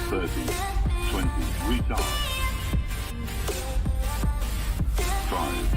30, 20, retard. 5.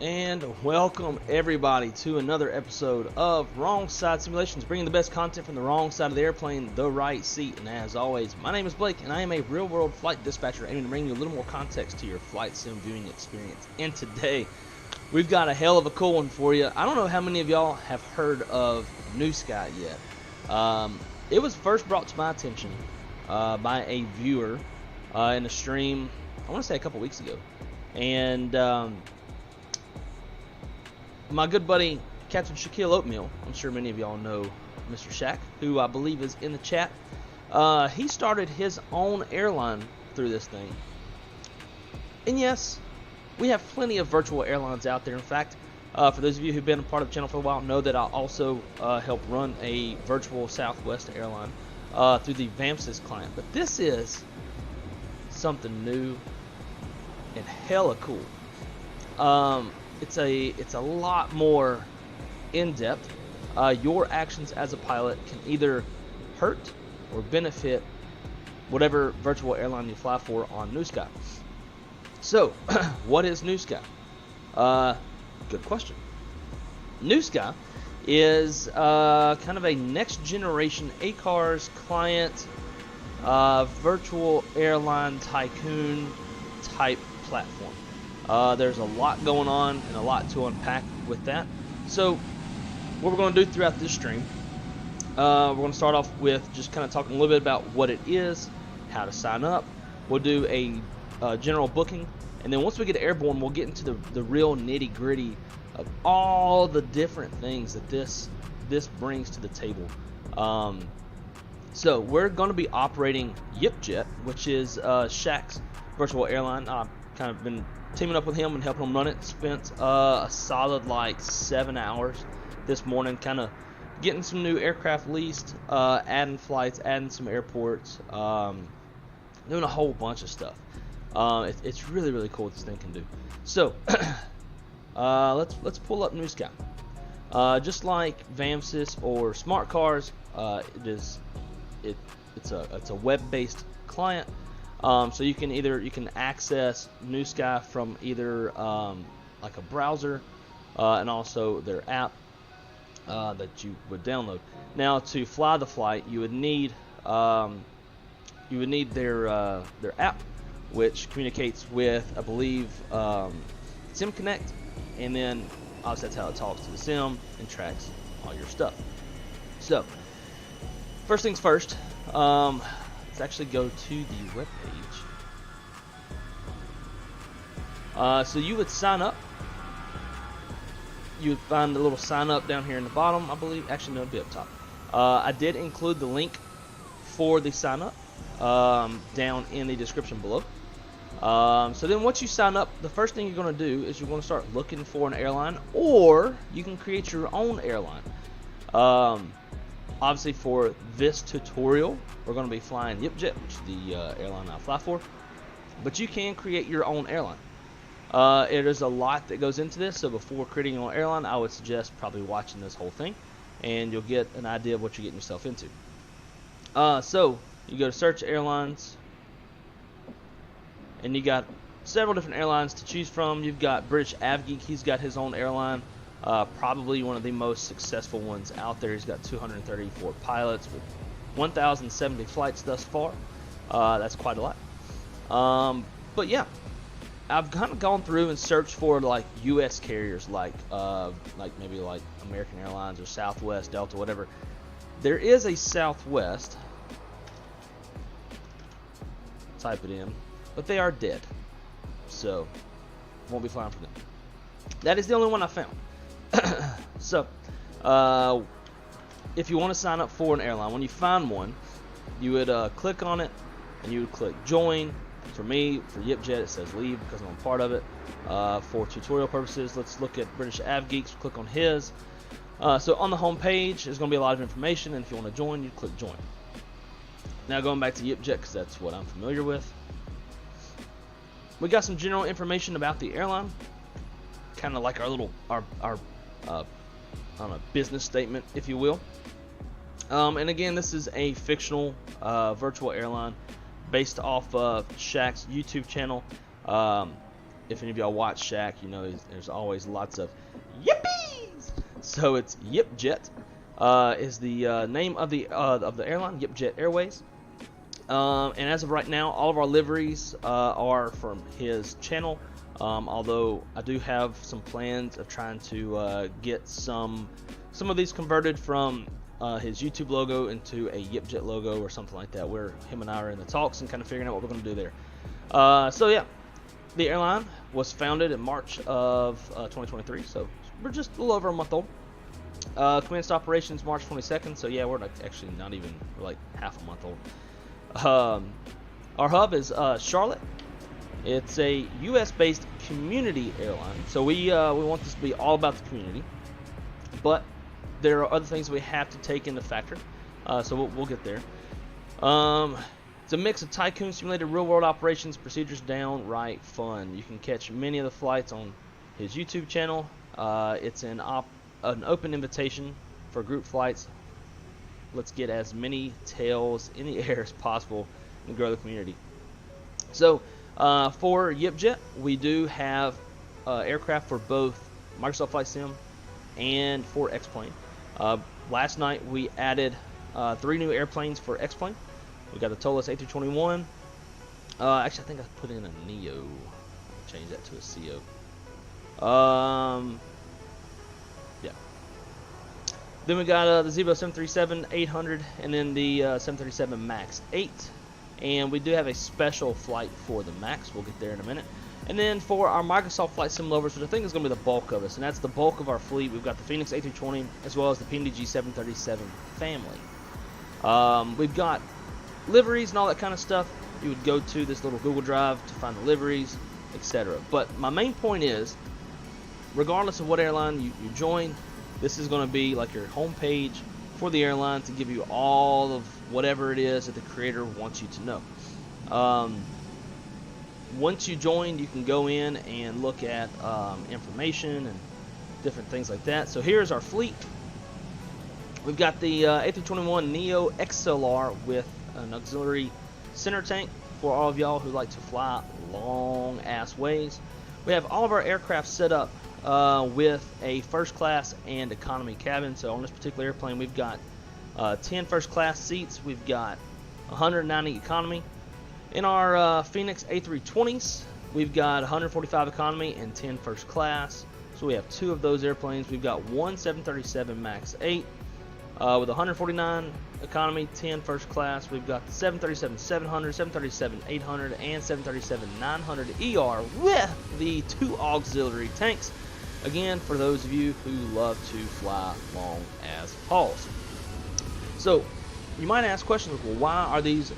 And welcome everybody to another episode of Wrong Side Simulations, bringing the best content from the wrong side of the airplane, the right seat. And as always, my name is Blake, and I am a real-world flight dispatcher aiming to bring you a little more context to your flight sim viewing experience. And today, we've got a hell of a cool one for you. I don't know how many of y'all have heard of Newsky yet. It was first brought to my attention by a viewer in a stream, I want to say a couple weeks ago. And my good buddy Captain Shaquille Oatmeal, I'm sure many of y'all know Mr. Shaq, who I believe is in the chat. He started his own airline through this thing. And yes, we have plenty of virtual airlines out there. In fact, for those of you who've been a part of the channel for a while, know that I also help run a virtual Southwest airline through the VAMSys client. But this is something new and hella cool. It's a lot more in-depth. Your actions as a pilot can either hurt or benefit whatever virtual airline you fly for on Newsky. So, what is Newsky? Good question. Newsky is kind of a next generation ACARS client virtual airline tycoon type platform. There's a lot going on and a lot to unpack with that. So what we're going to do throughout this stream, we're going to start off with just kind of talking a little bit about what it is, how to sign up. We'll do a general booking, and then once we get airborne, we'll get into the real nitty gritty of all the different things that this brings to the table. So we're going to be operating YipJet, which is Shaq's virtual airline. I've kind of been teaming up with him and helping him run it. Spent a solid like 7 hours this morning, kind of getting some new aircraft leased, adding flights, adding some airports, doing a whole bunch of stuff. It's really, really cool what this thing can do. So let's pull up Newsky. Just like VAMSys or smart cars, it's a web-based client. So you can access Newsky from either like a browser and also their app that you would download. Now, to fly the flight, you would need their app, which communicates with, I believe, Sim Connect, and then obviously that's how it talks to the sim and tracks all your stuff. So first things first, let's actually go to the web page. So you would sign up. You would find the little sign up down here in the bottom, I believe. Actually, no, it'd be up top. I did include the link for the sign up down in the description below. So then once you sign up, the first thing you're going to do is you're going to start looking for an airline, or you can create your own airline. Obviously for this tutorial, we're going to be flying YipJet, which is the airline I fly for, but you can create your own airline. It is a lot that goes into this, so before creating your own airline, I would suggest probably watching this whole thing, and you'll get an idea of what you're getting yourself into. So you go to search airlines, and you got several different airlines to choose from. You've got British AvGeek. He's got his own airline, probably one of the most successful ones out there. He's got 234 pilots with 1,070 flights thus far. That's quite a lot. But yeah, I've kind of gone through and searched for like U.S. carriers, like maybe like American Airlines or Southwest, Delta, whatever. There is a Southwest. Type it in. But they are dead, so won't be flying for them. That is the only one I found. So if you want to sign up for an airline, when you find one, you would click on it and you would click join. For me, for YipJet, it says leave because I'm a part of it. For tutorial purposes, let's look at British AvGeeks. Click on his. So on the home page, there's going to be a lot of information, and if you want to join, you click join. Now going back to YipJet, because that's what I'm familiar with. We got some general information about the airline, kind of like our little I don't know, business statement, if you will. And again, this is a fictional virtual airline based off of Shaq's YouTube channel. If any of y'all watch Shaq, you know there's always lots of yippies. So it's YipJet is the name of the airline, YipJet Airways. And as of right now, all of our liveries are from his channel, although I do have some plans of trying to get some of these converted from his YouTube logo into a YipJet logo or something like that, where him and I are in the talks and kind of figuring out what we're going to do there. So yeah, the airline was founded in March of 2023, so we're just a little over a month old. Commenced operations March 22nd, so yeah, we're like actually not even, we're like half a month old. Our hub is Charlotte. It's a U.S.-based community airline, so we want this to be all about the community. But there are other things we have to take into factor, so we'll get there. It's a mix of tycoon simulated real-world operations, procedures, downright fun. You can catch many of the flights on his YouTube channel. It's an open invitation for group flights. let's get as many tails in the air as possible and grow the community. So for YipJet, we do have aircraft for both Microsoft Flight Sim and for X-Plane. Last night we added 3 new airplanes for X-Plane. We got the Tolos A321. Actually, I think I put in a Neo. Change that to a CO. Yeah. Then we got the Zevo 737-800 and then the 737 MAX 8. And we do have a special flight for the MAX. We'll get there in a minute. And then for our Microsoft Flight Sim lovers, which I think is going to be the bulk of us, and that's the bulk of our fleet, we've got the Phoenix A320 as well as the pmdg 737 family. We've got liveries and all that kind of stuff. You would go to this little Google Drive to find the liveries, etc. But my main point is, regardless of what airline you join, this is going to be like your home page for the airline to give you all of whatever it is that the creator wants you to know. Once you join, you can go in and look at information and different things like that. So here's our fleet. We've got the A321 Neo XLR with an auxiliary center tank for all of y'all who like to fly long ass ways. We have all of our aircraft set up with a first class and economy cabin. So on this particular airplane, we've got 10 first class seats. We've got 190 economy. In our Phoenix A320s, we've got 145 economy and 10 first class. So we have 2 of those airplanes. We've got one 737 MAX 8 with 149 economy, 10 first class. We've got the 737-700, 737-800, and 737-900 ER with the 2 auxiliary tanks. Again, for those of you who love to fly long as hauls. So you might ask questions like, well, why are these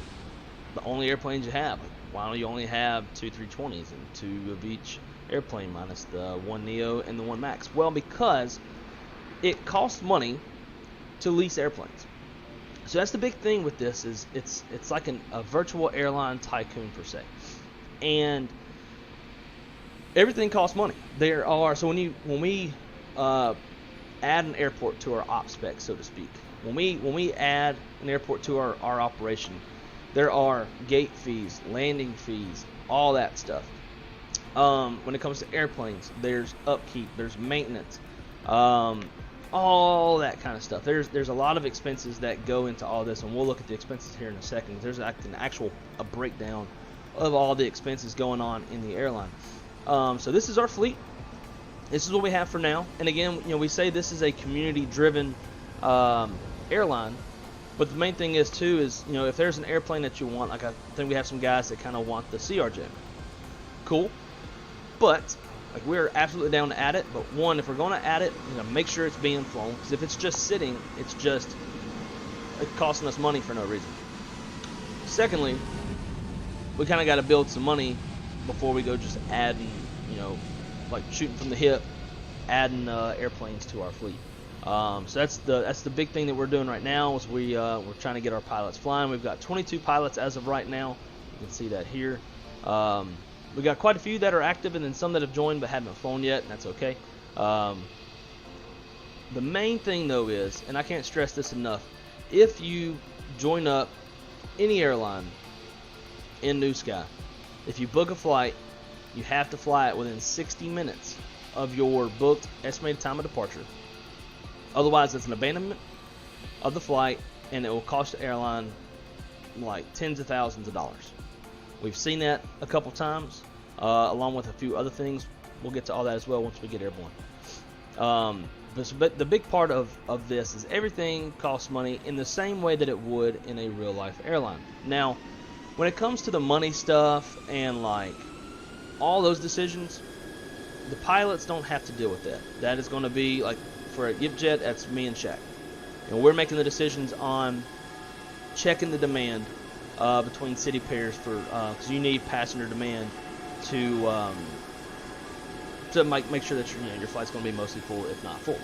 the only airplanes you have? Why don't you only have 2 320s and 2 of each airplane minus the 1 Neo and the 1 MAX? Well, because it costs money to lease airplanes. So that's the big thing with this, is it's like a virtual airline tycoon per se, and everything costs money. There are, so when we add an airport to our op spec, so to speak, when we add an airport to our operation, there are gate fees, landing fees, all that stuff. When it comes to airplanes, there's upkeep, there's maintenance, all that kind of stuff. There's a lot of expenses that go into all this, and we'll look at the expenses here in a second. There's an actual breakdown of all the expenses going on in the airline. So this is our fleet. This is what we have for now. And again, we say this is a community-driven airline. But the main thing is too is, if there's an airplane that you want, like I think we have some guys that kind of want the CRJ. Cool. But like, we're absolutely down to add it. But one, if we're going to add it, make sure it's being flown. Because if it's just sitting, it's costing us money for no reason. Secondly, we kind of got to build some money before we go just adding, like shooting from the hip, adding airplanes to our fleet. So that's the big thing that we're doing right now, is we're trying to get our pilots flying. We've got 22 pilots as of right now. You can see that here. We got quite a few that are active, and then some that have joined but haven't flown yet, and that's okay. The main thing though is, and I can't stress this enough, if you join up any airline in Newsky, if you book a flight, you have to fly it within 60 minutes of your booked estimated time of departure. Otherwise, it's an abandonment of the flight, and it will cost the airline like tens of thousands of dollars. We've seen that a couple times, along with a few other things. We'll get to all that as well once we get airborne. But the big part of this is everything costs money in the same way that it would in a real-life airline. Now, when it comes to the money stuff and like all those decisions, the pilots don't have to deal with that. That is going to be like, for YipJet, that's me and Shaq. And we're making the decisions on checking the demand between city pairs for because you need passenger demand to make sure that your flight's going to be mostly full, if not full.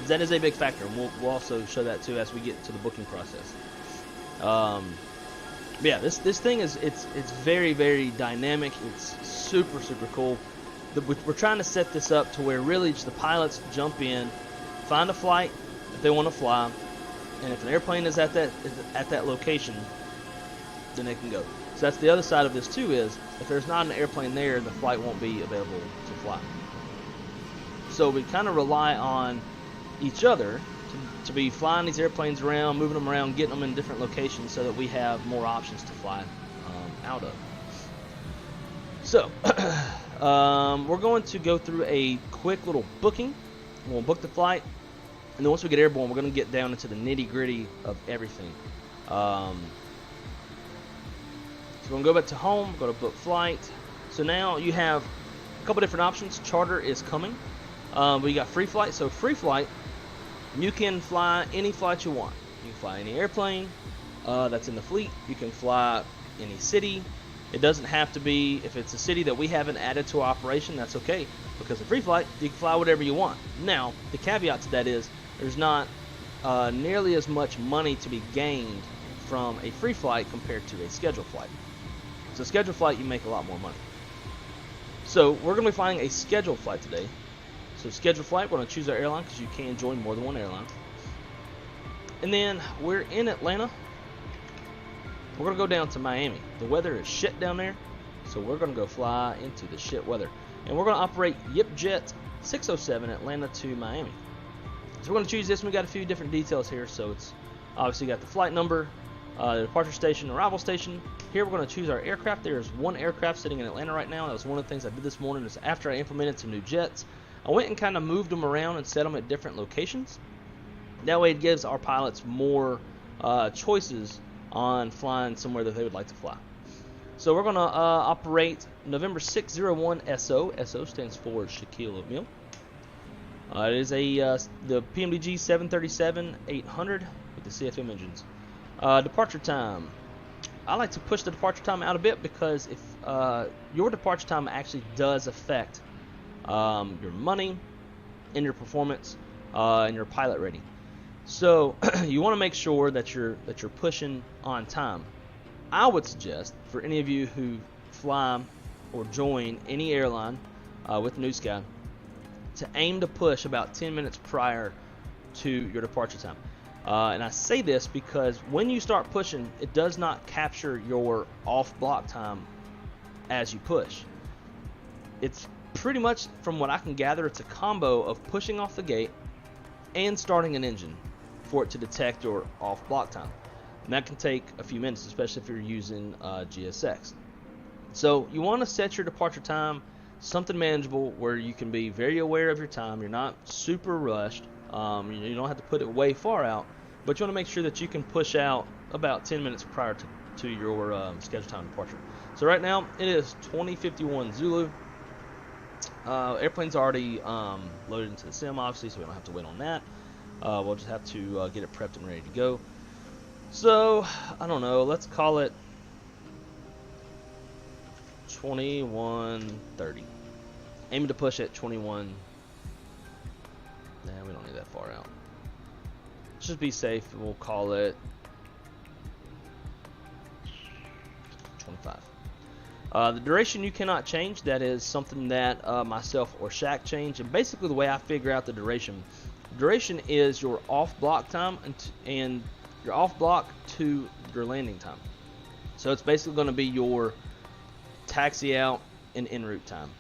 That is a big factor, and we'll also show that too as we get to the booking process. Yeah, this thing is it's very, very dynamic. It's super cool. We're trying to set this up to where really just the pilots jump in, find a flight that they want to fly, And if an airplane is at that location, then it can go. So that's the other side of this too, is if there's not an airplane there, the flight won't be available to fly. So we kind of rely on each other to be flying these airplanes around, moving them around, getting them in different locations so that we have more options to fly out of. So we're going to go through a quick little booking. We'll book the flight, and then once we get airborne, we're going to get down into the nitty-gritty of everything. So we're going to go back to home, go to book flight. So now you have a couple different options. Charter is coming. But you got free flight. So free flight, you can fly any flight you want. You can fly any airplane that's in the fleet. You can fly any city. It doesn't have to be, if it's a city that we haven't added to our operation, that's okay. Because of free flight, you can fly whatever you want. Now, the caveat to that is there's not nearly as much money to be gained from a free flight compared to a scheduled flight. So scheduled flight, you make a lot more money. So we're going to be flying a scheduled flight today. So scheduled flight, we're going to choose our airline because you can join more than one airline. And then we're in Atlanta. We're going to go down to Miami. The weather is shit down there, so we're going to go fly into the shit weather. And we're going to operate YipJet 607 Atlanta to Miami. So we're going to choose this, and we got a few different details here. So it's obviously got the flight number, the departure station, arrival station. Here we're going to choose our aircraft. There's one aircraft sitting in Atlanta right now. That was one of the things I did this morning. Is after I implemented some new jets, I went and kind of moved them around and set them at different locations. That way it gives our pilots more choices on flying somewhere that they would like to fly. So we're going to operate November 601 SO. SO stands for Shaquille O'Neal. It is the pmdg 737-800 with the CFM engines. Departure time. I like to push the departure time out a bit because if your departure time actually does affect your money and your performance and your pilot rating. So you want to make sure that you're pushing on time. I would suggest for any of you who fly or join any airline with Newsky to aim to push about 10 minutes prior to your departure time. And I say this because when you start pushing, it does not capture your off block time as you push. It's pretty much, from what I can gather, it's a combo of pushing off the gate and starting an engine for it to detect your off block time. And that can take a few minutes, especially if you're using GSX. So you want to set your departure time something manageable where you can be very aware of your time. You're not super rushed. You don't have to put it way far out, but you want to make sure that you can push out about 10 minutes prior to your scheduled time departure. So right now it is 20:51 Zulu. Airplane's already loaded into the sim, obviously, so we don't have to wait on that. We'll just have to get it prepped and ready to go. So I don't know, let's call it 21:30. Aiming to push at 21. Nah, we don't need that far out. Let's just be safe. We'll call it 25. The duration you cannot change. That is something that myself or Shaq change. And basically the way I figure out the duration is your off block time and your off block to your landing time. So it's basically going to be your taxi out and en route time.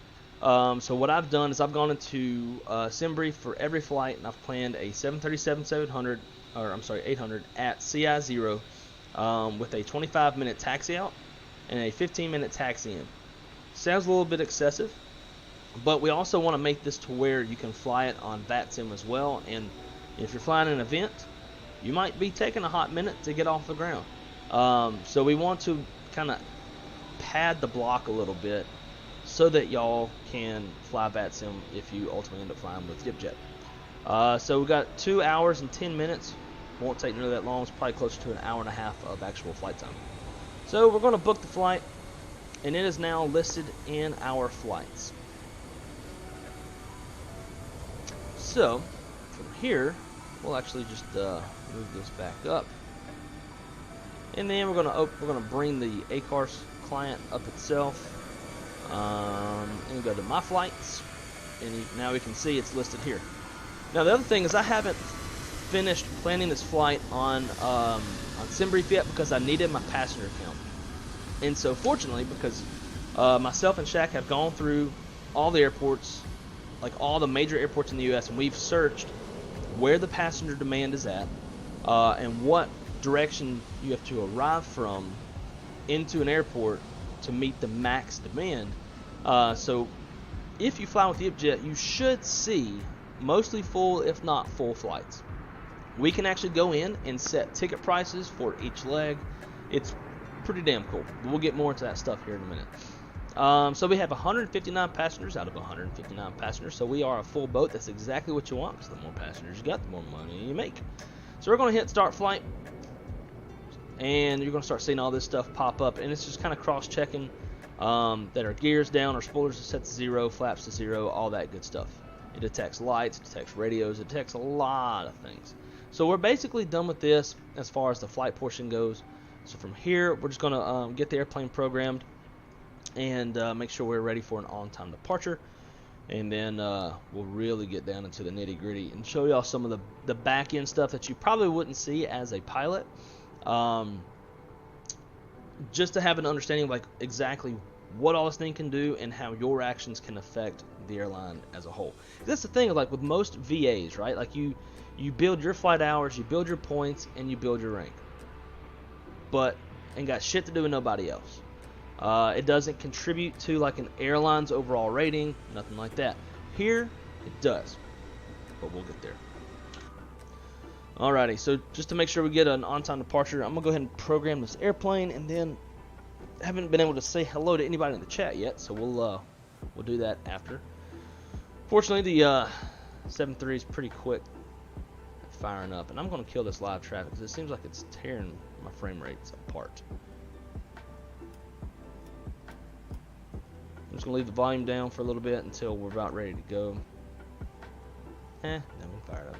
So what I've done is I've gone into SimBrief for every flight, and I've planned a 737-800 at CI0 with a 25-minute taxi out and a 15-minute taxi in. Sounds a little bit excessive, but we also want to make this to where you can fly it on VATSIM as well. And if you're flying an event, you might be taking a hot minute to get off the ground. So we want to kind of pad the block a little bit so that y'all can fly VATSIM if you ultimately end up flying with YipJet. So we've got 2 hours and 10 minutes. Won't take nearly that long. It's probably closer to an hour and a half of actual flight time. So we're going to book the flight, and it is now listed in our flights. So from here, we'll actually just move this back up, and then we're gonna bring the ACARS client up itself, and go to my flights, and now we can see it's listed here. Now the other thing is I haven't finished planning this flight on SimBrief yet because I needed my passenger count. And so fortunately, because myself and Shaq have gone through all the airports, like all the major airports in the U.S., and we've searched where the passenger demand is at and what direction you have to arrive from into an airport to meet the max demand. So if you fly with YipJet, you should see mostly full, if not full flights. We can actually go in and set ticket prices for each leg. It's pretty damn cool. We'll get more into that stuff here in a minute. So we have 159 passengers out of 159 passengers. So we are a full boat. That's exactly what you want, because the more passengers you got, the more money you make. So we're going to hit start flight, and you're going to start seeing all this stuff pop up, and it's just kind of cross-checking that our gears down, our spoilers are set to 0, flaps to 0, all that good stuff. It detects lights, it detects radios, it detects a lot of things. So we're basically done with this as far as the flight portion goes. So from here, we're just going to get the airplane programmed and make sure we're ready for an on-time departure. And then we'll really get down into the nitty-gritty and show y'all some of the back-end stuff that you probably wouldn't see as a pilot. Just to have an understanding of like exactly what all this thing can do and how your actions can affect the airline as a whole. That's the thing, like with most VAs, right? Like you build your flight hours, you build your points, and you build your rank. But ain't got shit to do with nobody else. It doesn't contribute to like an airline's overall rating, nothing like that. Here, it does, but we'll get there. Alrighty, so just to make sure we get an on-time departure, I'm gonna go ahead and program this airplane, and then haven't been able to say hello to anybody in the chat yet, so we'll do that after. Fortunately, the 7.3 is pretty quick at firing up, and I'm gonna kill this live traffic because it seems like it's tearing my frame rates apart. I'm just gonna leave the volume down for a little bit until we're about ready to go. Then we fire it up.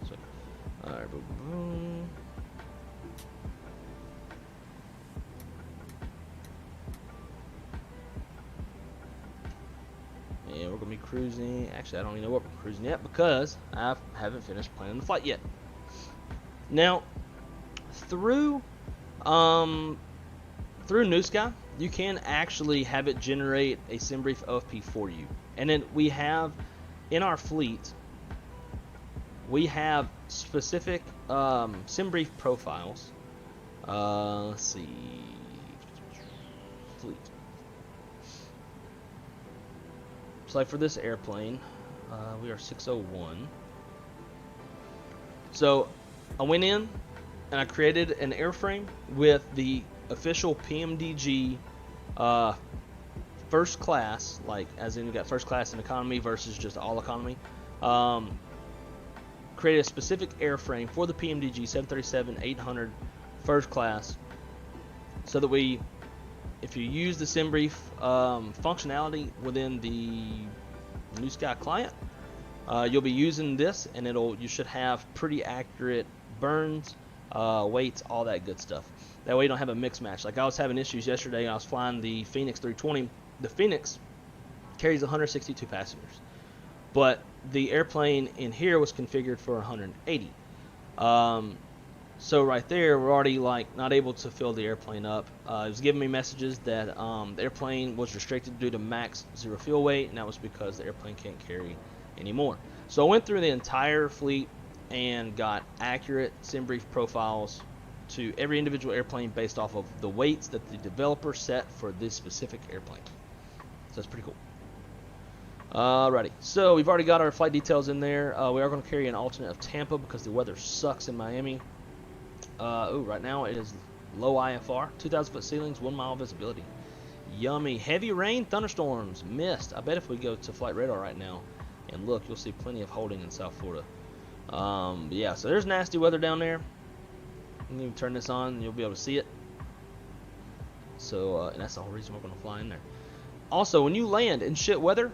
So, alright, boom, boom. And we're gonna be cruising. Actually, I don't even know what we're cruising yet because I haven't finished planning the flight yet. Now, through Newsky, you can actually have it generate a SimBrief OFP for you. And then we have in our fleet, we have specific SimBrief profiles. Let's see, fleet. So like for this airplane, we are 601. So I went in and I created an airframe with the official PMDG first class, like as in you got first class and economy versus just all economy. Created a specific airframe for the PMDG 737-800 first class, so that if you use the SimBrief functionality within the Newsky client, you'll be using this, and you should have pretty accurate burns, weights, all that good stuff. That way you don't have a mix match. Like I was having issues yesterday, and I was flying the Phoenix 320. The Phoenix carries 162 passengers, but the airplane in here was configured for 180. So right there, we're already like not able to fill the airplane up. It was giving me messages that the airplane was restricted due to max 0 fuel weight, and that was because the airplane can't carry anymore. So I went through the entire fleet and got accurate SimBrief profiles to every individual airplane based off of the weights that the developer set for this specific airplane. So that's pretty cool. Alrighty, so we've already got our flight details in there. We are going to carry an alternate of Tampa because the weather sucks in Miami. Right now it is low IFR, 2,000 foot ceilings, 1 mile visibility. Yummy. Heavy rain, thunderstorms, mist. I bet if we go to flight radar right now and look, you'll see plenty of holding in South Florida. But yeah, so there's nasty weather down there. You can turn this on and you'll be able to see it. So, and that's the whole reason we're going to fly in there. Also, when you land in shit weather,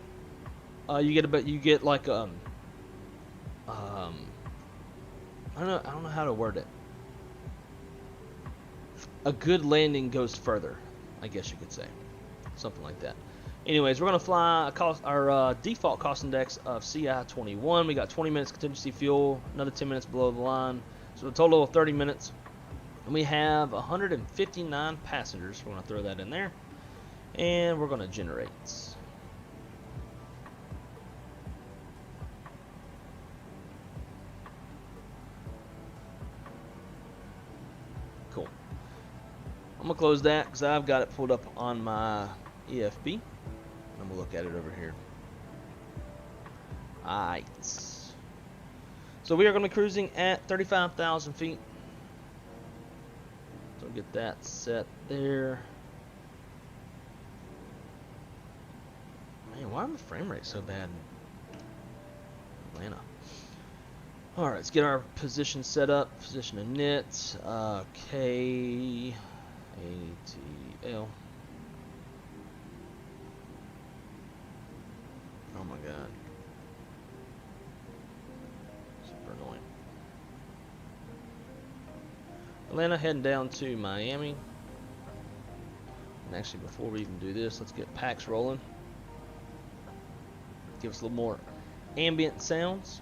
you get like I don't know how to word it. A good landing goes further, I guess you could say, something like that. Anyways, we're gonna fly our default cost index of CI21. We got 20 minutes contingency fuel, another 10 minutes below the line, so a total of 30 minutes. And we have 159 passengers. We're gonna throw that in there, and we're gonna generate. Cool. I'm gonna close that because I've got it pulled up on my EFB. I'm gonna look at it over here. Alright. So we are gonna be cruising at 35,000 feet. So get that set there. Man, why are the frame rates so bad in Atlanta? Alright, let's get our position set up. Position init. KATL. Oh my god. Super annoying. Atlanta heading down to Miami. And actually, before we even do this, let's get packs rolling. Give us a little more ambient sounds.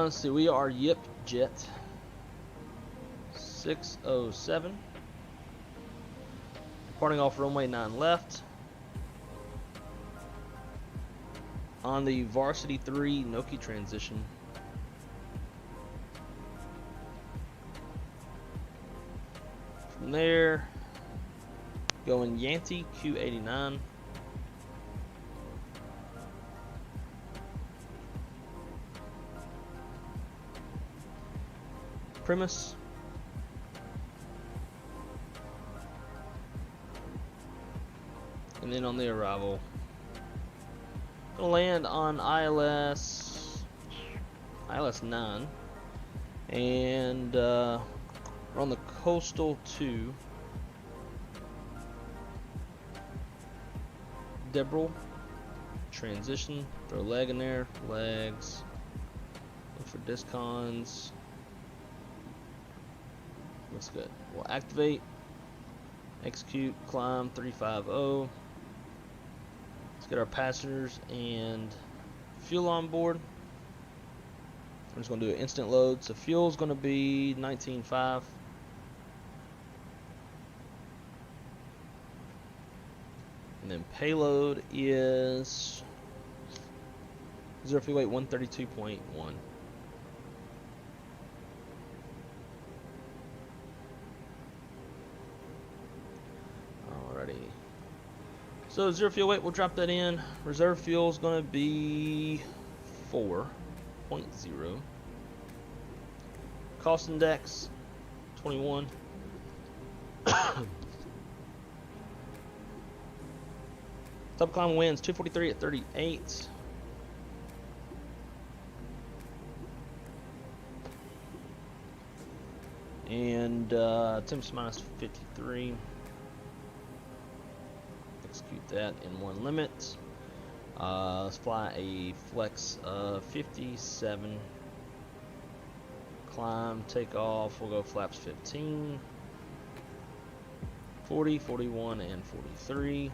Let's see, we are YipJet 607. Departing off runway 9 left. On the Varsity 3 Noki transition. From there, going Yanti Q89. Premise. And then on the arrival, gonna land on ILS 9, and we're on the Coastal 2 Debril transition. Throw a leg in there, legs. Look for discons. Looks good. We'll activate, execute, climb 350. Let's get our passengers and fuel on board. I'm just going to do an instant load. So fuel is going to be 19.5. And then payload is 0 fuel weight 132.1. So 0 fuel weight, we'll drop that in. Reserve fuel is going to be 4.0. Cost index 21. Top climb winds 243 at 38. And temps minus 53. Execute that in one limit. Let's fly a flex of 57. Climb, take off. We'll go flaps 15, 40, 41, and 43.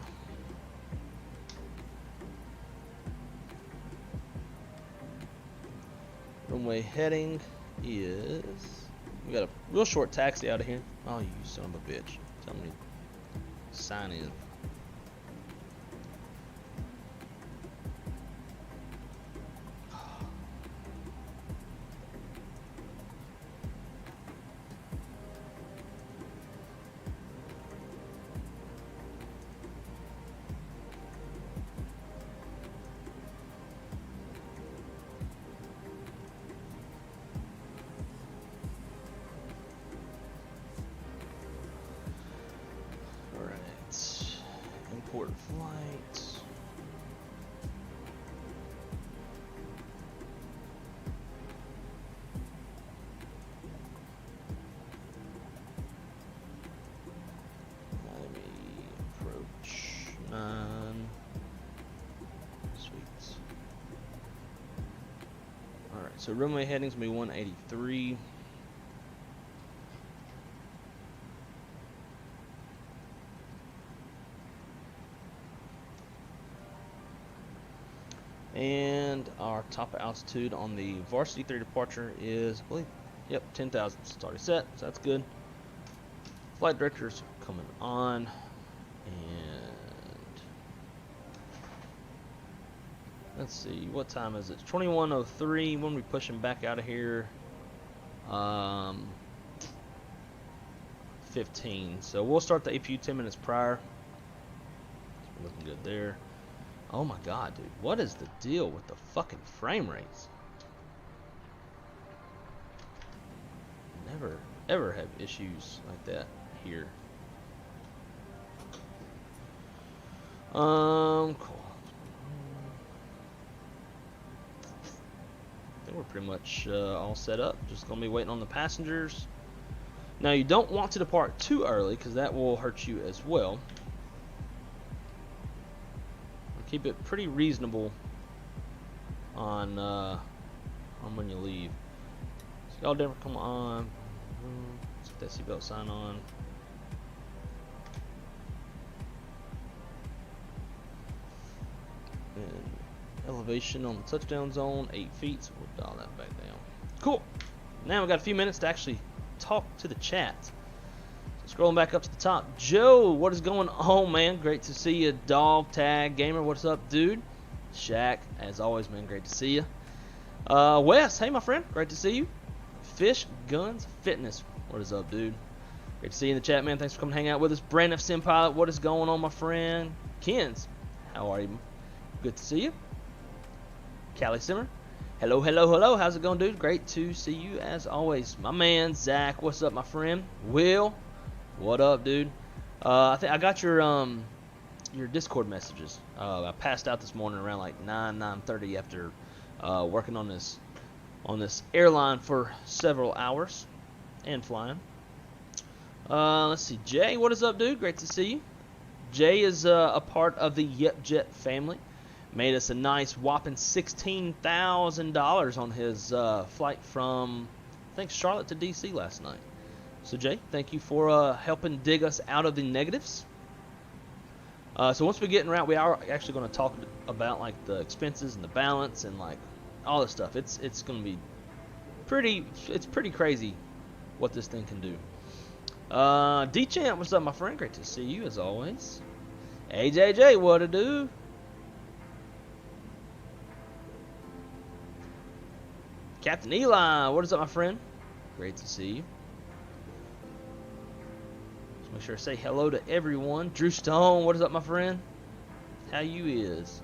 Runway heading is... We got a real short taxi out of here. Oh, you son of a bitch. Tell me to sign in. So runway headings will be 183. And our top altitude on the Varsity 3 departure is, I believe, yep, 10,000. It's already set, so that's good. Flight director's coming on. And let's see, what time is it? It's 21:03. When we pushing back out of here? 15. So we'll start the APU 10 minutes prior. So looking good there. Oh my god, dude. What is the deal with the fucking frame rates? Never, ever have issues like that here. Cool. I think we're pretty much all set up. Just gonna be waiting on the passengers. Now you don't want to depart too early because that will hurt you as well. Keep it pretty reasonable on when you leave. So y'all never come on. Let's get that seatbelt sign on. And elevation on the touchdown zone, 8 feet. So we'll dial that back down. Cool. Now we've got a few minutes to actually talk to the chat. Scrolling back up to the top, Joe, what is going on, man? Great to see you. Dog Tag Gamer, what's up, dude? Shaq, as always, man, great to see you. Wes, hey, my friend, great to see you. Fish Guns Fitness, what is up, dude? Great to see you in the chat, man. Thanks for coming to hang out with us. Brandon Sim Pilot, what is going on, my friend? Kens, how are you? Good to see you. Callie Simmer, hello, hello, hello. How's it going, dude? Great to see you as always. My man Zach, what's up, my friend? Will. What up, dude? I think I got your Discord messages. I passed out this morning around like 9:30 after working on this airline for several hours and flying. Let's see, Jay, what is up, dude? Great to see you. Jay is a part of the YipJet family. Made us a nice whopping $16,000 on his flight from, I think, Charlotte to DC last night. So Jay, thank you for helping dig us out of the negatives. So once we get in route, we are actually going to talk about like the expenses and the balance and like all this stuff. It's going to be pretty crazy what this thing can do. D-Champ, what's up, my friend? Great to see you as always. AJJ, what to do? Captain Eli, what is up, my friend? Great to see you. Make sure to say hello to everyone. Drew Stone, what is up, my friend? How you is?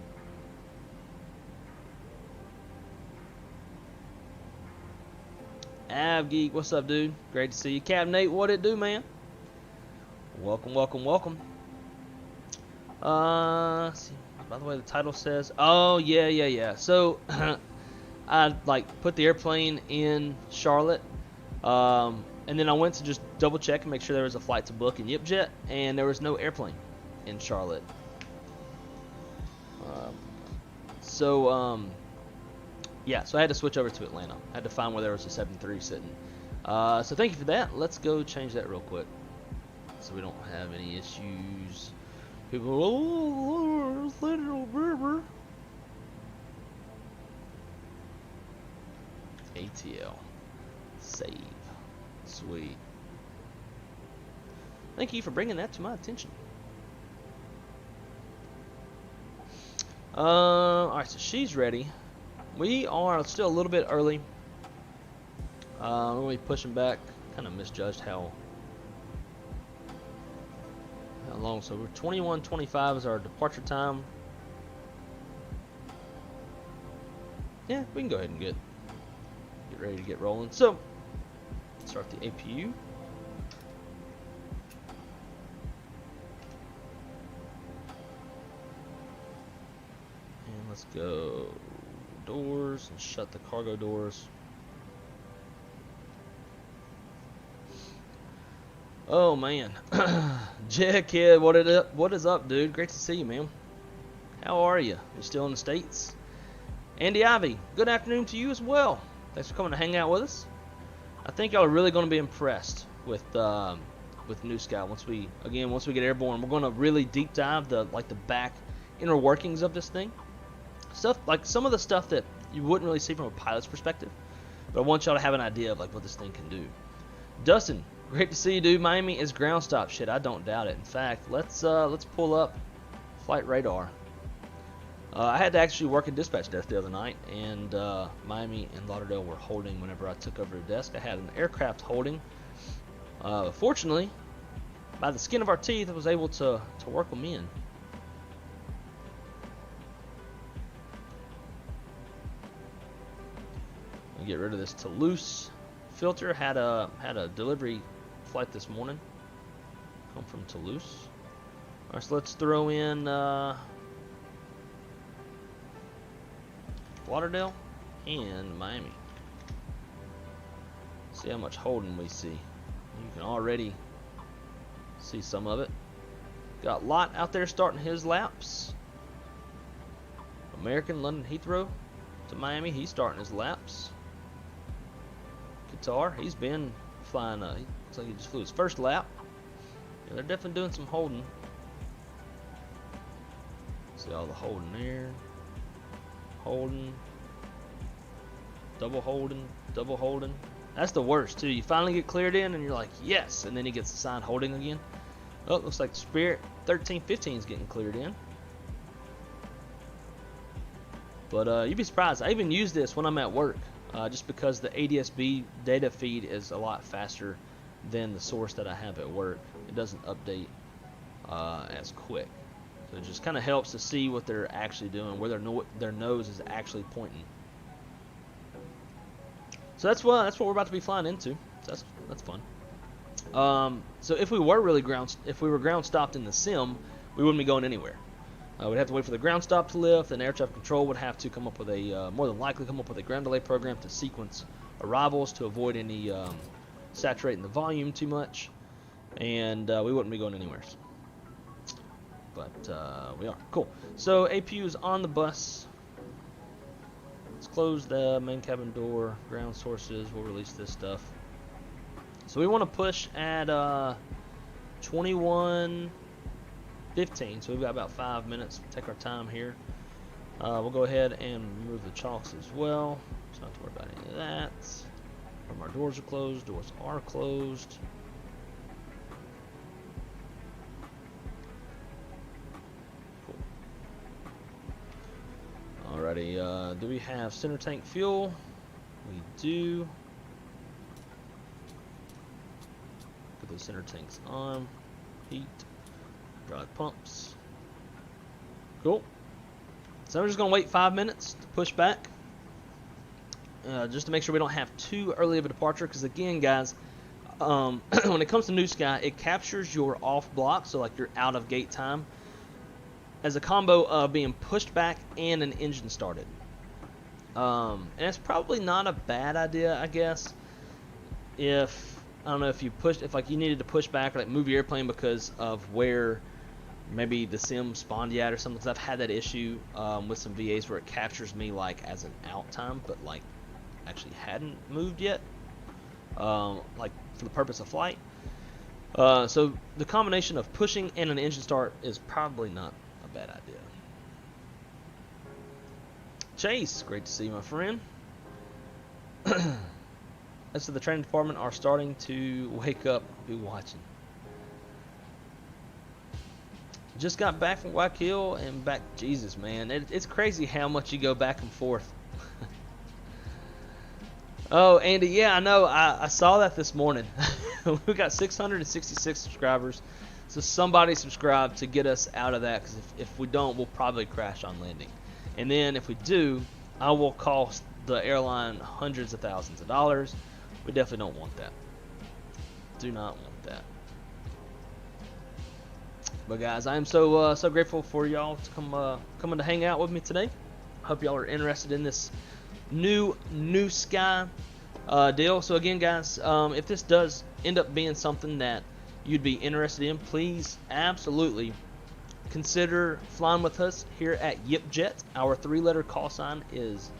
Av Geek, what's up, dude? Great to see you. Cap Nate, what it do, man? Welcome, welcome, welcome. Let's see. By the way, the title says, oh yeah. So I like put the airplane in Charlotte. And then I went to just double check and make sure there was a flight to book in YipJet, and there was no airplane in Charlotte. Yeah, so I had to switch over to Atlanta. I had to find where there was a 7-3 sitting. So thank you for that. Let's go change that real quick so we don't have any issues. People go, oh, little river. ATL. Save. Sweet. Thank you for bringing that to my attention. Alright, so she's ready. We are still a little bit early. We're going to be pushing back. Kind of misjudged how long. So we're 21:25 is our departure time. Yeah, we can go ahead and get ready to get rolling. So start the APU. And let's go doors and shut the cargo doors. Oh man. Jack Kid, what is up, dude? Great to see you, man. How are you? You still in the States? Andy Ivy, good afternoon to you as well. Thanks for coming to hang out with us. I think y'all are really going to be impressed with Newsky once we get airborne. We're going to really deep dive the back inner workings of this thing. Stuff like some of the stuff that you wouldn't really see from a pilot's perspective, but I want y'all to have an idea of like what this thing can do. Dustin, great to see you, dude. Miami is ground stop. Shit, I don't doubt it. In fact, let's pull up flight radar. I had to actually work a dispatch desk the other night, and Miami and Lauderdale were holding whenever I took over the desk. I had an aircraft holding. Fortunately, by the skin of our teeth, I was able to work them in. I'll get rid of this Toulouse filter. Had a delivery flight this morning. Come from Toulouse. All right, so let's throw in Lauderdale and Miami. See how much holding we see. You can already see some of it. Got Lot out there starting his laps. American London Heathrow to Miami. He's starting his laps. Qatar, he's been flying. He looks like he just flew his first lap. Yeah, they're definitely doing some holding. See all the holding there. Holding. Double holding. Double holding. That's the worst too. You finally get cleared in and you're like, yes, and then he gets assigned holding again. Oh, it looks like Spirit 1315 is getting cleared in. But you'd be surprised. I even use this when I'm at work, just because the ADSB data feed is a lot faster than the source that I have at work. It doesn't update as quick. So it just kind of helps to see what they're actually doing, where their nose is actually pointing. So that's what we're about to be flying into. So that's fun. So if we were ground stopped in the sim, we wouldn't be going anywhere. We'd have to wait for the ground stop to lift, and air traffic control would have to come up with a more than likely come up with a ground delay program to sequence arrivals to avoid any saturating the volume too much, and we wouldn't be going anywhere. But we are. Cool. So APU is on the bus. Let's close the main cabin door. Ground sources. We'll release this stuff. So we want to push at 21:15. So we've got about 5 minutes. Take our time here. We'll go ahead and remove the chalks as well. So not to worry about any of that. Our doors are closed. Doors are closed. Alrighty, do we have center tank fuel? We do. Put those center tanks on. Heat. Hydraulic pumps. Cool. So I'm just going to wait 5 minutes to push back. Just to make sure we don't have too early of a departure. Because again, guys, when it comes to Newsky, it captures your off block. So like your out of gate time, as a combo of being pushed back and an engine started. And it's probably not a bad idea, I guess, if you needed to push back or like move your airplane because of where maybe the sim spawned you at or something. Because I've had that issue with some VAs where it captures me like as an out time, but like actually hadn't moved yet, like for the purpose of flight. So the combination of pushing and an engine start is probably not a bad idea. Chase, great to see you, my friend. As to the training department are starting to wake up, be watching. Just got back from Guayaquil and back. Jesus, man, it's crazy how much you go back and forth. Oh, Andy, yeah, I know. I saw that this morning. We got 666 subscribers. So somebody subscribe to get us out of that, because if we don't, we'll probably crash on landing. And then if we do, I will cost the airline hundreds of thousands of dollars. We definitely don't want that. Do not want that. But guys, I am so grateful for y'all to coming to hang out with me today. Hope y'all are interested in this new Newsky deal. So again, guys, if this does end up being something that you'd be interested in, please absolutely consider flying with us here at YipJet. Our 3-letter call sign is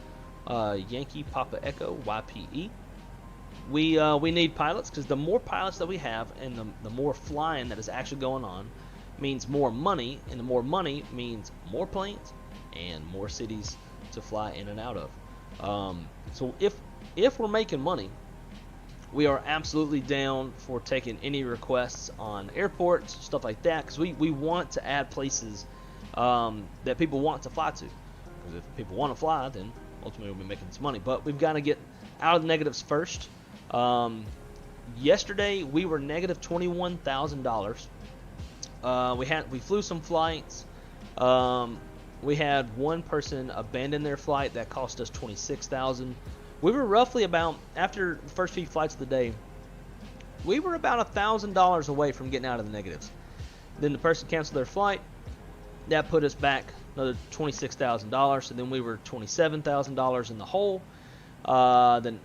Yankee Papa Echo YPE. We need pilots, because the more pilots that we have and the more flying that is actually going on means more money, and the more money means more planes and more cities to fly in and out of. So if we're making money, we are absolutely down for taking any requests on airports, stuff like that, because we want to add places that people want to fly to. Because if people want to fly, then ultimately we'll be making some money. But we've got to get out of the negatives first. Yesterday we were negative $21,000. We flew some flights. We had one person abandon their flight that cost us $26,000. We were roughly about, after the first few flights of the day, we were about $1,000 away from getting out of the negatives. Then the person canceled their flight. That put us back another $26,000. So then we were $27,000 in the hole. Then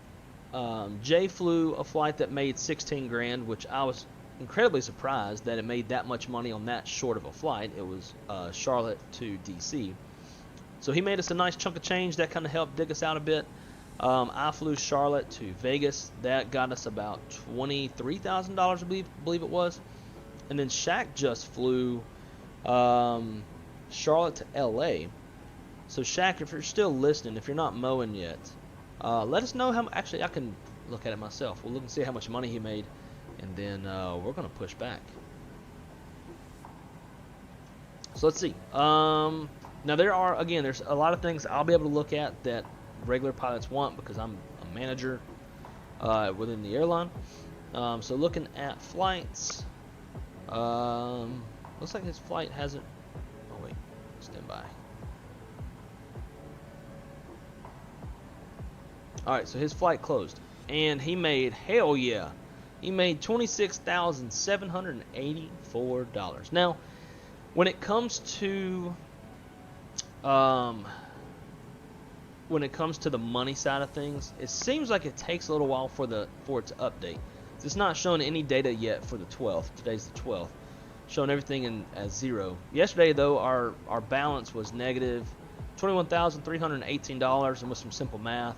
Jay flew a flight that made 16 grand, which I was incredibly surprised that it made that much money on that short of a flight. It was Charlotte to DC. So he made us a nice chunk of change. That kind of helped dig us out a bit. I flew Charlotte to Vegas. That got us about $23,000, I believe it was. And then Shaq just flew Charlotte to LA. So Shaq, if you're still listening, if you're not mowing yet, let us know how. Actually, I can look at it myself. We'll look and see how much money he made, and then we're gonna push back. So let's see. Now there's a lot of things I'll be able to look at that regular pilots want, because I'm a manager within the airline. So looking at flights, looks like his flight hasn't. Oh wait, stand by. All right, so his flight closed, and he made, hell yeah, he made $26,784. Now, when it comes to the money side of things, it seems like it takes a little while for it to update. It's not showing any data yet for the 12th. Today's the 12th, showing everything as zero. Yesterday, though, our balance was negative $21,318, and with some simple math,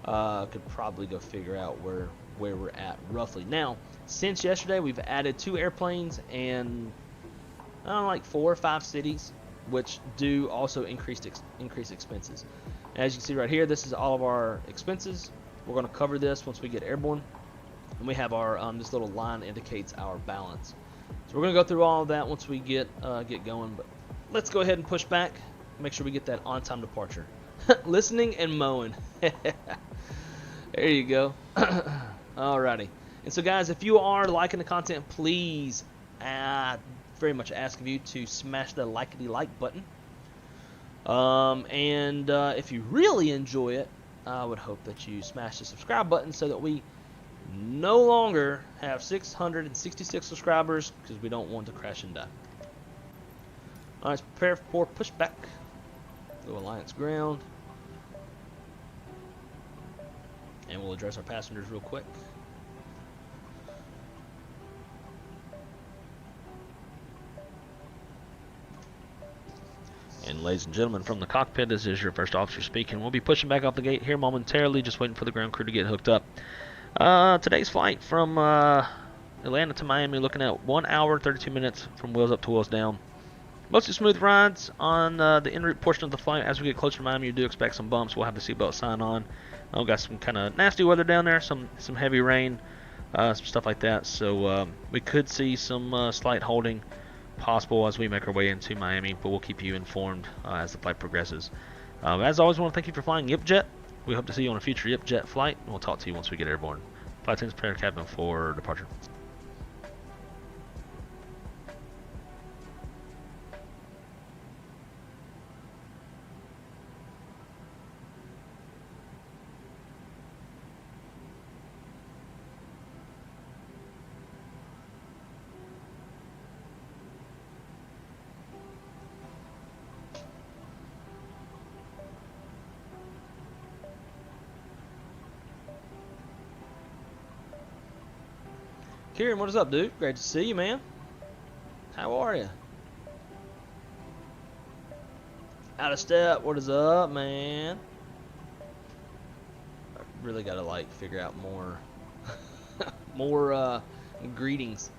could probably go figure out where we're at roughly. Now, since yesterday, we've added 2 airplanes and I don't know, like 4 or 5 cities, which do also increase expenses. As you can see right here, this is all of our expenses. We're going to cover this once we get airborne, and we have our this little line indicates our balance. So we're going to go through all of that once we get going. But let's go ahead and push back. Make sure we get that on-time departure. Listening and mowing. There you go. Alrighty. And so, guys, if you are liking the content, please, very much ask of you to smash the like button. If you really enjoy it, I would hope that you smash the subscribe button so that we no longer have 666 subscribers, because we don't want to crash and die. Alright, let's prepare for pushback. Go Alliance ground. And we'll address our passengers real quick. And ladies and gentlemen, from the cockpit, this is your first officer speaking. We'll be pushing back off the gate here momentarily, just waiting for the ground crew to get hooked up. Today's flight from Atlanta to Miami, looking at 1 hour, 32 minutes from wheels up to wheels down. Mostly smooth rides on the en route portion of the flight. As we get closer to Miami, you do expect some bumps. We'll have the seatbelt sign on. We've got some kind of nasty weather down there, some heavy rain, some stuff like that. So we could see some slight holding possible as we make our way into Miami, but we'll keep you informed as the flight progresses. As always, I want to thank you for flying YipJet. We hope to see you on a future YipJet flight, and we'll talk to you once we get airborne. Flight attendants, prepare cabin for departure. Kieran, what is up, dude? Great to see you, man. How are you? Out of step, what is up, man? really got to like figure out more more greetings.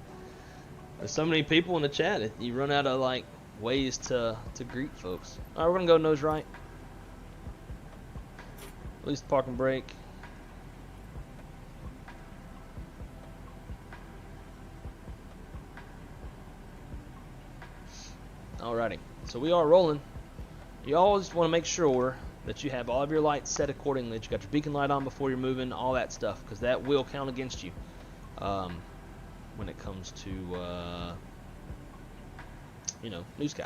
There's so many people in the chat, you run out of like ways to greet folks. All right, we're gonna go nose right. At least park and brake. Alrighty, so we are rolling. You always want to make sure that you have all of your lights set accordingly, that you got your beacon light on before you're moving, all that stuff, because that will count against you when it comes to, you know, Newsky.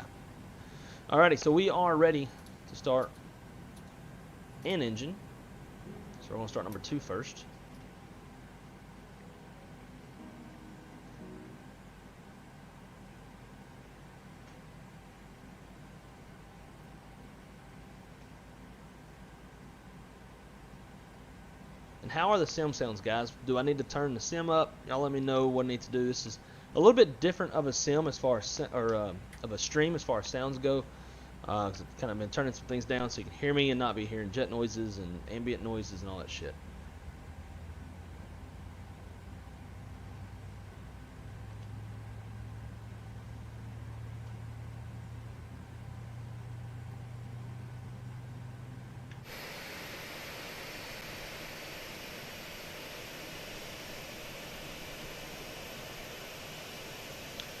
Alrighty, so we are ready to start an engine. So we're going to start number 2 first. And how are the sim sounds, guys? Do I need to turn the sim up? Y'all let me know what I need to do. This is a little bit different of a sim as far as, of a stream as far as sounds go. Cause I've kind of been turning some things down so you can hear me and not be hearing jet noises and ambient noises and all that shit.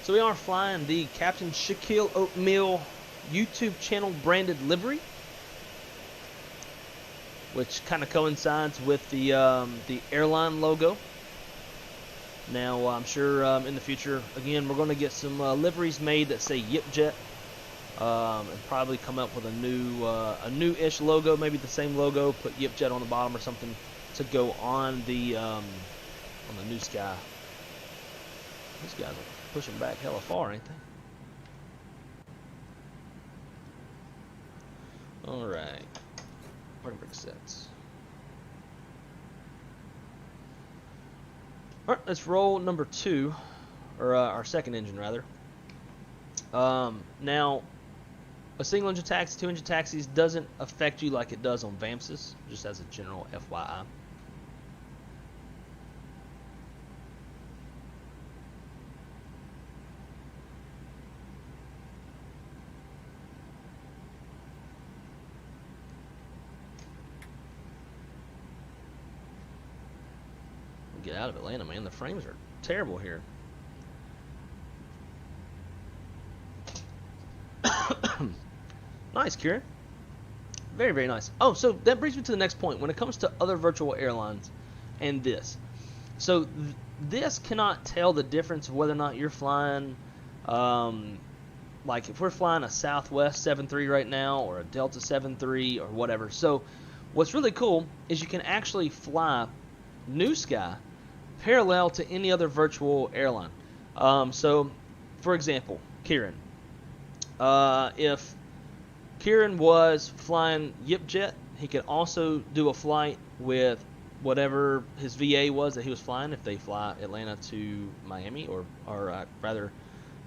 So we are flying the Captain Shaquille Oatmeal YouTube channel branded livery, which kind of coincides with the airline logo. Now I'm sure in the future, again, we're going to get some liveries made that say YipJet, and probably come up with a new-ish logo, maybe the same logo, put YipJet on the bottom or something to go on the Newsky. These guys are pushing back hella far, ain't they? Alright. Parking brake sets. Alright, let's roll number 2. Or our second engine, rather. Now, a single engine taxi, 2 engine taxis doesn't affect you like it does on VAMSs, just as a general FYI. Get out of Atlanta, man. The frames are terrible here. Nice, Kieran. Very, very nice. Oh, so that brings me to the next point. When it comes to other virtual airlines and this. So this cannot tell the difference of whether or not you're flying, like if we're flying a Southwest 7.3 right now or a Delta 7.3 or whatever. So what's really cool is you can actually fly Newsky parallel to any other virtual airline. So, for example, Kieran. If Kieran was flying YipJet, he could also do a flight with whatever his VA was that he was flying, if they fly Atlanta to Miami, or rather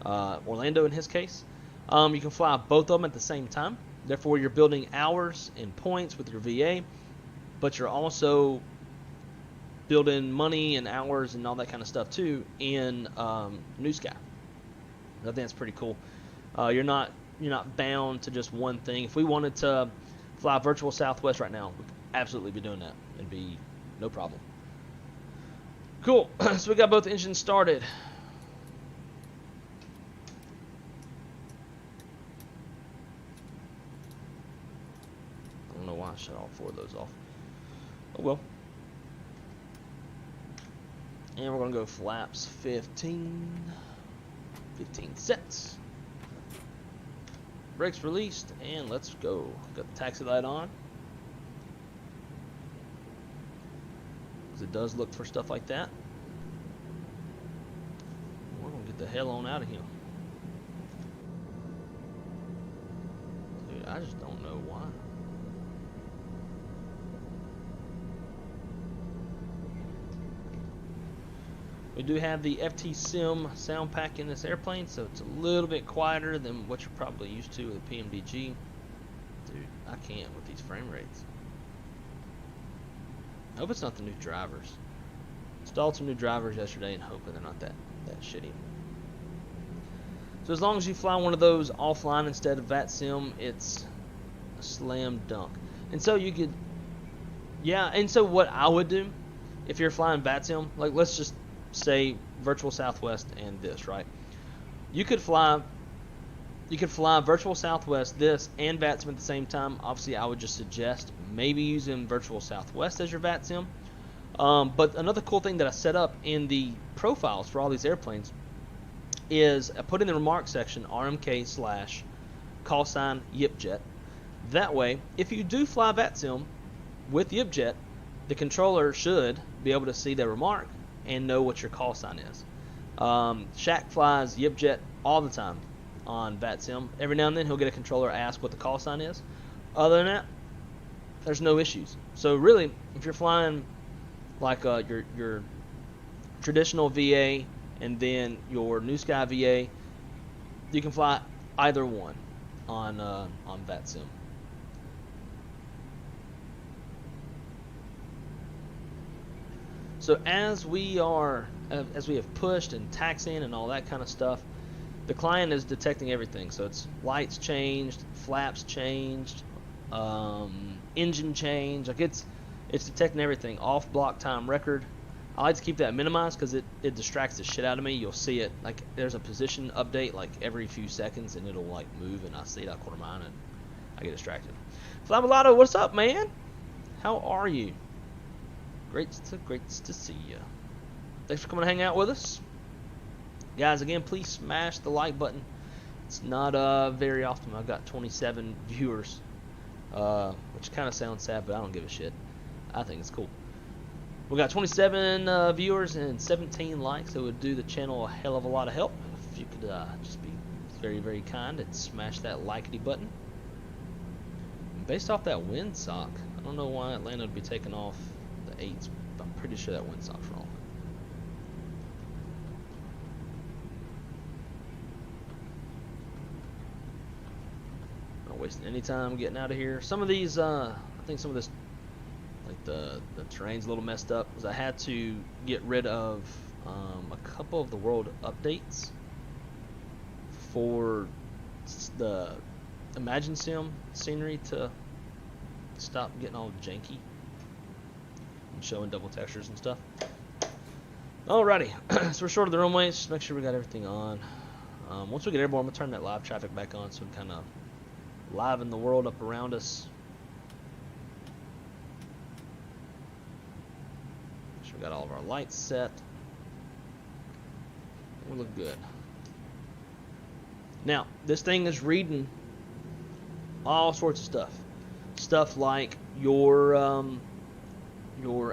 Orlando in his case. You can fly both of them at the same time. Therefore, you're building hours and points with your VA, but you're also building money and hours and all that kind of stuff too in Newsky. I think that's pretty cool. You're not bound to just one thing. If we wanted to fly virtual Southwest right now, we could absolutely be doing that. It'd be no problem. Cool. So we got both engines started. I don't know why I shut all 4 of those off. Oh well. And we're going to go flaps 15 sets. Brakes released, and let's go. Got the taxi light on. Because it does look for stuff like that. We're going to get the hell on out of here. Dude, I just don't know why. We do have the FT Sim sound pack in this airplane, so it's a little bit quieter than what you're probably used to with a PMDG. Dude, I can't with these frame rates. Hope it's not the new drivers. Installed some new drivers yesterday and hoping they're not that shitty. So as long as you fly one of those offline instead of VATSIM, it's a slam dunk. And so you could, yeah, and so what I would do if you're flying VATSIM, like let's just say Virtual Southwest and this, right? You could fly Virtual Southwest, this, and VATSIM at the same time. Obviously, I would just suggest maybe using Virtual Southwest as your VATSIM. But another cool thing that I set up in the profiles for all these airplanes is I put in the remarks section RMK / callsign YipJet. That way, if you do fly VATSIM with YipJet, the controller should be able to see the remark and know what your call sign is. Shaq flies YipJet all the time on VATSIM. Every now and then he'll get a controller ask what the call sign is. Other than that, there's no issues. So really, if you're flying like your traditional VA and then your Newsky VA, you can fly either one on VATSIM. So as we have pushed and taxiing and all that kind of stuff, the client is detecting everything. So it's lights changed, flaps changed, engine change. Like it's detecting everything. Off block time record. I like to keep that minimized because it distracts the shit out of me. You'll see it like there's a position update like every few seconds and it'll like move and I see it out quarter mile and I get distracted. Flamalotto, what's up, man? How are you? Great to see you. Thanks for coming to hang out with us. Guys, again, please smash the like button. It's not very often. I've got 27 viewers, which kind of sounds sad, but I don't give a shit. I think it's cool. We got 27 viewers and 17 likes. It would do the channel a hell of a lot of help. If you could just be very, very kind and smash that likety button. Based off that windsock, I don't know why Atlanta would be taking off the 8s, but I'm pretty sure that windsock's wrong. Not wasting any time getting out of here. Some of these, I think some of this, like the terrain's a little messed up, because I had to get rid of a couple of the world updates for the Imagine Sim scenery to stop getting all janky and showing double textures and stuff. Alrighty, so we're short of the runways. Just make sure we got everything on. Once we get airborne, I'm gonna turn that live traffic back on so we can kind of liven the world up around us. Make sure we got all of our lights set. We look good. Now, this thing is reading all sorts of stuff. Stuff like your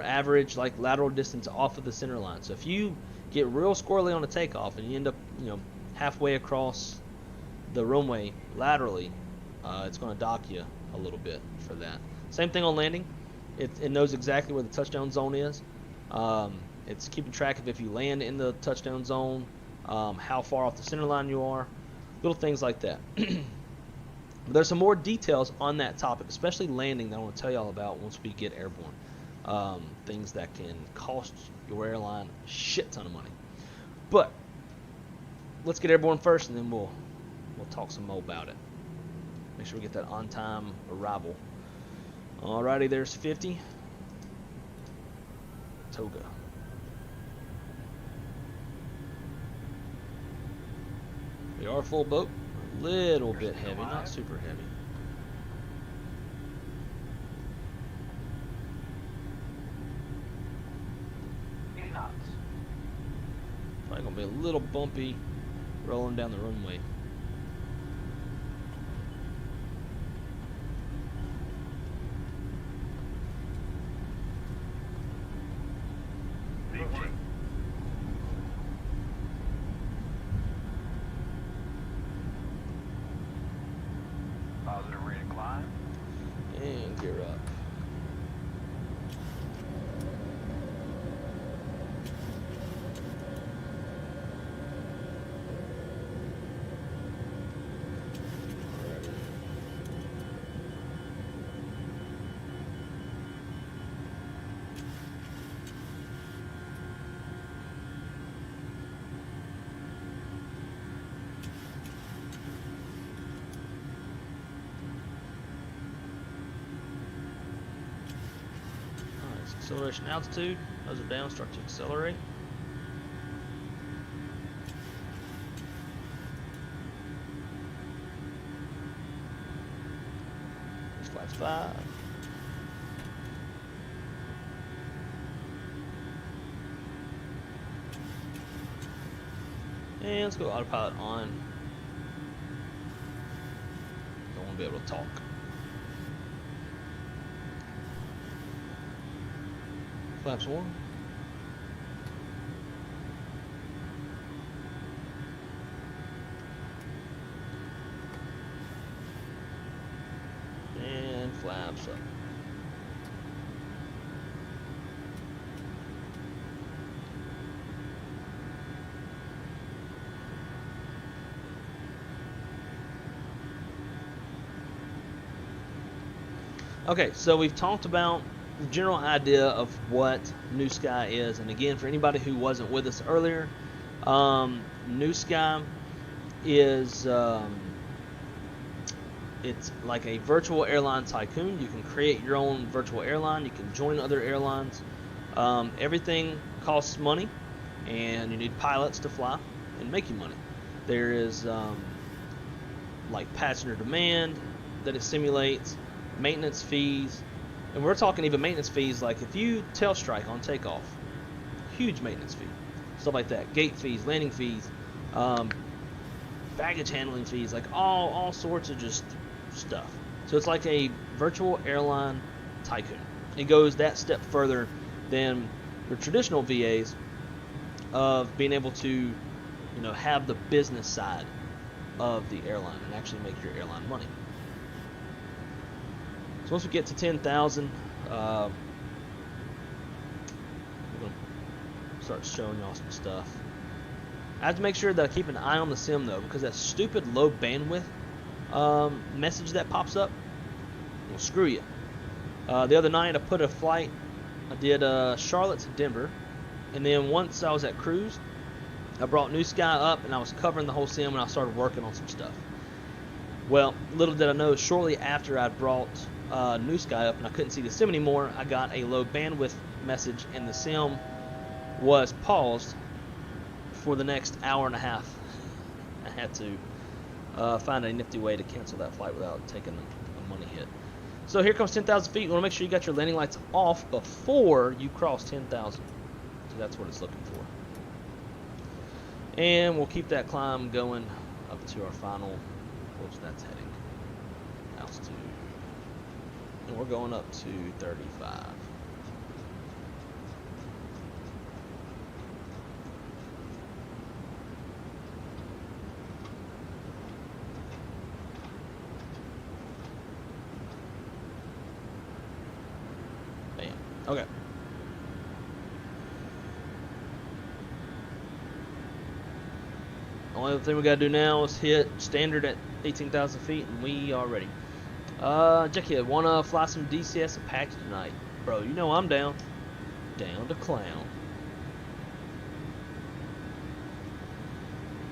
average like lateral distance off of the center line. So if you get real squirrely on a takeoff and you end up, halfway across the runway laterally, it's going to dock you a little bit for that. Same thing on landing. It knows exactly where the touchdown zone is. It's keeping track of if you land in the touchdown zone, how far off the center line you are, little things like that. But there's some more details on that topic, especially landing, that I want to tell you all about once we get airborne. Things that can cost your airline a shit ton of money. But let's get airborne first, and then we'll talk some more about it. Make sure we get that on-time arrival. Alrighty, there's 50. Toga. We are full boat. A little bit heavy, not super heavy. Probably gonna be a little bumpy rolling down the runway. Positive rate of climb. And gear up. Acceleration altitude. Those are down. Start to accelerate. There's flight 5. And let's go autopilot on. Don't want to be able to talk. Flaps 1. And flaps up. Okay, so we've talked about the general idea of what Newsky is, and again, for anybody who wasn't with us earlier, Newsky is it's like a virtual airline tycoon. You can create your own virtual airline. You can join other airlines. Everything costs money, and you need pilots to fly and make you money. There is like passenger demand that it simulates, maintenance fees, and we're talking even maintenance fees like if you tail strike on takeoff, huge maintenance fee, stuff like that, gate fees, landing fees, baggage handling fees, like all sorts of just stuff. So it's like a virtual airline tycoon. It goes that step further than the traditional VAs of being able to, have the business side of the airline and actually make your airline money. So once we get to 10,000, we're going to start showing y'all some stuff. I have to make sure that I keep an eye on the sim though, because that stupid low bandwidth message that pops up will screw you. The other night I put a flight, I did Charlotte to Denver, and then once I was at cruise, I brought Newsky up and I was covering the whole sim and I started working on some stuff. Well, little did I know, shortly after I brought Newsky up and I couldn't see the sim anymore, I got a low bandwidth message and the sim was paused for the next hour and a half. I had to find a nifty way to cancel that flight without taking a money hit. So here comes 10,000 feet. You want to make sure you got your landing lights off before you cross 10,000. So that's what it's looking for. And we'll keep that climb going up to our final, whoops, that's heading, altitude. And we're going up to 35. Bam. Okay. Only other thing we gotta do now is hit standard at 18,000 feet, and we are ready. Jackie, wanna fly some DCS Apache tonight? Bro, you know I'm down. Down to clown.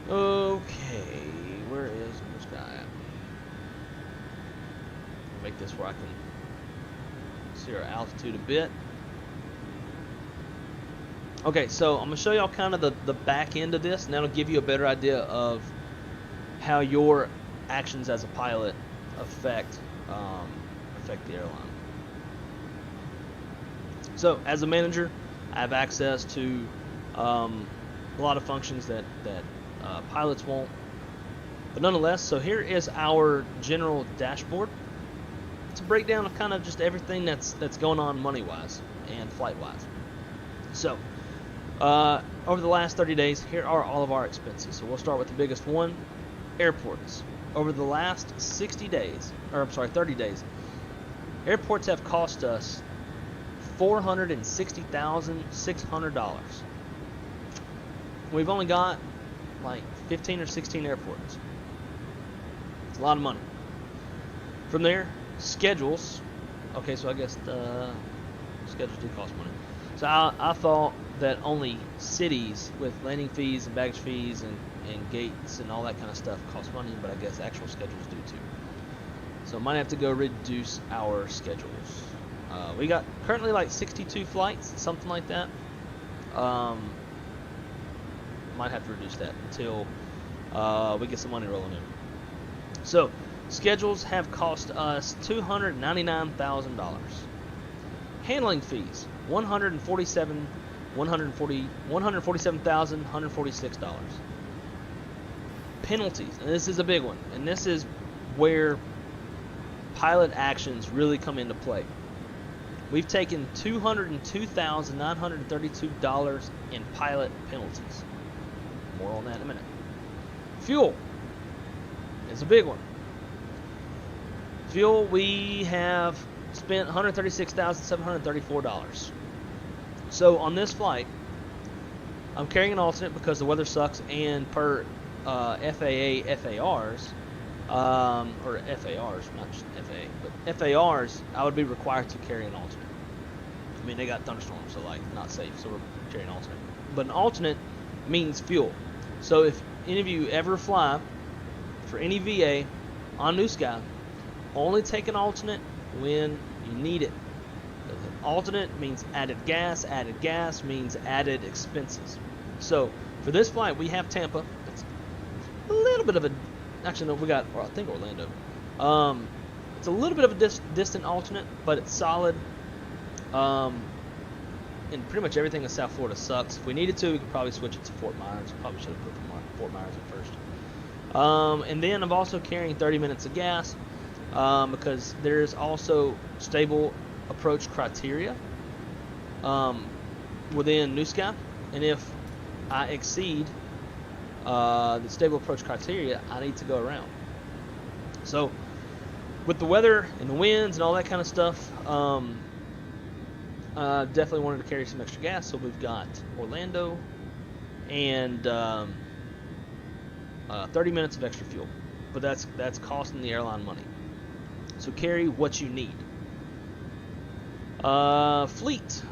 Okay, where is this guy at? Make this where I can see our altitude a bit. Okay, so I'm going to show y'all kind of the back end of this, and that'll give you a better idea of how your actions as a pilot affect the airline. So, as a manager, I have access to a lot of functions that pilots won't. But nonetheless, so here is our general dashboard. It's a breakdown of kind of just everything that's going on money-wise and flight-wise. So, over the last 30 days, here are all of our expenses. So we'll start with the biggest one, airports. Over the last 30 days, airports have cost us $460,600. We've only got like 15 or 16 airports. It's a lot of money. From there, schedules. Okay, so I guess the schedules do cost money. So I thought that only cities with landing fees and baggage fees and gates and all that kind of stuff cost money, but I guess actual schedules do too. So I might have to go reduce our schedules. We got currently like 62 flights, something like that. Might have to reduce that until we get some money rolling in. So, schedules have cost us $299,000. Handling fees, $147,146. Penalties, and this is a big one, and this is where pilot actions really come into play. We've taken $202,932 in pilot penalties. More on that in a minute. Fuel is a big one. Fuel, we have spent $136,734. So on this flight, I'm carrying an alternate because the weather sucks, and per FAA FARs, or FARs, not just FAA, but FARs, I would be required to carry an alternate. I mean, they got thunderstorms, so like not safe, so we're carrying an alternate. But an alternate means fuel. So if any of you ever fly for any VA on Newsky, only take an alternate when you need it. Alternate means added gas means added expenses. So for this flight, we have Tampa. It's a little bit of a, actually no, we got, or I think Orlando. It's a little bit of a distant alternate, but it's solid. And pretty much everything in South Florida sucks. If we needed to, we could probably switch it to Fort Myers. Probably should have put Fort Myers at first. And then I'm also carrying 30 minutes of gas because there's also stable approach criteria within Newsky, and if I exceed the stable approach criteria, I need to go around. So with the weather and the winds and all that kind of stuff, definitely wanted to carry some extra gas. So we've got Orlando and 30 minutes of extra fuel, but that's costing the airline money. So carry what you need. Fleet.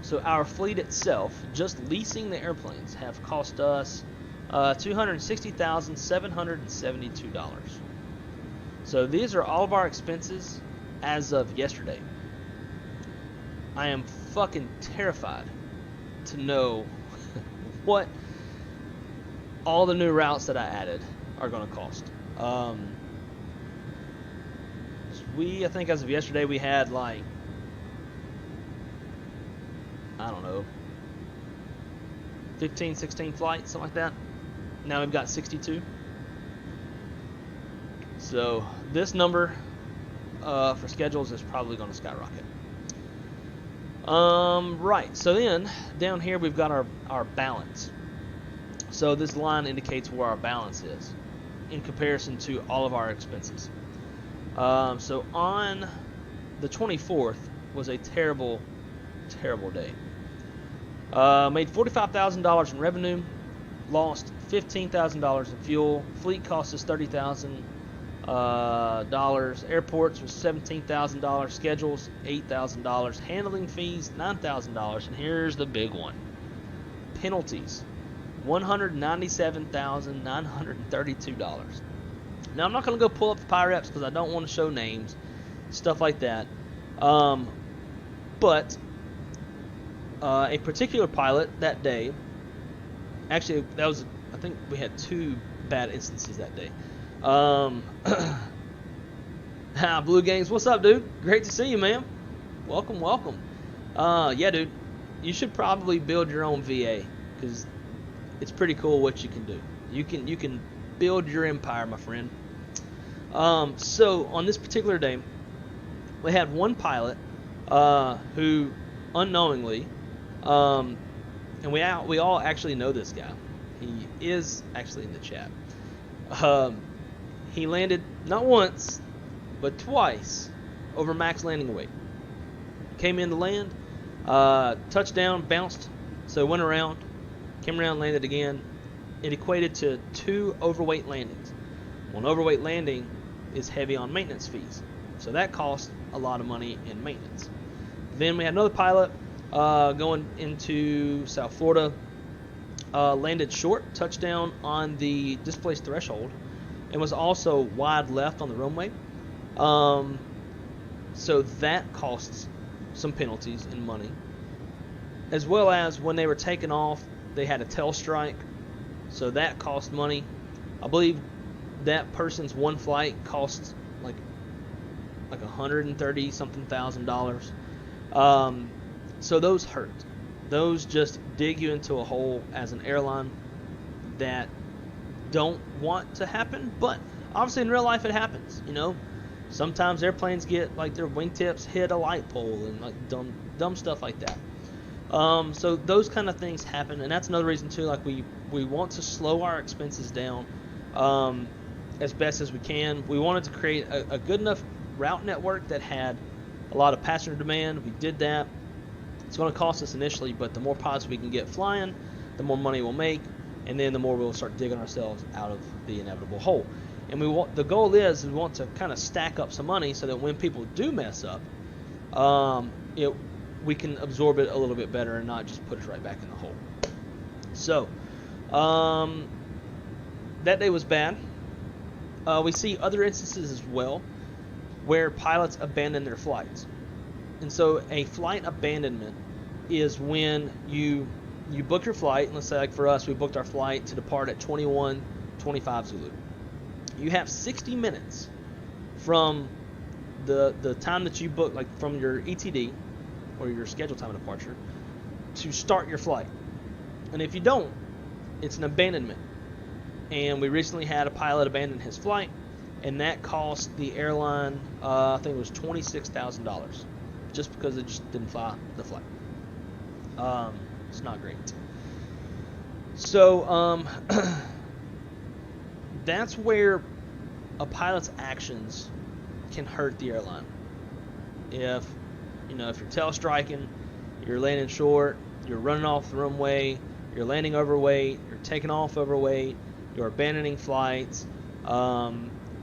So our fleet itself, just leasing the airplanes, have cost us $260,772. So these are all of our expenses as of yesterday. I am fucking terrified to know what all the new routes that I added are going to cost. I think as of yesterday, we had like, I don't know, 15, 16 flights, something like that. Now we've got 62. So this number for schedules is probably going to skyrocket. Right, so then down here we've got our balance. So this line indicates where our balance is in comparison to all of our expenses. So on the 24th was a terrible, terrible day. Made $45,000 in revenue, lost $15,000 in fuel. Fleet cost us $30,000. Airports was $17,000. Schedules $8,000. Handling fees $9,000. And here's the big one: penalties, $197,932. Now I'm not going to go pull up the PIREPs because I don't want to show names, stuff like that. But a particular pilot that day, actually that was, I think we had two bad instances that day. Blue Games, what's up, dude? Great to see you, man. Welcome. Yeah, dude, you should probably build your own VA because it's pretty cool what you can do. You can build your empire, my friend. So on this particular day, we had one pilot who unknowingly, and we all actually know this guy. He is actually in the chat. He landed not once, but twice over max landing weight. Came in to land, touchdown, bounced, so went around, came around, landed again. It equated to 2 overweight landings. One overweight landing is heavy on maintenance fees, so that costs a lot of money in maintenance. Then we had another pilot going into South Florida, landed short, touchdown on the displaced threshold, and was also wide left on the runway. So that costs some penalties and money, as well as when they were taken off, they had a tail strike, so that cost money. I believe that person's one flight cost like $130 something thousand. So those hurt. Those just dig you into a hole as an airline that don't want to happen, but obviously in real life it happens. You know, sometimes airplanes get like their wingtips hit a light pole and like dumb stuff like that. So those kind of things happen, and that's another reason too. Like we want to slow our expenses down as best as we can. We wanted to create a good enough route network that had a lot of passenger demand. We did that. It's going to cost us initially, but the more pilots we can get flying, the more money we'll make, and then the more we'll start digging ourselves out of the inevitable hole. And the goal is we want to kind of stack up some money so that when people do mess up, we can absorb it a little bit better and not just put us right back in the hole. So that day was bad. We see other instances as well where pilots abandon their flights. And so a flight abandonment is when you book your flight. Let's say like for us, we booked our flight to depart at 21:25 Zulu. You have 60 minutes from the time that you book, like from your ETD or your scheduled time of departure, to start your flight. And if you don't, it's an abandonment. And we recently had a pilot abandon his flight, and that cost the airline, I think it was $26,000, just because it just didn't fly the flight. It's not great. So that's where a pilot's actions can hurt the airline. If you're tail striking, you're landing short, you're running off the runway, you're landing overweight, you're taking off overweight, you're abandoning flights,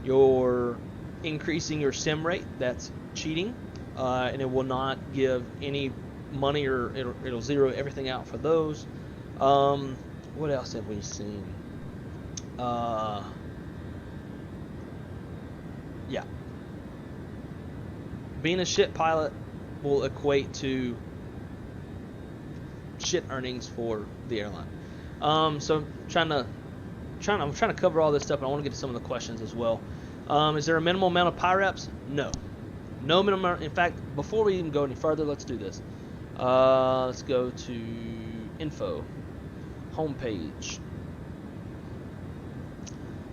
you're increasing your sim rate, that's cheating, and it will not give any money, or it'll zero everything out for those. What else have we seen? Being a shit pilot will equate to shit earnings for the airline. So I'm trying to cover all this stuff, and I want to get to some of the questions as well. Is there a minimal amount of PIREPs? No minimum. In fact, before we even go any further, let's do this. Let's go to info, homepage.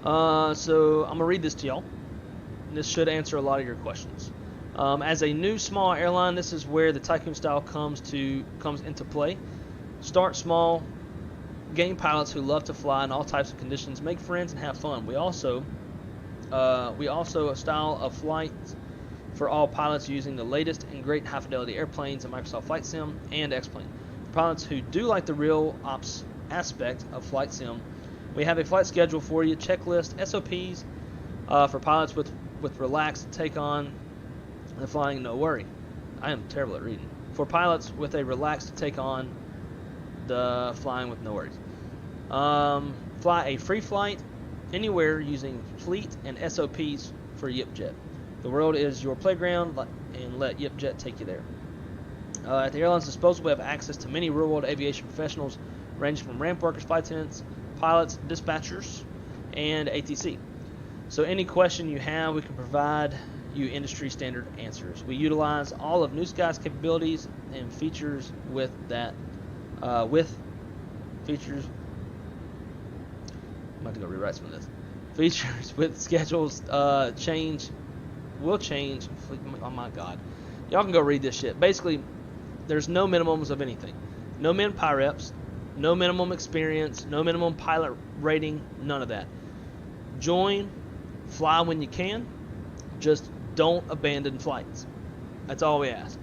So I'm gonna read this to y'all. This should answer a lot of your questions. As a new small airline, this is where the tycoon style comes into play. Start small, gain pilots who love to fly in all types of conditions, make friends and have fun. We also a style of flight for all pilots using the latest and great high fidelity airplanes in Microsoft Flight Sim and X-Plane. For pilots who do like the real ops aspect of Flight Sim, we have a flight schedule for you, checklist, SOPs for pilots with relaxed take on the flying no worry. I am terrible at reading. For pilots with a relaxed take on the flying with no worries. Fly a free flight anywhere using fleet and SOPs for YipJet. The world is your playground, and let YipJet take you there. At the airline's disposal, we have access to many real-world aviation professionals, ranging from ramp workers, flight attendants, pilots, dispatchers, and ATC. So any question you have, we can provide you industry standard answers. We utilize all of Newsky's capabilities and features with that. Features. I'm about to go rewrite some of this. Features with schedules will change. Oh my God, y'all can go read this shit. Basically, there's no minimums of anything. No min PIREPs, no minimum experience, no minimum pilot rating, none of that. Join, fly when you can. Just don't abandon flights. That's all we ask.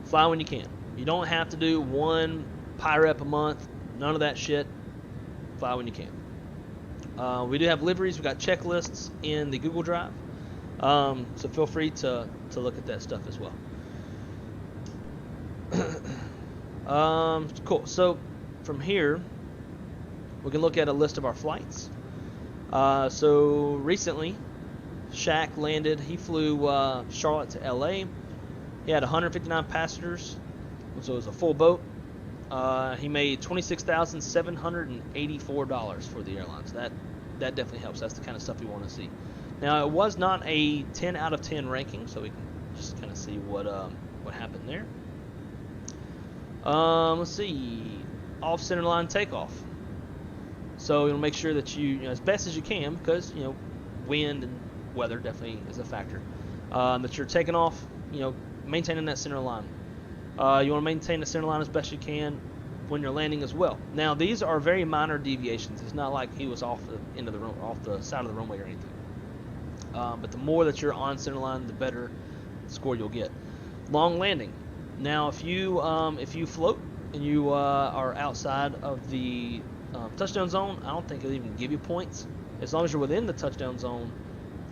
Fly when you can. You don't have to do one PIREP a month. None of that shit. Fly when you can. We do have liveries. We've got checklists in the Google Drive. So feel free to look at that stuff as well. Cool. So from here, we can look at a list of our flights. So recently, Shaq landed. He flew Charlotte to LA. He had 159 passengers, so it was a full boat. He made $26,784 for the airline. So that definitely helps. That's the kind of stuff you want to see. Now, it was not a 10 out of 10 ranking, so we can just kind of see what happened there. Let's see, off center line takeoff. So you'll make sure that you know, as best as you can, because you know wind and weather definitely is a factor. That you're taking off, you know, maintaining that center line. You want to maintain the center line as best you can when you're landing as well. Now these are very minor deviations. It's not like he was off the end of the off the side of the runway or anything. But the more that you're on center line, the better score you'll get. Long landing. Now if you float and you are outside of the touchdown zone, I don't think it'll even give you points. As long as you're within the touchdown zone,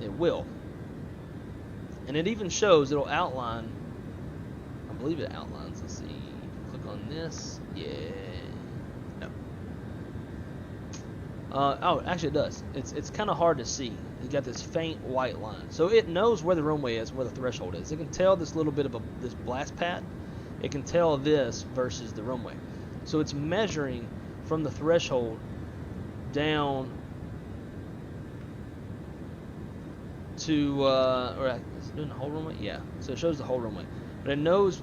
it will. And it even shows, it'll outline, I believe it outlines, let's see, click on this, yeah, no. Oh, actually it does. It's kind of hard to see. It's got this faint white line. So it knows where the runway is, where the threshold is. It can tell this little bit of this blast pad. It can tell this versus the runway. So it's measuring from the threshold down to, or is it doing the whole runway? Yeah, so it shows the whole runway. But it knows,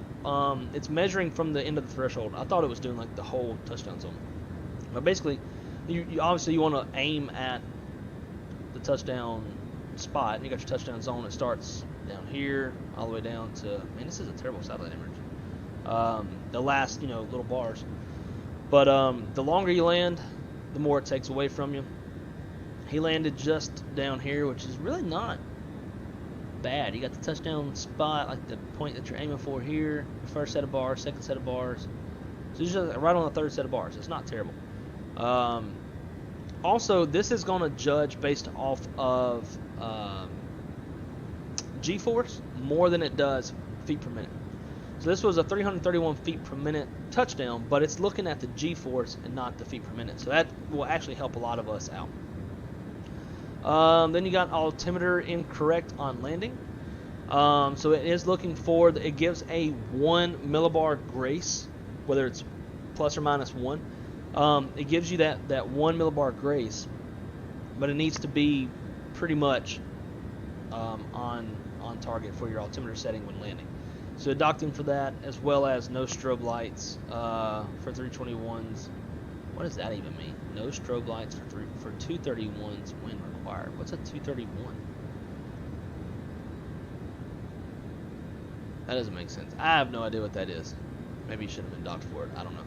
it's measuring from the end of the threshold. I thought it was doing like the whole touchdown zone. But basically, you obviously you want to aim at the touchdown spot. And you got your touchdown zone. It starts down here, all the way down to, man, this is a terrible satellite image. The last, you know, little bars. But the longer you land, the more it takes away from you. He landed just down here, which is really not bad. You got the touchdown spot, like the point that you're aiming for here. First set of bars, second set of bars. So you're just right on the third set of bars. It's not terrible. Also, this is going to judge based off of G-force more than it does feet per minute. So this was a 331 feet per minute touchdown, but it's looking at the G-force and not the feet per minute. So that will actually help a lot of us out. Then you got altimeter incorrect on landing. So it is looking for, it gives a 1 millibar grace, whether it's plus or minus 1. It gives you that 1 millibar grace, but it needs to be pretty much on target for your altimeter setting when landing. So docking for that, as well as no strobe lights for 321s. What does that even mean? No strobe lights for 231s when required. What's a 231? That doesn't make sense. I have no idea what that is. Maybe you should have been docked for it. I don't know.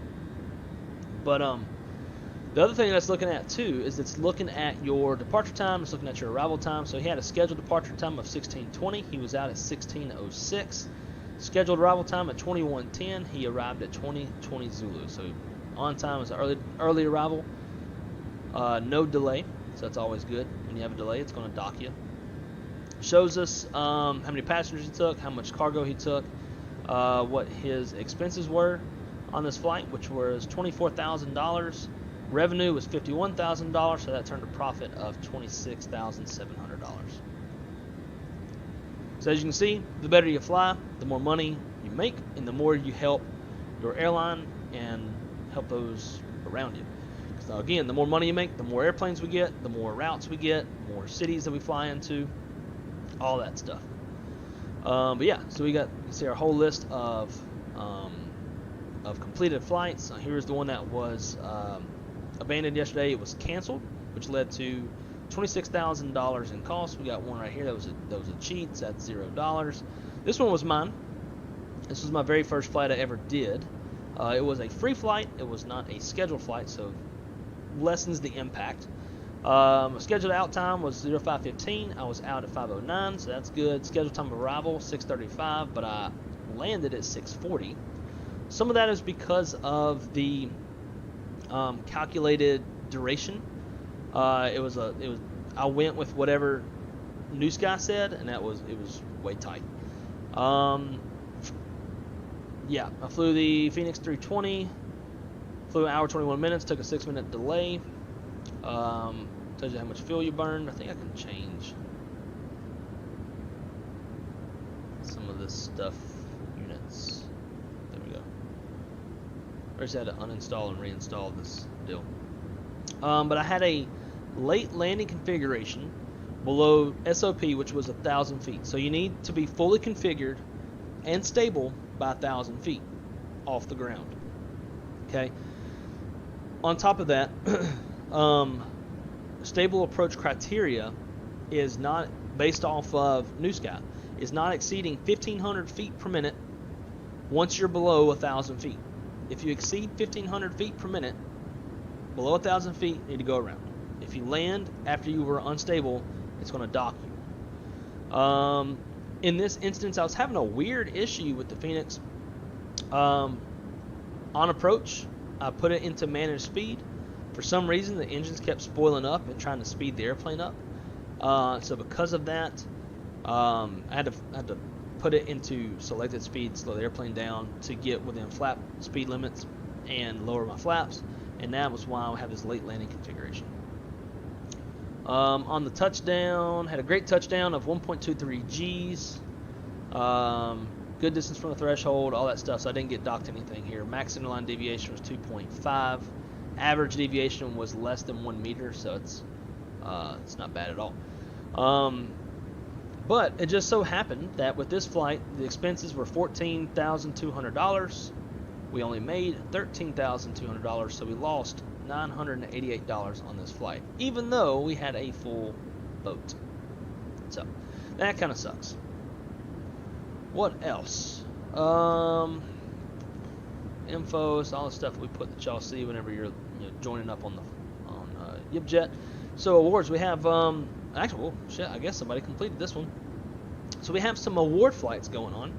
But the other thing that's looking at too is it's looking at your departure time. It's looking at your arrival time. So he had a scheduled departure time of 16:20. He was out at 16:06. Scheduled arrival time at 21:10. He arrived at 20:20 Zulu. So on time is an early arrival. No delay. So that's always good. When you have a delay, it's going to dock you. Shows us how many passengers he took, how much cargo he took, what his expenses were on this flight, which was $24,000. Revenue was $51,000, so that turned a profit of $26,700. So as you can see, the better you fly, the more money you make, and the more you help your airline and help those around you. So again, the more money you make, the more airplanes we get, the more routes we get, more cities that we fly into, all that stuff. But yeah, so we got, you see our whole list of completed flights. Here's the one that was abandoned yesterday. It was canceled, which led to $26,000 in costs. We got one right here that was a cheat. So that's $0. This one was mine. This was my very first flight I ever did. It was a free flight. It was not a scheduled flight, so lessens the impact. Scheduled out time was 05:15. I was out at 5:09, so that's good. Scheduled time of arrival 6:35, but I landed at 6:40. Some of that is because of the calculated duration. I went with whatever Newsky said, and it was way tight. Yeah, I flew the Phoenix 320. Flew an hour 21 minutes. Took a 6-minute delay. Tells you how much fuel you burned. I think I can change some of this stuff Or just had to uninstall and reinstall this deal. But I had a late landing configuration below SOP, which was 1,000 feet. So you need to be fully configured and stable by 1,000 feet off the ground. Okay. On top of that, stable approach criteria is not based off of Newsky. Is not exceeding 1,500 feet per minute once you're below 1,000 feet. If you exceed 1,500 feet per minute, below 1,000 feet, you need to go around. If you land after you were unstable, it's going to dock you. In this instance, I was having a weird issue with the Phoenix. On approach, I put it into managed speed. For some reason, the engines kept spoiling up and trying to speed the airplane up. So because of that, I had to put it into selected speed, slow the airplane down to get within flap speed limits and lower my flaps. And that was why I have this late landing configuration. On the touchdown, had a great touchdown of 1.23 Gs. Good distance from the threshold, all that stuff, so I didn't get docked anything here. Max interline deviation was 2.5. Average deviation was less than 1 meter, so it's not bad at all. But it just so happened that with this flight, the expenses were $14,200. We only made $13,200, so we lost $988 on this flight, even though we had a full boat. So that kind of sucks. What else? Infos, all the stuff we put that y'all see whenever you're joining up on YipJet. So awards, we have actually, well, shit, I guess somebody completed this one. So we have some award flights going on.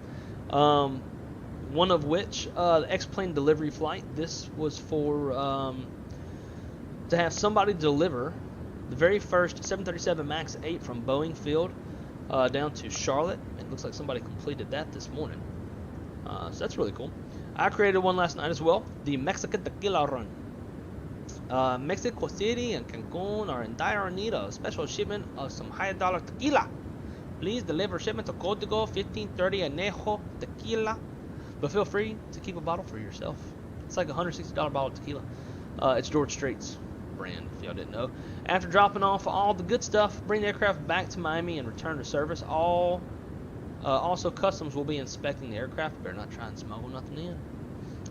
One of which, the X-plane delivery flight. This was for to have somebody deliver the very first 737 MAX 8 from Boeing Field down to Charlotte. It looks like somebody completed that this morning. So that's really cool. I created one last night as well, the Mexican Tequila Run. Mexico City and Cancun are in dire need of a special shipment of some high-dollar tequila. Please deliver shipment to Código 1530 Anejo Tequila, but feel free to keep a bottle for yourself. It's like a $160 bottle of tequila. It's George Strait's brand, if y'all didn't know. After dropping off all the good stuff, bring the aircraft back to Miami and return to service. Also, Customs will be inspecting the aircraft. Better not try and smuggle nothing in.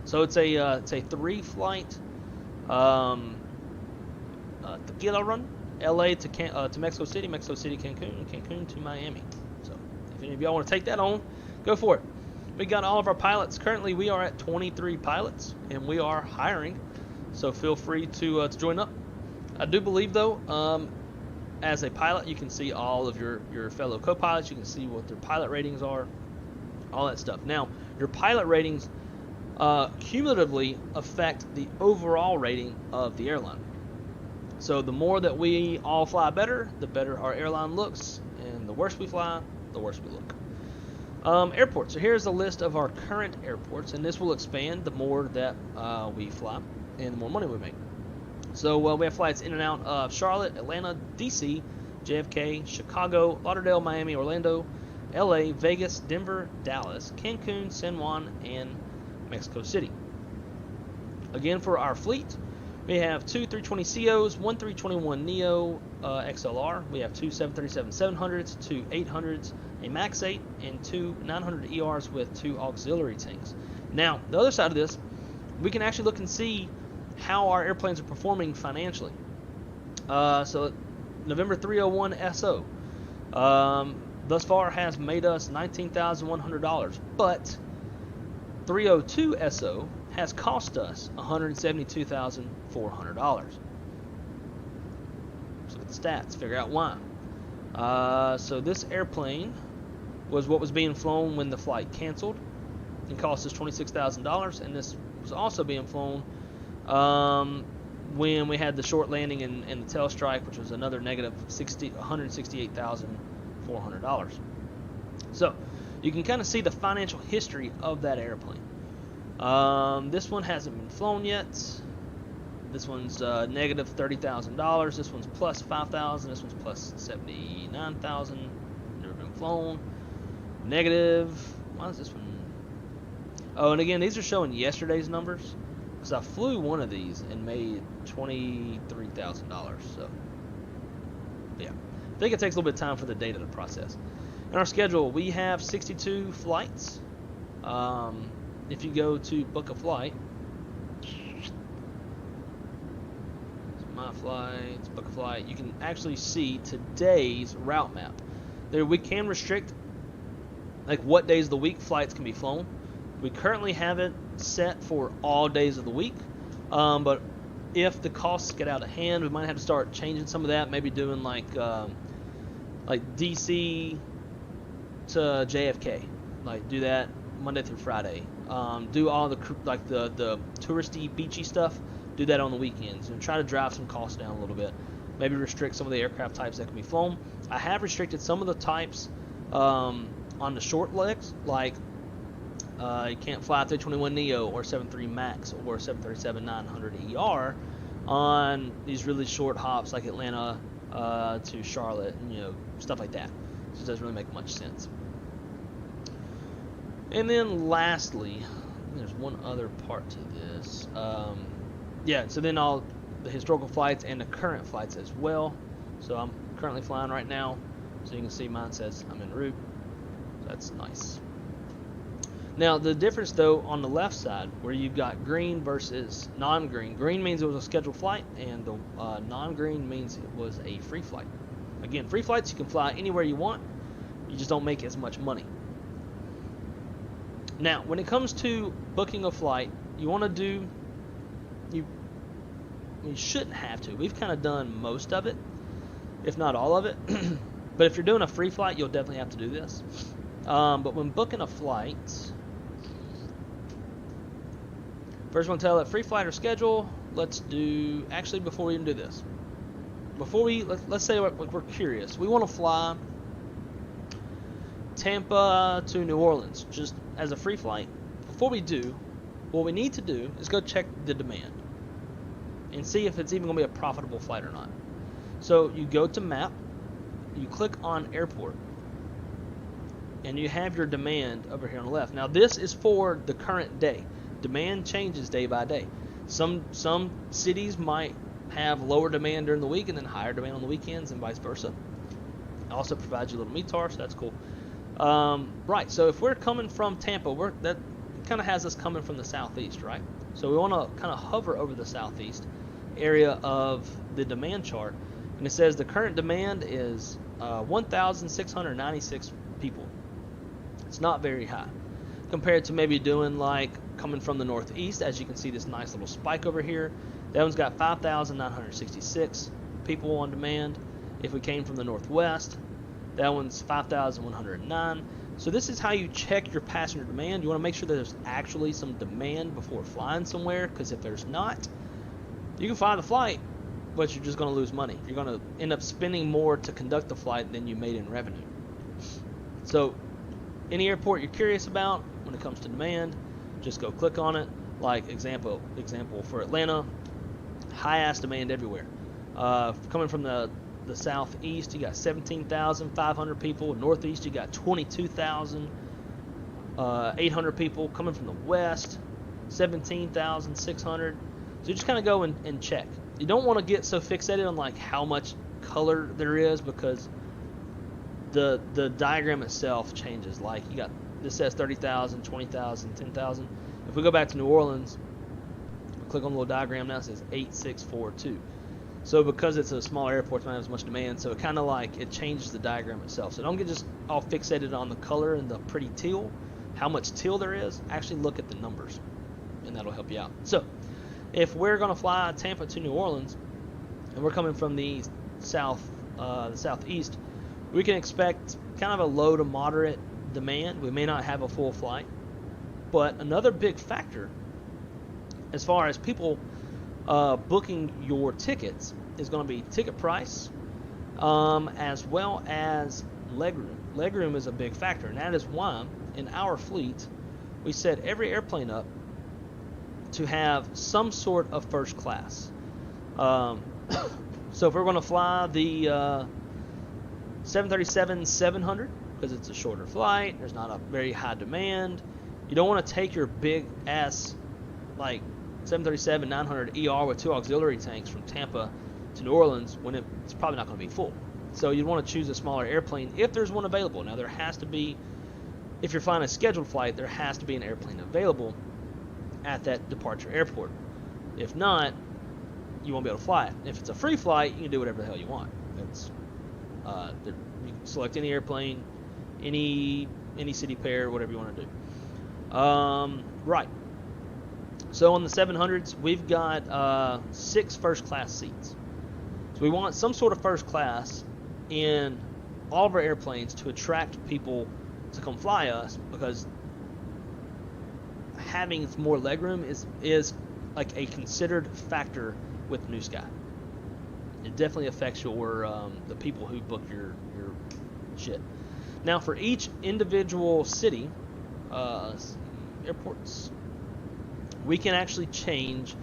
So it's a 3-flight tequila run. LA to Mexico City, Mexico City, Cancun, Cancun to Miami. So if any of y'all want to take that on, go for it. We got all of our pilots. Currently, we are at 23 pilots, and we are hiring. So feel free to join up. I do believe, though, as a pilot, you can see all of your fellow co-pilots. You can see what their pilot ratings are, all that stuff. Now, your pilot ratings cumulatively affect the overall rating of the airline. So the more that we all fly better, the better our airline looks, and the worse we fly, the worse we look. Airports. So here's a list of our current airports, and this will expand the more that we fly and the more money we make. So we have flights in and out of Charlotte, Atlanta, DC, JFK, Chicago, Lauderdale, Miami, Orlando, LA, Vegas, Denver, Dallas, Cancun, San Juan, and Mexico City. Again, for our fleet, we have 2 320ceos, 1 321neo XLR. We have 2 737-700s, 2 800s, a MAX 8, and 2 900 ERs with 2 auxiliary tanks. Now, the other side of this, we can actually look and see how our airplanes are performing financially. So, November 301 SO thus far has made us $19,100, but 302 SO has cost us $172,400. So look at the stats, figure out why. So this airplane was what was being flown when the flight canceled. It cost us $26,000, and this was also being flown when we had the short landing and the tail strike, which was another negative $168,400. So you can kind of see the financial history of that airplane. This one hasn't been flown yet. This one's negative $30,000. This one's plus $5,000. This one's plus $79,000. Never been flown. Negative. Why is this one? Oh, and again, these are showing yesterday's numbers. because I flew one of these and made $23,000. So yeah, I think it takes a little bit of time for the data to process. In our schedule, we have 62 flights. If you go to book a flight, my flights, book a flight, you can actually see today's route map. There, we can restrict like what days of the week flights can be flown. We currently have it set for all days of the week, but if the costs get out of hand, we might have to start changing some of that. Maybe doing like DC to JFK, like do that Monday through Friday. Do all the like the touristy, beachy stuff. Do that on the weekends and try to drive some costs down a little bit. Maybe restrict some of the aircraft types that can be flown. I have restricted some of the types on the short legs, like you can't fly 321neo or 73 Max or 737-900ER on these really short hops like Atlanta to Charlotte, and, stuff like that. So it doesn't really make much sense. And then lastly, there's one other part to this. Yeah, so then all the historical flights and the current flights as well. So I'm currently flying right now, so you can see mine says I'm en route. So that's nice. Now the difference though on the left side, where you've got green versus non-green. Green means it was a scheduled flight, and the non-green means it was a free flight. Again, free flights you can fly anywhere you want. You just don't make as much money. Now, when it comes to booking a flight, you want to do, you shouldn't have to. We've kind of done most of it, if not all of it. But if you're doing a free flight, you'll definitely have to do this. But when booking a flight, first one, tell it free flight or schedule. Let's do, actually, before we even do this, let's say we're curious. We want to fly Tampa to New Orleans just as a free flight. Before we do, what we need to do is go check the demand and see if it's even going to be a profitable flight or not. So you go to map, you click on airport, and you have your demand over here on the left. Now this is for the current day. Demand changes day by day. Some cities might have lower demand during the week and then higher demand on the weekends, and vice versa. It also provides you a little METAR, so that's cool. Right, so if we're coming from Tampa, that kind of has us coming from the southeast, right? So we want to kind of hover over the southeast area of the demand chart, and it says the current demand is 1,696 people. It's not very high compared to maybe doing like coming from the northeast. As you can see, this nice little spike over here. That one's got 5,966 people on demand. If we came from the northwest, that one's 5,109. So this is how you check your passenger demand. You want to make sure that there's actually some demand before flying somewhere, because if there's not, you can fly the flight, but you're just going to lose money. You're going to end up spending more to conduct the flight than you made in revenue. So any airport you're curious about when it comes to demand, just go click on it. Like example for Atlanta, high-ass demand everywhere. Coming from the southeast, you got 17,500 people. Northeast, you got 22,800 people. Coming from the west, 17,600. So you just kind of go and check. You don't want to get so fixated on like how much color there is, because the diagram itself changes. Like you got, this says 30,000, 20,000, 10,000. If we go back to New Orleans, click on the little diagram now, it says 8642. So because it's a smaller airport, it's not as much demand, so it kind of like, it changes the diagram itself. So don't get just all fixated on the color and the pretty teal, how much teal there is. Actually look at the numbers, and that'll help you out. So if we're going to fly Tampa to New Orleans, and we're coming from the southeast, we can expect kind of a low to moderate demand. We may not have a full flight, but another big factor as far as people booking your tickets is going to be ticket price, as well as legroom. Legroom is a big factor, and that is why in our fleet we set every airplane up to have some sort of first class. So if we're going to fly the 737-700, because it's a shorter flight, there's not a very high demand, you don't want to take your big ass like 737-900ER with 2 auxiliary tanks from Tampa to New Orleans when it's probably not going to be full. So you'd want to choose a smaller airplane if there's one available. Now there has to be, if you're flying a scheduled flight, there has to be an airplane available at that departure airport. If not, you won't be able to fly it. If it's a free flight, you can do whatever the hell you want. It's you can select any airplane, any city pair, whatever you want to do. Right. So on the 700s, we've got 6 first class seats. So we want some sort of first class in all of our airplanes to attract people to come fly us, because having more legroom is like a considered factor with Newsky. It definitely affects your the people who book your shit. Now for each individual city, airports, we can actually change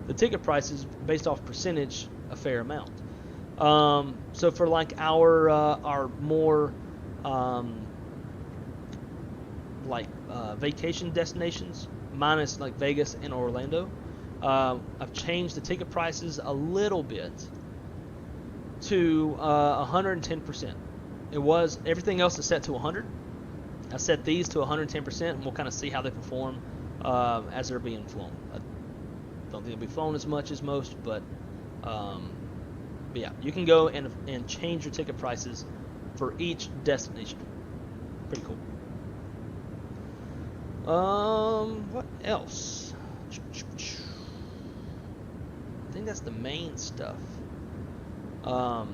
the ticket prices based off percentage a fair amount. So for like our more vacation destinations, minus like Vegas and Orlando, I've changed the ticket prices a little bit to 110%. It was, everything else is set to 100. I set these to 110%, and we'll kind of see how they perform as they're being flown. I don't think they'll be flown as much as most, but yeah, you can go and change your ticket prices for each destination. Pretty cool. What else? I think that's the main stuff. So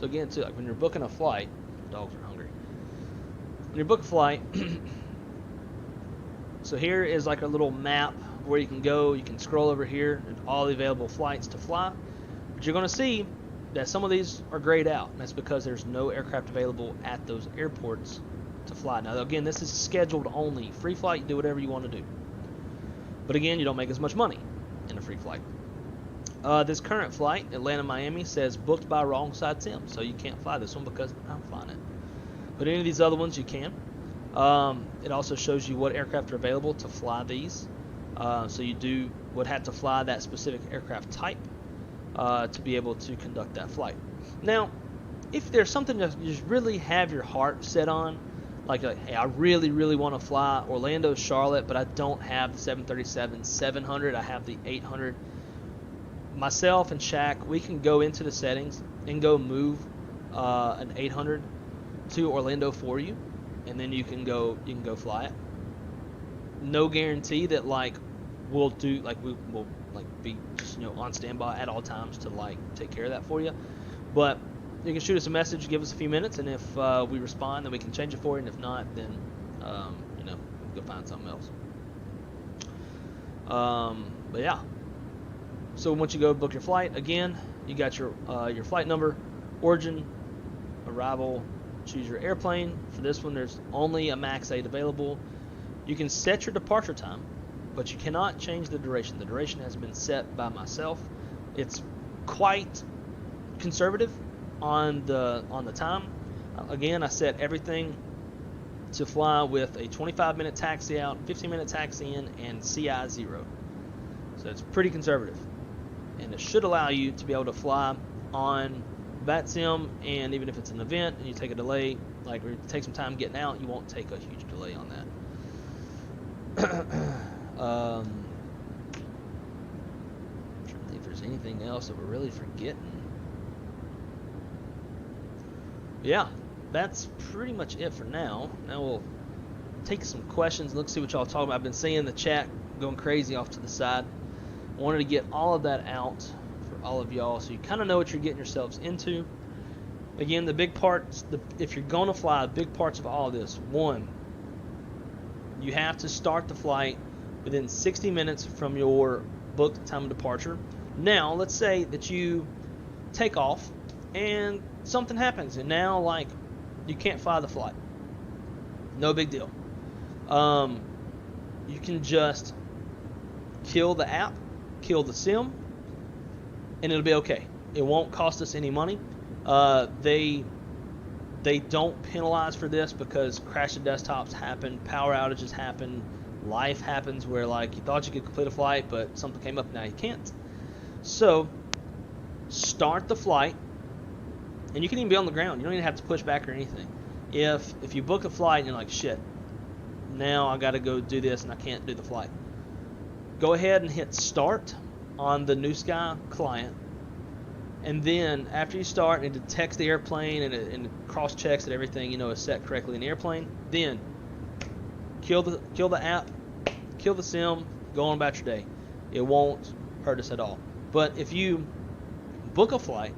again, too, like when you're booking a flight, dogs are hungry. When you book a flight, so here is like a little map where you can go. You can scroll over here and all the available flights to fly. But you're going to see that some of these are grayed out, and that's because there's no aircraft available at those airports to fly. Now, again, this is scheduled only. Free flight, you do whatever you want to do. But again, you don't make as much money in a free flight. This current flight, Atlanta-Miami, says booked by wrong side sim, so you can't fly this one because I'm flying it. But any of these other ones, you can. It also shows you what aircraft are available to fly these. So you would have to fly that specific aircraft type to be able to conduct that flight. Now, if there's something that you just really have your heart set on, like hey, I really, really want to fly Orlando, Charlotte, but I don't have the 737-700, I have the 800. Myself and Shaq, we can go into the settings and go move an 800 to Orlando for you, and then you can go fly it. No guarantee that like we'll do like we will like be just on standby at all times to like take care of that for you, but you can shoot us a message, give us a few minutes, and if we respond, then we can change it for you, and if not, then go find something else. But yeah. So once you go book your flight, again, you got your flight number, origin, arrival, choose your airplane. For this one, there's only a MAX 8 available. You can set your departure time, but you cannot change the duration. The duration has been set by myself. It's quite conservative on the time. Again, I set everything to fly with a 25-minute taxi out, 15-minute taxi in, and CI 0. So it's pretty conservative. And it should allow you to be able to fly on VATSIM, and even if it's an event and you take a delay, like or take some time getting out, you won't take a huge delay on that. I'm trying to think if there's anything else that we're really forgetting. Yeah, that's pretty much it for now. Now we'll take some questions and let's see what y'all talking about. I've been seeing the chat going crazy off to the side. I wanted to get all of that out for all of y'all so you kind of know what you're getting yourselves into. Again, the big parts, if you're going to fly, big parts of all of this. One, you have to start the flight within 60 minutes from your booked time of departure. Now, let's say that you take off and something happens, and now, like, you can't fly the flight. No big deal. You can just kill the app, kill the sim, and it'll be okay. It won't cost us any money. They They don't penalize for this because crash of desktops happen, power outages happen, life happens where like you thought you could complete a flight, but something came up, now you can't. So start the flight, and you can even be on the ground. You don't even have to push back or anything. If you book a flight and you're like, shit, now I got to go do this and I can't do the flight, go ahead and hit start on the Newsky client. And then after you start and it detects the airplane and it cross checks that everything is set correctly in the airplane, then kill the app, kill the sim, go on about your day. It won't hurt us at all. But if you book a flight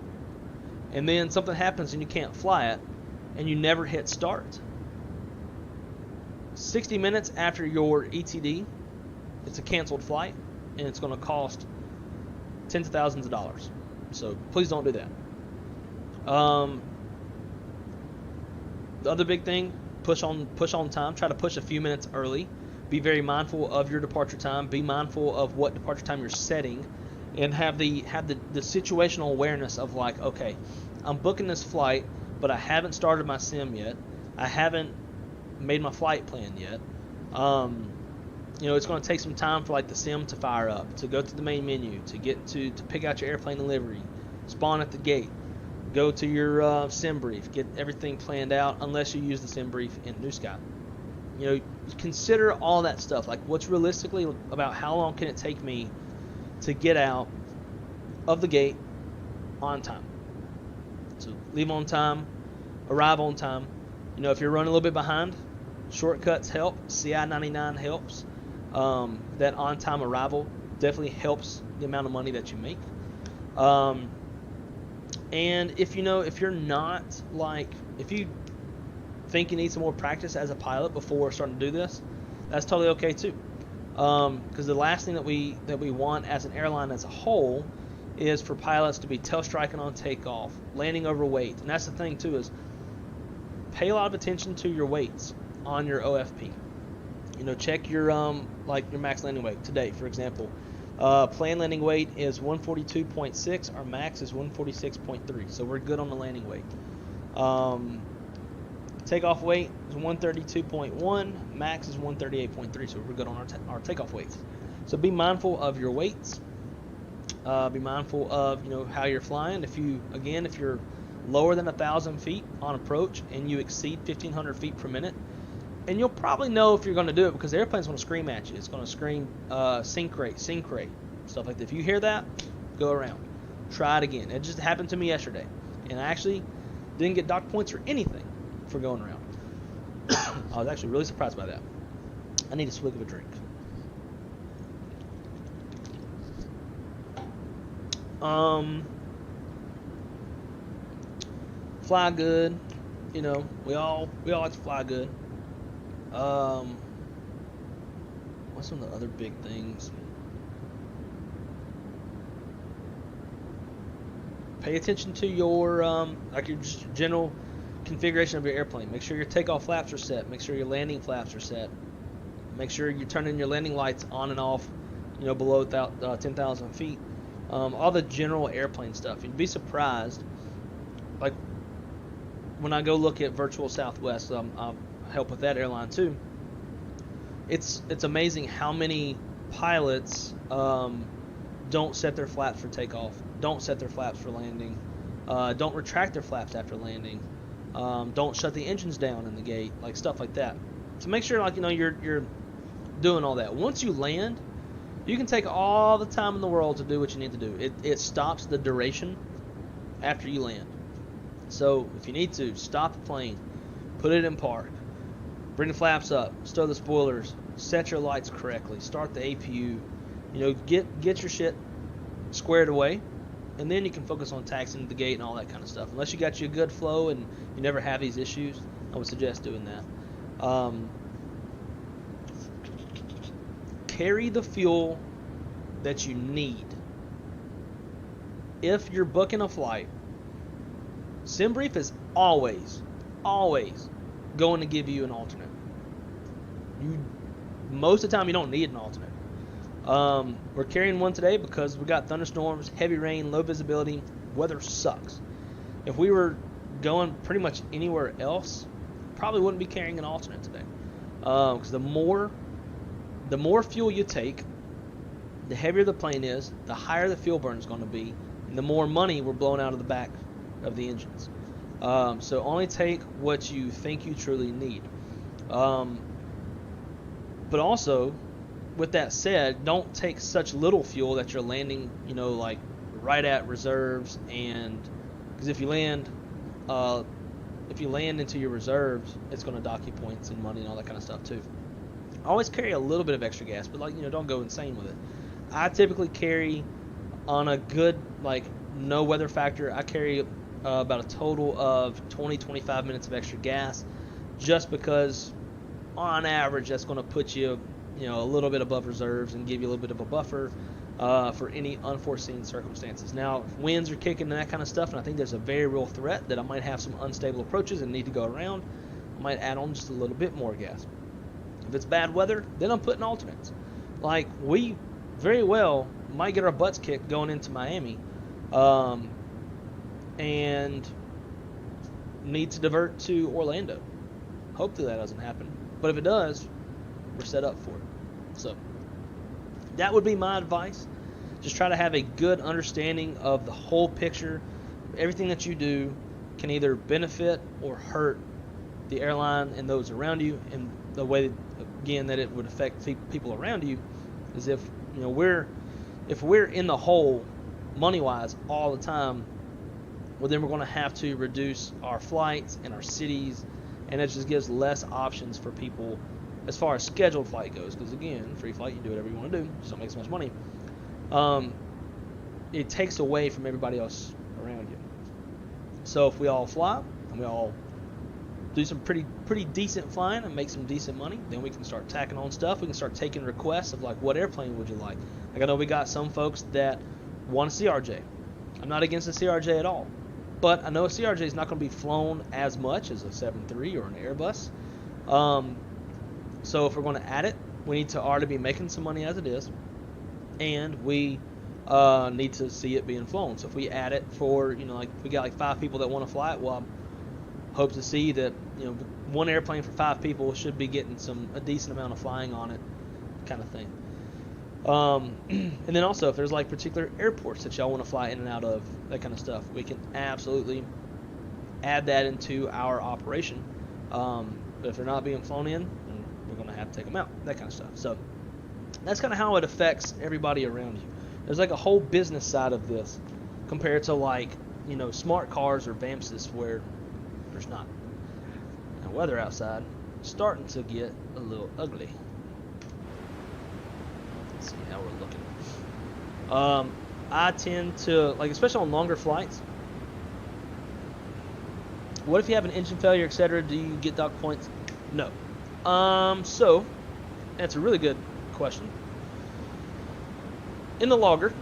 and then something happens and you can't fly it and you never hit start, 60 minutes after your ETD, it's a canceled flight and it's going to cost tens of thousands of dollars. So please don't do that. The other big thing, push on time. Try to push a few minutes early. Be very mindful of your departure time. Be mindful of what departure time you're setting, and have the situational awareness of like, okay, I'm booking this flight, but I haven't started my sim yet. I haven't made my flight plan yet. It's going to take some time for like the sim to fire up, to go to the main menu, to get to pick out your airplane and livery, spawn at the gate, go to your sim brief, get everything planned out, unless you use the sim brief in Newsky. Consider all that stuff. Like, what's realistically about how long can it take me to get out of the gate on time? So leave on time, arrive on time. If you're running a little bit behind, shortcuts help. CI-99 helps. That on-time arrival definitely helps the amount of money that you make. And if you're not if you think you need some more practice as a pilot before starting to do this, that's totally okay too. Because the last thing that we want as an airline as a whole is for pilots to be tail striking on takeoff, landing over weight. And that's the thing too, is pay a lot of attention to your weights on your OFP. Check your your max landing weight. Today, for example, planned landing weight is 142.6. Our max is 146.3. So we're good on the landing weight. Takeoff weight is 132.1. Max is 138.3. So we're good on our takeoff weights. So be mindful of your weights. Be mindful of how you're flying. If you're lower than 1,000 feet on approach and you exceed 1,500 feet per minute. And you'll probably know if you're going to do it because the airplane's going to scream at you. It's going to scream sync rate, stuff like that. If you hear that, go around. Try it again. It just happened to me yesterday. And I actually didn't get dock points or anything for going around. I was actually really surprised by that. I need a swig of a drink. Fly good. We all like to fly good. What's some of the other big things? Pay attention to your your general configuration of your airplane. Make sure your takeoff flaps are set. Make sure your landing flaps are set. Make sure you're turning your landing lights on and off, below 10,000 feet. All the general airplane stuff. You'd be surprised. Like when I go look at Virtual Southwest, I'll help with that airline too. It's amazing how many pilots don't set their flaps for takeoff, don't set their flaps for landing, don't retract their flaps after landing, don't shut the engines down in the gate, like stuff like that. So make sure you're doing all that. Once you land, you can take all the time in the world to do what you need to do. It stops the duration after you land. So if you need to, stop the plane, put it in park, bring the flaps up, stow the spoilers, set your lights correctly, start the APU, get your shit squared away, and then you can focus on taxiing the gate and all that kind of stuff. Unless you got you a good flow and you never have these issues, I would suggest doing that. Carry the fuel that you need. If you're booking a flight, SimBrief is always going to give you an alternate. Most of the time you don't need an alternate. We're carrying one today because we got thunderstorms, heavy rain, low visibility. Weather sucks. If we were going pretty much anywhere else, probably wouldn't be carrying an alternate today. Because the more fuel you take, the heavier the plane is, the higher the fuel burn is going to be, and the more money we're blowing out of the back of the engines. So only take what you think you truly need. But also, with that said, don't take such little fuel that you're landing, like right at reserves, and because if you land into your reserves, it's going to dock you points and money and all that kind of stuff too. I always carry a little bit of extra gas, but don't go insane with it. I typically carry, on a good no weather factor, I carry about a total of 20-25 minutes of extra gas, just because on average that's going to put you a little bit above reserves and give you a little bit of a buffer for any unforeseen circumstances. Now, if winds are kicking and that kind of stuff, and I think there's a very real threat that I might have some unstable approaches and need to go around, I might add on just a little bit more gas. If it's bad weather, then I'm putting alternates. We very well might get our butts kicked going into Miami, and need to divert to Orlando. Hopefully that doesn't happen, but if it does, we're set up for it. So that would be my advice. Just try to have a good understanding of the whole picture. Everything that you do can either benefit or hurt the airline and those around you, and the way again that it would affect people around you is if we're in the hole money wise all the time, well, then we're going to have to reduce our flights and our cities, and it just gives less options for people as far as scheduled flight goes. Because again, free flight, you do whatever you want to do, just don't make so much money. It takes away from everybody else around you. So if we all fly and we all do some pretty decent flying and make some decent money, then we can start tacking on stuff. We can start taking requests of what airplane would you like. I know we got some folks that want a CRJ. I'm not against a CRJ at all, but I know a CRJ is not going to be flown as much as a 737 or an Airbus. So if we're going to add it, we need to already be making some money as it is, and we need to see it being flown. So if we add it for, we got 5 people that want to fly it, well, I hope to see that, one airplane for 5 people should be getting a decent amount of flying on it, kind of thing. And then also, if there's particular airports that y'all want to fly in and out of, that kind of stuff, we can absolutely add that into our operation. But if they're not being flown in, then we're going to have to take them out, that kind of stuff. So that's kind of how it affects everybody around you. There's a whole business side of this compared to smart cars or VAMSys where there's not. Now, weather outside is starting to get a little ugly. Let's see how we're looking. I tend to, especially on longer flights, what if you have an engine failure, etc.? Do you get dock points? No. So that's a really good question. In the logger,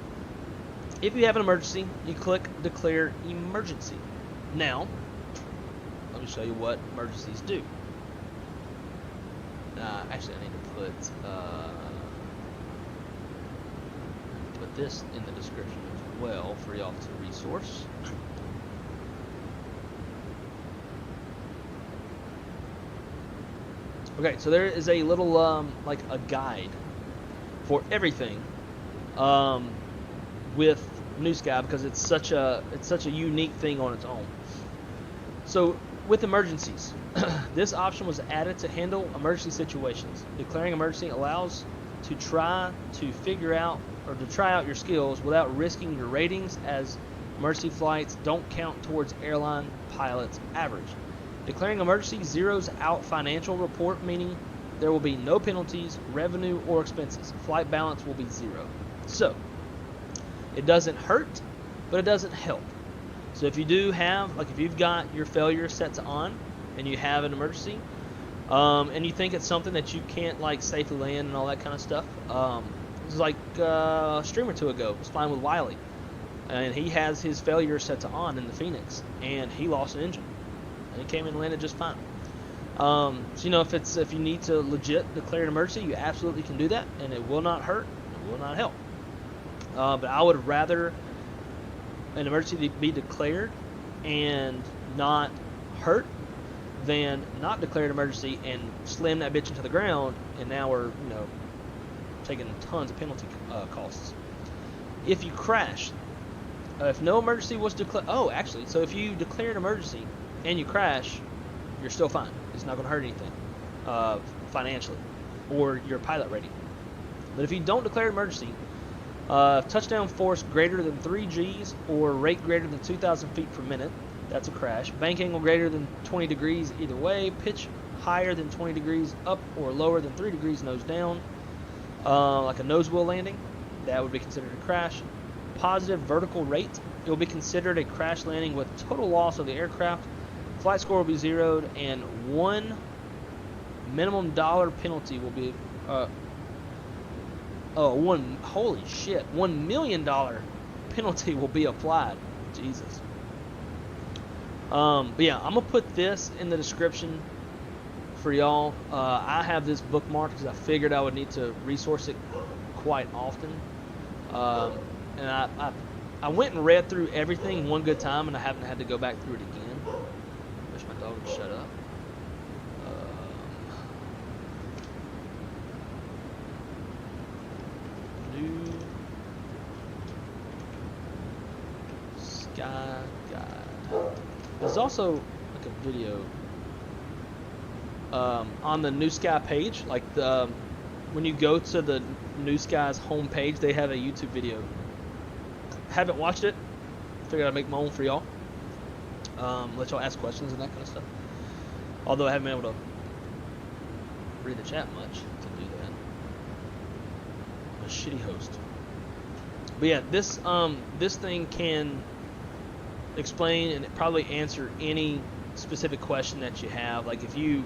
if you have an emergency, you click Declare Emergency. Now, let me show you what emergencies do. Actually, I need to put this in the description as well for y'all to resource. Okay, so there is a little a guide for everything with Newsky, because it's such a unique thing on its own. So with emergencies, this option was added to handle emergency situations. Declaring emergency allows to try out your skills without risking your ratings, as emergency flights don't count towards airline pilots' average. Declaring emergency zeroes out financial report, meaning there will be no penalties, revenue, or expenses. Flight balance will be 0. So it doesn't hurt, but it doesn't help. So if you do have, if you've got your failure set to on and you have an emergency, and you think it's something that you can't safely land and all that kind of stuff, it was a stream or two ago, I was flying with Wiley, and he has his failure set to on in the Phoenix, and he lost an engine, and he came in and landed just fine. So if you need to legit declare an emergency, you absolutely can do that, and it will not hurt, it will not help. But I would rather an emergency be declared and not hurt than not declare an emergency and slam that bitch into the ground, and now we're, you know, taking tons of penalty costs. If you crash, if no emergency was declared, so if you declare an emergency and you crash, you're still fine. It's not going to hurt anything financially or your pilot rating. But if you don't declare an emergency, touchdown force greater than 3 Gs or rate greater than 2,000 feet per minute, that's a crash. Bank angle greater than 20 degrees either way. Pitch higher than 20 degrees up or lower than 3 degrees nose down. Like a nose wheel landing, that would be considered a crash. Positive vertical rate, it will be considered a crash landing with total loss of the aircraft. Flight score will be zeroed, and one minimum dollar penalty will be $1 million penalty will be applied. Jesus. But yeah, I'm gonna put this in the description for y'all. I have this bookmarked because I figured I would need to resource it quite often. And I went and read through everything one good time, and I haven't had to go back through it again. Wish my dog would shut up. New Sky Guide. There's also like a video on the Newsky page. Like when you go to the Newsky's homepage, they have a YouTube video. Haven't watched it. Figured I'd make my own for y'all. Let y'all ask questions and that kind of stuff. Although I haven't been able to read the chat much to do that. I'm a shitty host. But yeah, this thing can explain and probably answer any specific question that you have. Like if you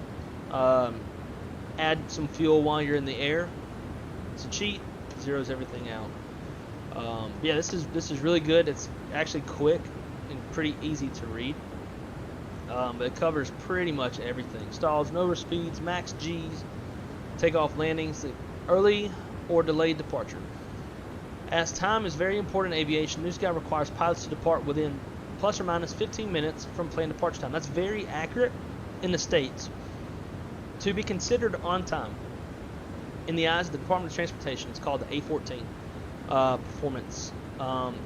add some fuel while you're in the air, it's a cheat, zeroes everything out. Yeah, this is really good. It's actually quick and pretty easy to read. But it covers pretty much everything: stalls, nose speeds, max Gs, takeoff, landings, early or delayed departure. As time is very important in aviation, Newsky requires pilots to depart within plus or minus 15 minutes from planned departure time. That's very accurate in the States. To be considered on time, in the eyes of the Department of Transportation, it's called the A14 performance.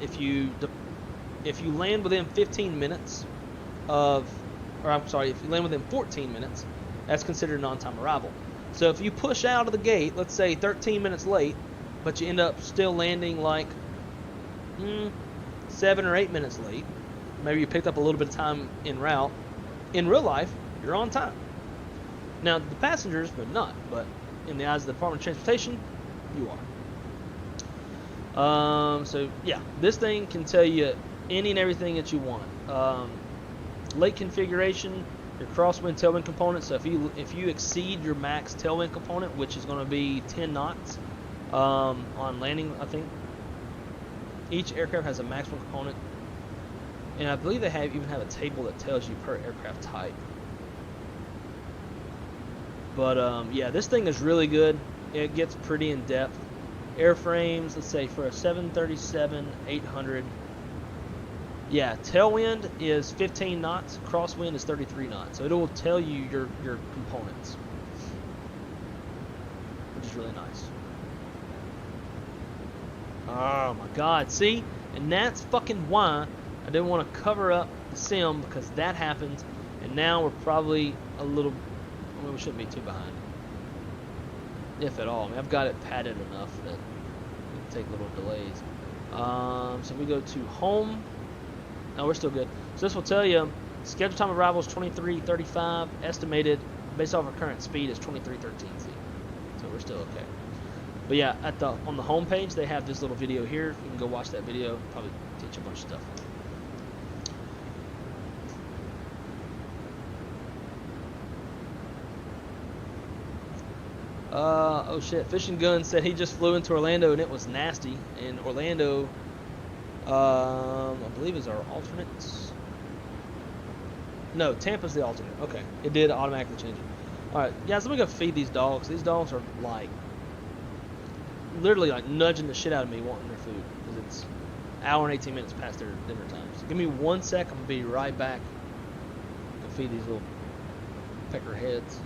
If you land within 15 minutes if you land within 14 minutes, that's considered an on-time arrival. So if you push out of the gate, let's say 13 minutes late, but you end up still landing like 7 or 8 minutes late, maybe you picked up a little bit of time en route, in real life, you're on time. Now, the passengers would not, but in the eyes of the Department of Transportation, you are. So, yeah, this thing can tell you any and everything that you want. Lake configuration, your crosswind tailwind component. So if you exceed your max tailwind component, which is going to be 10 knots on landing, I think. Each aircraft has a maximum component, and I believe they even have a table that tells you per aircraft type. But yeah, this thing is really good. It gets pretty in depth. Airframes, let's say for a 737-800. Yeah, tailwind is 15 knots, crosswind is 33 knots. So it will tell you your components, which is really nice. Oh my God, see? And that's fucking why I didn't want to cover up the sim, because that happened, and now we're probably a little, I mean, we shouldn't be too behind, if at all. I mean, I've got it padded enough that we can take little delays. So we go to home. No, we're still good. So this will tell you scheduled time of arrival is 23:35. Estimated based off our current speed is 23:13 feet. So we're still okay. But yeah, on the home page they have this little video here. You can go watch that video. Probably teach you a bunch of stuff. Oh shit, Fishing Gun said he just flew into Orlando and it was nasty. And Orlando, I believe is our alternate. No, Tampa's the alternate. Okay, it did automatically change it. Alright, guys, let me go feed these dogs. These dogs are like, literally like nudging the shit out of me wanting their food. Because it's an hour and 18 minutes past their dinner time. So give me 1 sec, I'm going to be right back. feed these little pecker heads.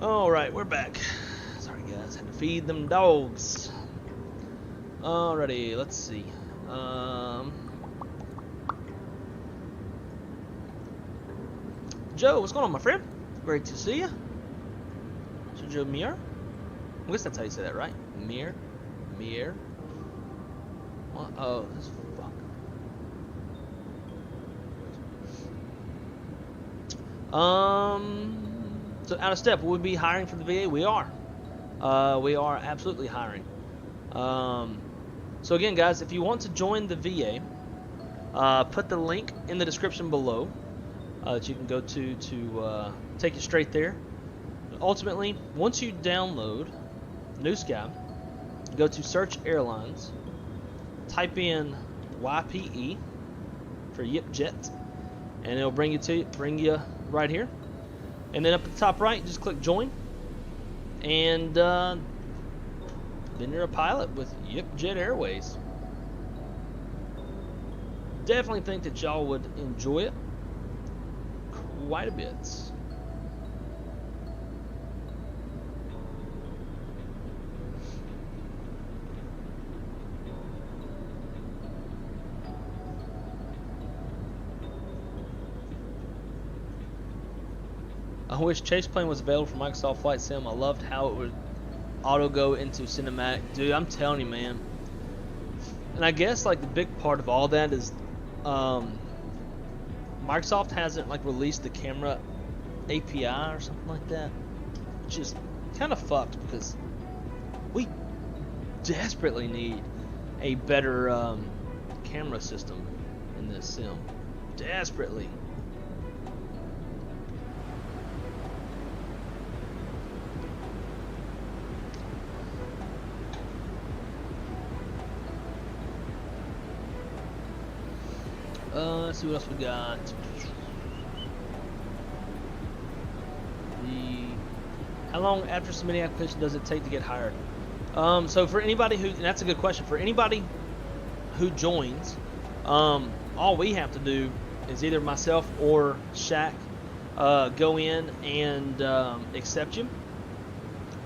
Alright, we're back. Sorry guys, had to feed them dogs. Alrighty, let's see. Joe, what's going on, my friend? Great to see you. So Joe Mir? I guess that's how you say that, right? Mir? What? Oh, this fuck. So out of step, will we be hiring for the VA? We are. We are absolutely hiring. So again, guys, if you want to join the VA, put the link in the description below that you can go to take you straight there. Ultimately, once you download Newsky, go to search airlines, type in YPE for YipJet, and it'll bring you right here. And then up at the top right, just click join, and then you're a pilot with YipJet Airways. Definitely think that y'all would enjoy it quite a bit. I wish Chase Plane was available for Microsoft Flight Sim. I loved how it would auto go into cinematic. Dude, I'm telling you, man. And I guess like the big part of all that is Microsoft hasn't like released the camera API or something like that, which is kind of fucked because we desperately need a better camera system in this sim. Desperately. Let's see what else we got. How long after submitting application does it take to get hired? So for anybody who, and that's a good question, for anybody who joins, all we have to do is either myself or Shaq go in and accept you.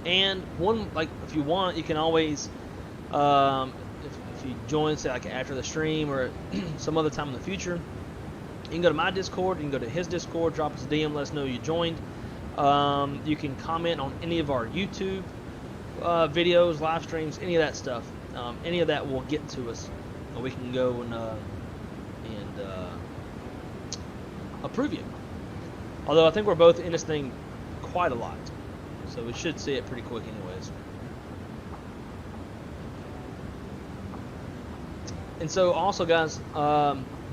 And one, like, if you want, you can always, if you join, say, like after the stream or some other time in the future, you can go to my Discord, you can go to his Discord, drop us a DM, let us know you joined. You can comment on any of our YouTube videos, live streams, any of that stuff. Any of that will get to us, and we can go and approve you. Although I think we're both in this thing quite a lot, so we should see it pretty quick anyways. And so also, guys,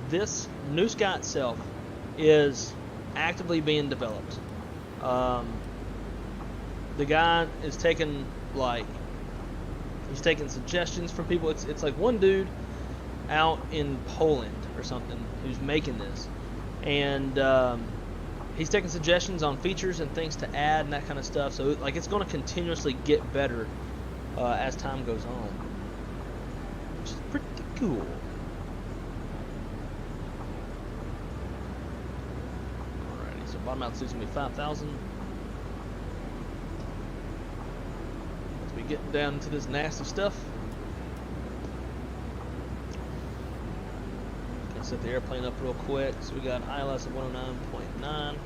this Newsky itself is actively being developed. The guy is taking, like, he's taking suggestions from people. It's like one dude out in Poland or something who's making this, and he's taking suggestions on features and things to add and that kind of stuff. So, like, it's going to continuously get better as time goes on, which is pretty cool. Alrighty, so bottom altitude's gonna be 5,000. As we get down into this nasty stuff, gonna set the airplane up real quick. So we got ILS of 109.9.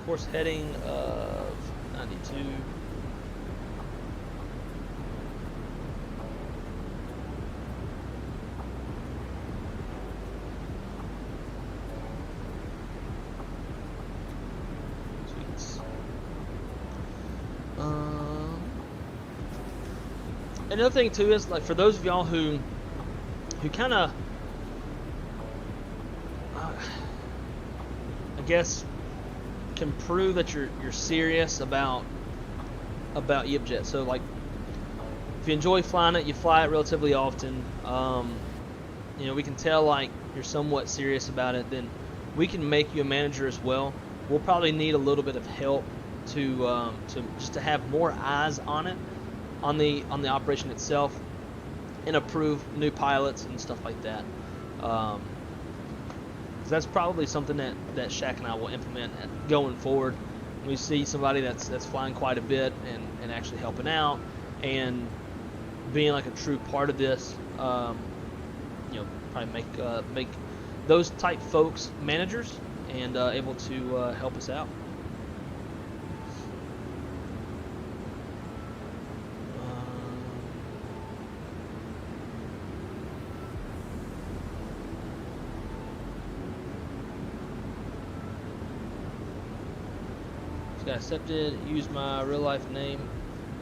Course heading of 92. Sweet. Another thing too is, like, for those of y'all who kind of, I guess, can prove that you're serious about YipJet. So, like, if you enjoy flying it, you fly it relatively often. You know, we can tell, like, you're somewhat serious about it. Then we can make you a manager as well. We'll probably need a little bit of help to just to have more eyes on it, on the operation itself, and approve new pilots and stuff like that. That's probably something that Shaq and I will implement going forward. We see somebody that's flying quite a bit and actually helping out and being like a true part of this. You know, probably make those type folks managers and able to help us out. Got accepted. Use my real life name.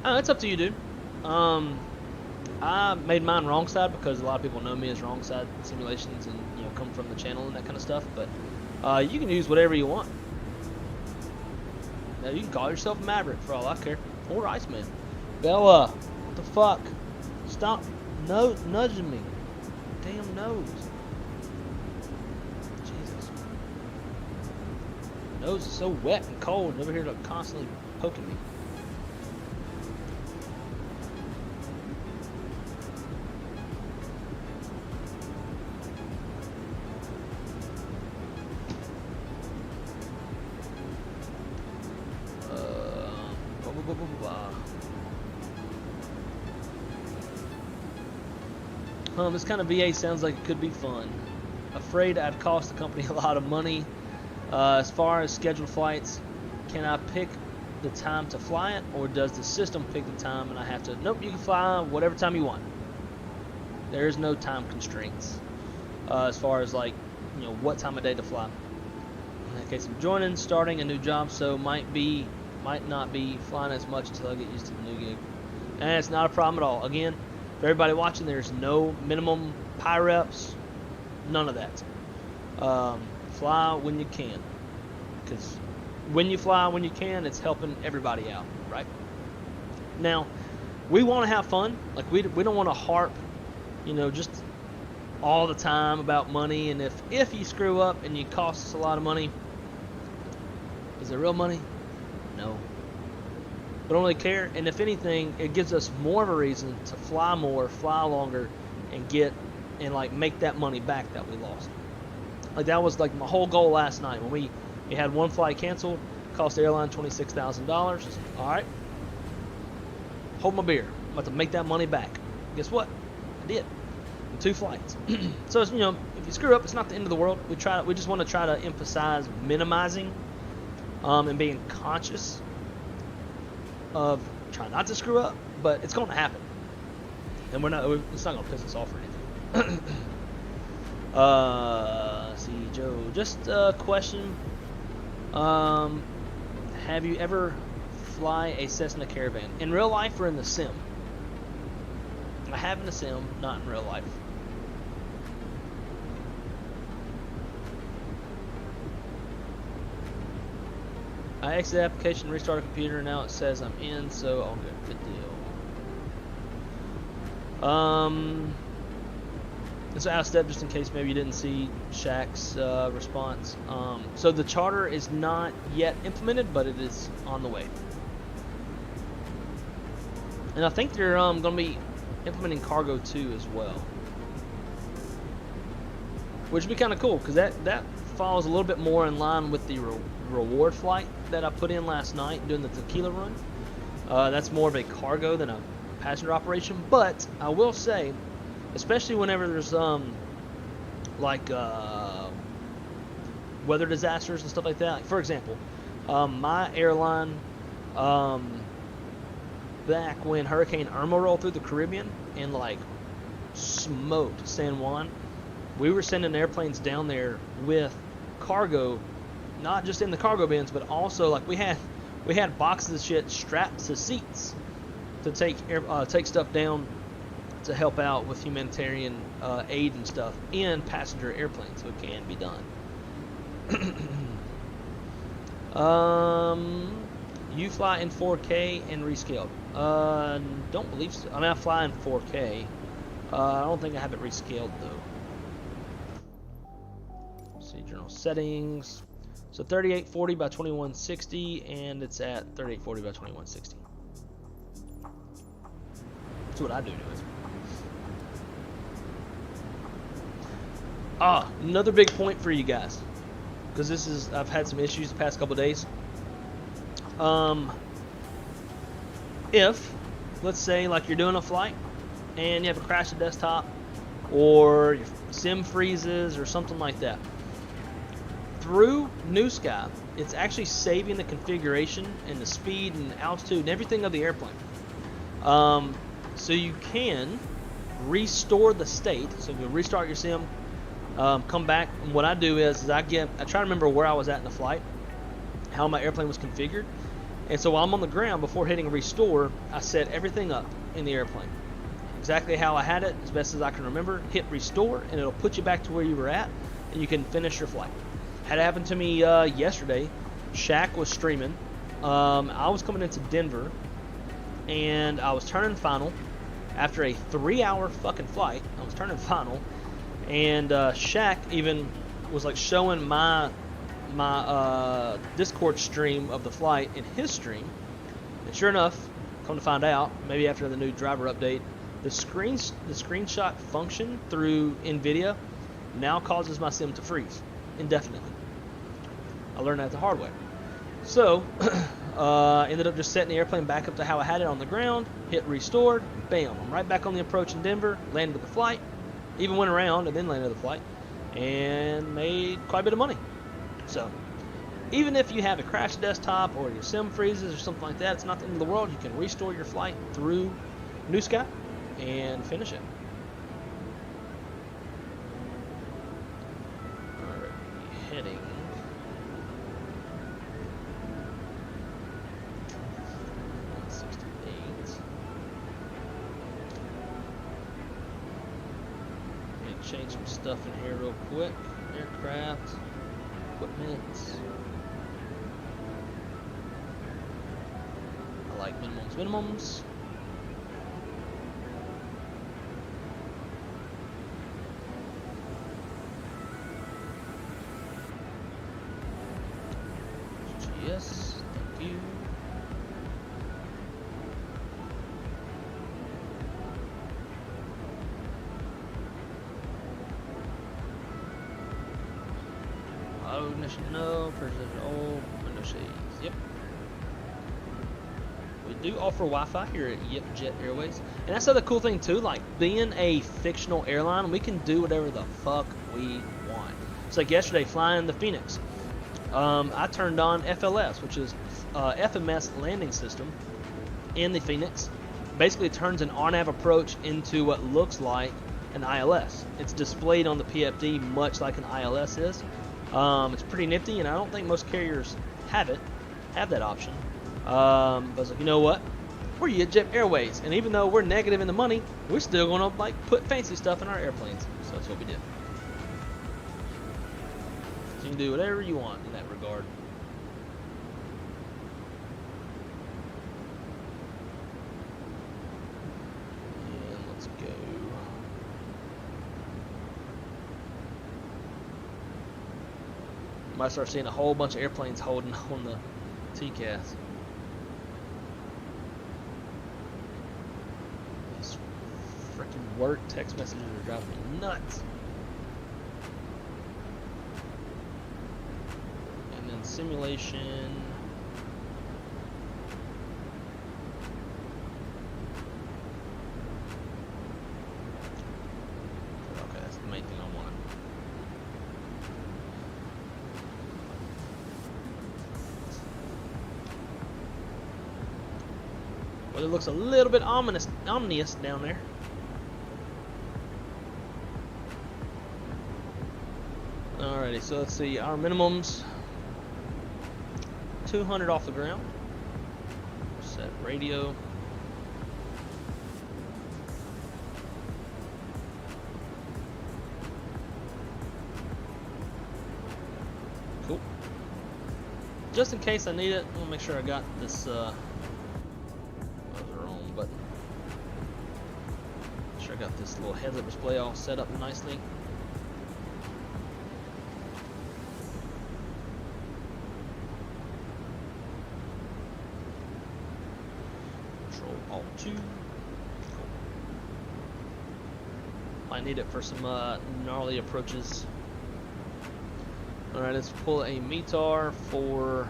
It's up to you, dude. I made mine wrong side because a lot of people know me as wrong side simulations and, you know, come from the channel and that kind of stuff. But you can use whatever you want. Now, you can call yourself Maverick for all I care, or Iceman. Bella, what the fuck? Stop nudging me. Damn nose. Nose is so wet and cold and over here like constantly poking me. This kind of VA sounds like it could be fun. Afraid I'd cost the company a lot of money. As far as scheduled flights, can I pick the time to fly it, or does the system pick the time and I have to? Nope, you can fly whatever time you want. There is no time constraints. as far as like, you know, what time of day to fly. In that case, I'm joining, starting a new job, so might not be flying as much until I get used to the new gig. And it's not a problem at all. Again, for everybody watching, there's no minimum pi reps, none of that. Fly when you can, because when you fly when you can, it's helping everybody out, right? Now, we want to have fun. Like we don't want to harp, you know, just all the time about money. And if you screw up and you cost us a lot of money, is it real money? No. We don't really care. And if anything, it gives us more of a reason to fly more, fly longer, and like make that money back that we lost. Like that was like my whole goal last night when we had one flight canceled, cost the airline $26,000. All right, hold my beer. I'm about to make that money back. Guess what? I did. In 2 flights. So you know, if you screw up, it's not the end of the world. We just want to try to emphasize minimizing and being conscious of trying not to screw up, but it's going to happen, and it's not going to piss us off or anything. See, Joe, just a question. Have you ever fly a Cessna Caravan in real life or in the sim? I have in the sim, not in real life. I exited the application, restart a computer, and now it says I'm in, so all good. Good deal. It's out of step just in case maybe you didn't see Shaq's response. So the charter is not yet implemented, but it is on the way. And I think they're going to be implementing cargo too as well, which would be kind of cool because that follows a little bit more in line with the reward flight that I put in last night doing the tequila run. That's more of a cargo than a passenger operation, but I will say, especially whenever there's like weather disasters and stuff like that. Like for example, my airline back when Hurricane Irma rolled through the Caribbean and like smoked San Juan, we were sending airplanes down there with cargo, not just in the cargo bins, but also like we had boxes of shit strapped to seats to take stuff down to help out with humanitarian aid and stuff in passenger airplanes, so it can be done. You fly in 4K and rescaled? Don't believe so. I mean, I fly in 4K. I don't think I have it rescaled though. Let's see, journal settings. So 3840 by 2160, and it's at 3840 by 2160. That's what I do anyways. Another big point for you guys, because I've had some issues the past couple days. If, let's say, like you're doing a flight and you have a crash of desktop or your sim freezes or something like that, through Newsky, it's actually saving the configuration and the speed and altitude and everything of the airplane. So you can restore the state. So you restart your sim, come back, and what I do is I try to remember where I was at in the flight, how my airplane was configured, and so while I'm on the ground, before hitting restore, I set everything up in the airplane exactly how I had it, as best as I can remember. Hit restore, and it'll put you back to where you were at, and you can finish your flight. Had it happen to me yesterday. Shaq was streaming. I was coming into Denver, and I was turning final after a 3-hour fucking flight. I was turning final, and Shaq even was like showing my Discord stream of the flight in his stream, and sure enough, come to find out, maybe after the new driver update, the screenshot function through NVIDIA now causes my sim to freeze indefinitely. I learned that the hard way. So ended up just setting the airplane back up to how I had it on the ground, hit restored, bam, I'm right back on the approach in Denver, landed the flight, even went around and then landed the flight, and made quite a bit of money. So even if you have a crashed desktop or your sim freezes or something like that, it's not the end of the world. You can restore your flight through Newsky and finish it. heading. Change some stuff in here real quick. Aircraft, equipment. I like minimums. Yes, thank you. Auto ignition, no. Precision, oh, window shades, yep. We do offer Wi-Fi here at YipJet Airways, and that's the other cool thing too. Like being a fictional airline, we can do whatever the fuck we want. It's like yesterday flying the Phoenix. I turned on FLS, which is FMS landing system in the Phoenix. Basically, it turns an RNAV approach into what looks like an ILS. It's displayed on the PFD much like an ILS is. It's pretty nifty, and I don't think most carriers have that option. But I was like, you know what? We're YipJet Airways, and even though we're negative in the money, we're still going to like put fancy stuff in our airplanes. So that's what we did. So you can do whatever you want in that regard. And let's go. Might start seeing a whole bunch of airplanes holding on the TCAS. These freaking work text messages are driving me nuts. And then simulation. Okay, that's the main thing I wanted. Well, it looks a little bit ominous down there. Alrighty, so let's see. Our minimums 200 off the ground. Set radio. Cool. Just in case I need it, I'm gonna make sure I got this. But sure I got this little heads-up display all set up nicely. Control Alt 2. Cool. Might need it for some gnarly approaches. Alright, let's pull a METAR for.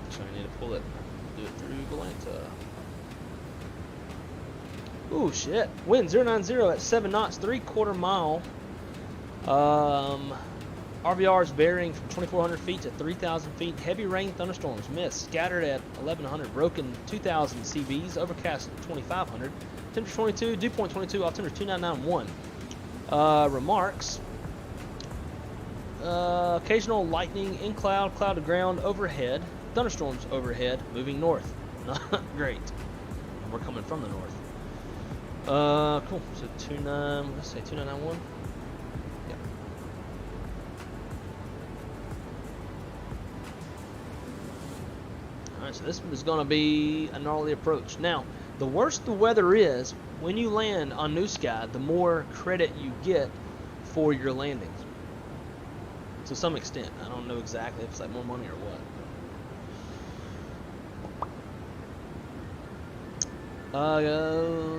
Actually, I need to pull it. Do it through Galanta. Ooh, shit. Wind 090 at 7 knots, 3/4 mile. RVR is varying from 2,400 feet to 3,000 feet. Heavy rain, thunderstorms, mist. Scattered at 1,100. Broken 2,000 CVs. Overcast 2,500. Temperature 22. Dew point 22. Altimeter 2,991. Remarks. Occasional lightning in cloud. Cloud to ground overhead. Thunderstorms overhead, moving north. Not great. And we're coming from the north. Cool. So 29. Let's say 2991. Yeah. All right. So this is going to be a gnarly approach. Now, the worse the weather is, when you land on Newsky, the more credit you get for your landings. To some extent, I don't know exactly if it's like more money or what.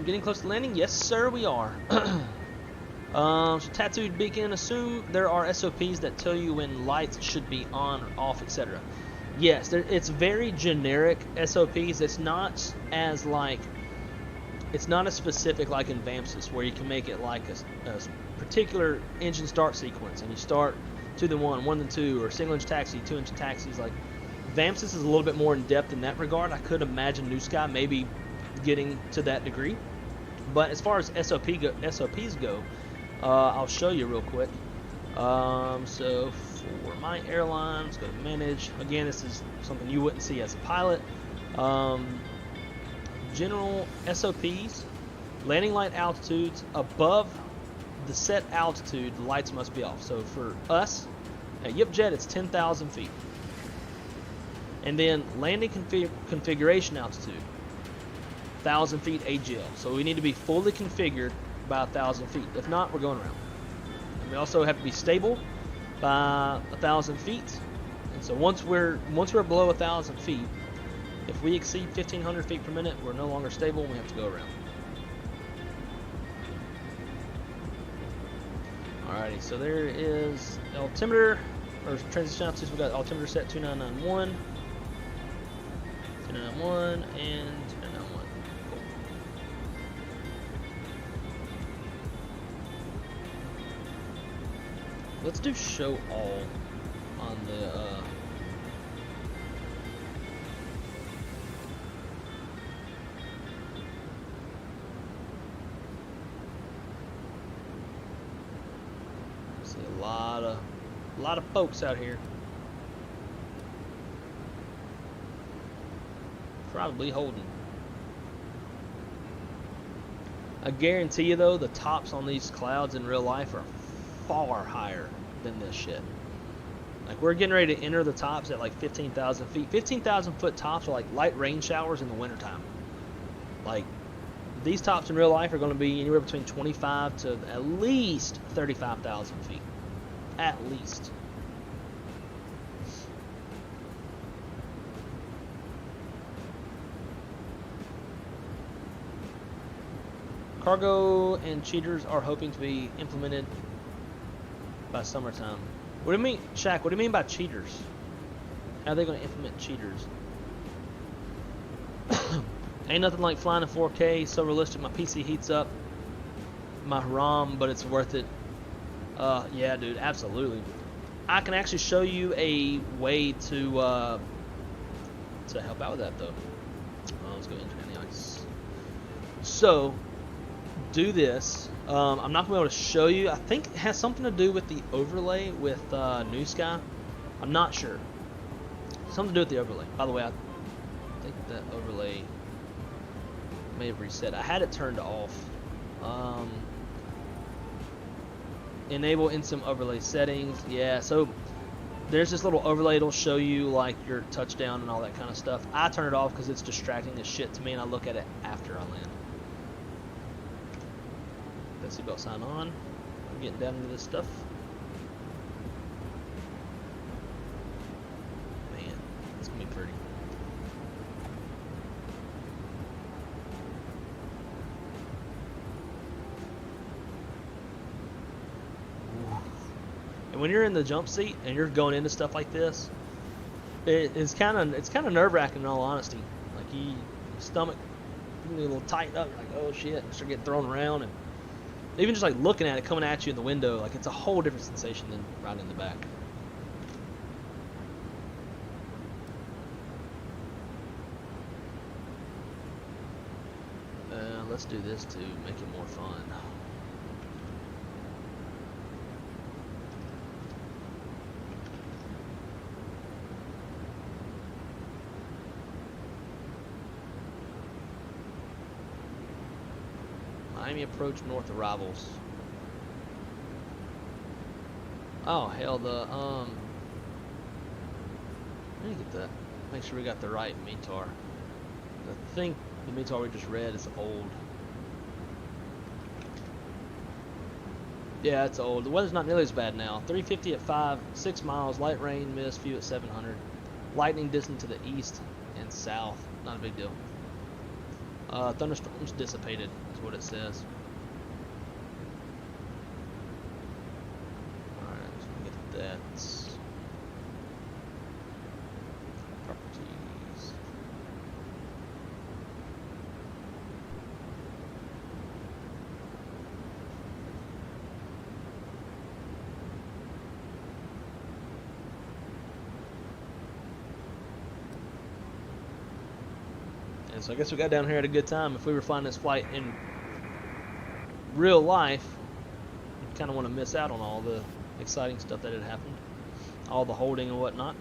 Getting close to landing? Yes, sir, we are. So tattooed beacon. Assume there are SOPs that tell you when lights should be on or off, etc. Yes, it's very generic SOPs. It's not as like, it's not as specific like in VAMSys where you can make it like a particular engine start sequence and you start 2 then 1, 1 then 2, or single engine taxi, 2 engine taxis. Like VAMSys is a little bit more in depth in that regard. I could imagine Newsky maybe getting to that degree, but as far as SOPs go, I'll show you real quick. So for my airline, let's go to manage. Again, this is something you wouldn't see as a pilot. General SOPs, landing light altitudes above the set altitude, the lights must be off. So for us at YipJet, it's 10,000 feet. And then landing configuration altitude, 1,000 feet AGL. So we need to be fully configured by 1,000 feet. If not, we're going around. And we also have to be stable by 1,000 feet. And so once we're below 1,000 feet, if we exceed 1,500 feet per minute, we're no longer stable and we have to go around. Alrighty, so there is altimeter, or transition altitudes. We got altimeter set 2991, 2991, and 2991. Cool. Let's do show all on the see a lot of folks out here. Probably holding. I guarantee you though, the tops on these clouds in real life are far higher than this shit. Like we're getting ready to enter the tops at like 15,000 feet. 15,000 foot tops are like light rain showers in the wintertime. Like these tops in real life are going to be anywhere between 25 to at least 35,000 feet. At least. Cargo and cheaters are hoping to be implemented by summertime. What do you mean, Shaq? What do you mean by cheaters? How are they going to implement cheaters? Ain't nothing like flying in 4K. So realistic. My PC heats up my RAM, but it's worth it. Yeah, dude, absolutely. I can actually show you a way to help out with that, though. Let's go into the ice. So, do this. I'm not going to be able to show you. I think it has something to do with the overlay with Newsky. I'm not sure. Something to do with the overlay. By the way, I think that overlay may have reset. I had it turned off. Enable in some overlay settings. Yeah, so there's this little overlay. It'll show you like your touchdown and all that kind of stuff. I turn it off because it's distracting as shit to me, and I look at it after I land. Let's see about sign on. I'm getting down into this stuff. Man, it's gonna be pretty. And when you're in the jump seat and you're going into stuff like this, it's kind of nerve-wracking in all honesty. Like your stomach get a little tightened up. You're like, oh shit, and start getting thrown around, and even just like looking at it coming at you in the window, like it's a whole different sensation than riding in the back. Let's do this to make it more fun. Miami approach north arrivals. Oh hell, let me get that. Make sure we got the right METAR. I think the METAR we just read is old. Yeah, it's old. The weather's not nearly as bad now. 350 at 6 miles, light rain, mist, few at 700. Lightning distant to the east and south. Not a big deal. Thunderstorms dissipated is what it says. Alright, so we get that. Properties. So I guess we got down here at a good time. If we were flying this flight in real life, you'd kind of want to miss out on all the exciting stuff that had happened. All the holding and whatnot.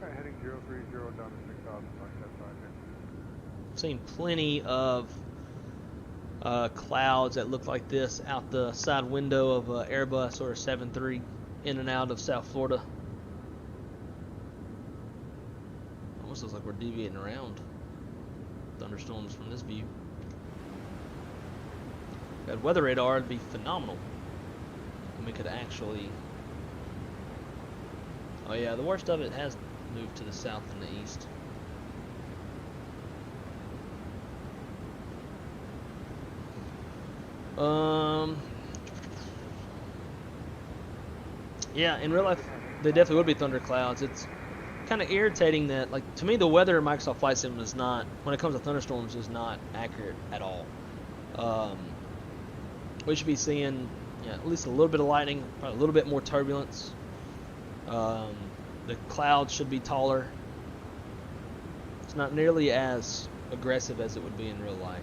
Alright, heading 030 down to 6,000, like that side here. I've seen plenty of clouds that look like this out the side window of Airbus or a 737 in and out of South Florida. Almost looks like we're deviating around thunderstorms from this view. If we had weather radar, it'd be phenomenal. And we could actually... Oh yeah, the worst of it has moved to the south and the east. Yeah, in real life, they definitely would be thunderclouds. It's kind of irritating that, like, to me, the weather in Microsoft Flight Sim is not, when it comes to thunderstorms, is not accurate at all. We should be seeing, yeah, at least a little bit of lightning, probably a little bit more turbulence. The clouds should be taller. It's not nearly as aggressive as it would be in real life,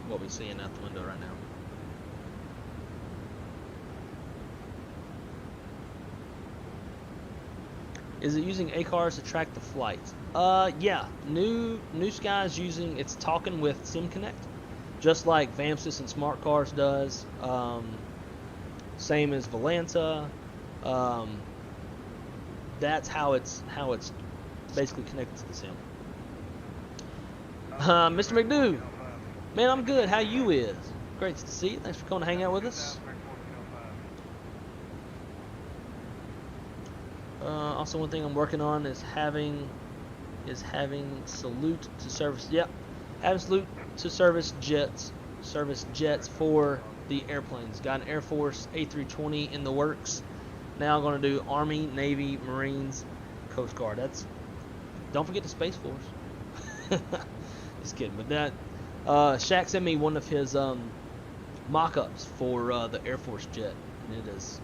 what we're seeing out the window right now. Is it using ACARS to track the flight? Yeah. Newsky is using, it's talking with SimConnect, just like VAMSys and Smart Cars does. Same as Volanta. That's how it's basically connected to the sim. Mr. McDoo, man, I'm good. How you is? Great to see you. Thanks for coming to hang out with us. Also, one thing I'm working on is having salute to service. Yep, having salute to service jets for the airplanes. Got an Air Force A320 in the works. Now I'm going to do Army, Navy, Marines, Coast Guard. Don't forget the Space Force. Just kidding. But that Shaq sent me one of his mock-ups for the Air Force jet, and it is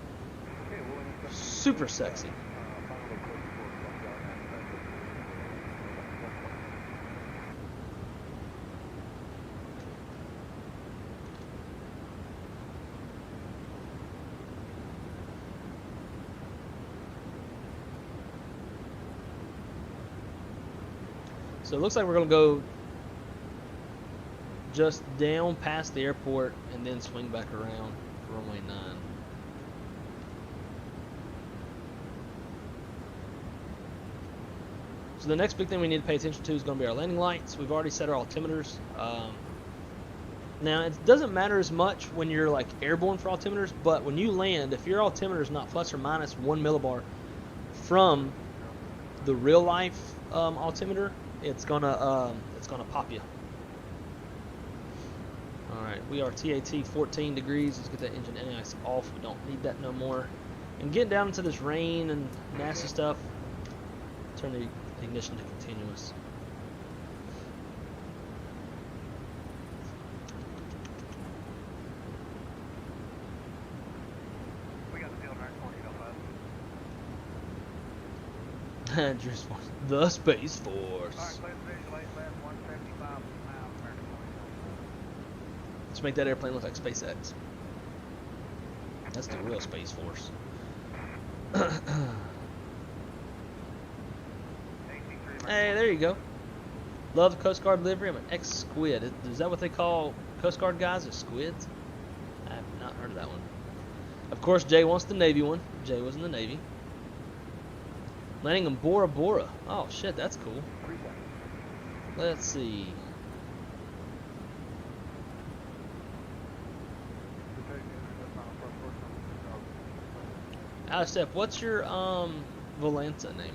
super sexy. So it looks like we're going to go just down past the airport and then swing back around for runway 9. So the next big thing we need to pay attention to is going to be our landing lights. We've already set our altimeters. Now, it doesn't matter as much when you're like airborne for altimeters, but when you land, if your altimeter is not plus or minus 1 millibar from the real life altimeter, it's gonna pop you. All right, we are TAT 14 degrees. Let's get that engine NIS off. We don't need that no more. And getting down into this rain and nasty stuff, turn the ignition to continuous. We got the deal right, 1405. Just the Space Force. Alright, clear the visual, 175 miles, American 20. Let's make that airplane look like SpaceX. That's the real Space Force. Hey, there you go. Love the Coast Guard livery. I'm an ex-squid. Is that what they call Coast Guard guys? Are squids? I have not heard of that one. Of course, Jay wants the Navy one. Jay was in the Navy. Landing in Bora Bora. Oh, shit, that's cool. Let's see. Out of step. What's your Volanta name?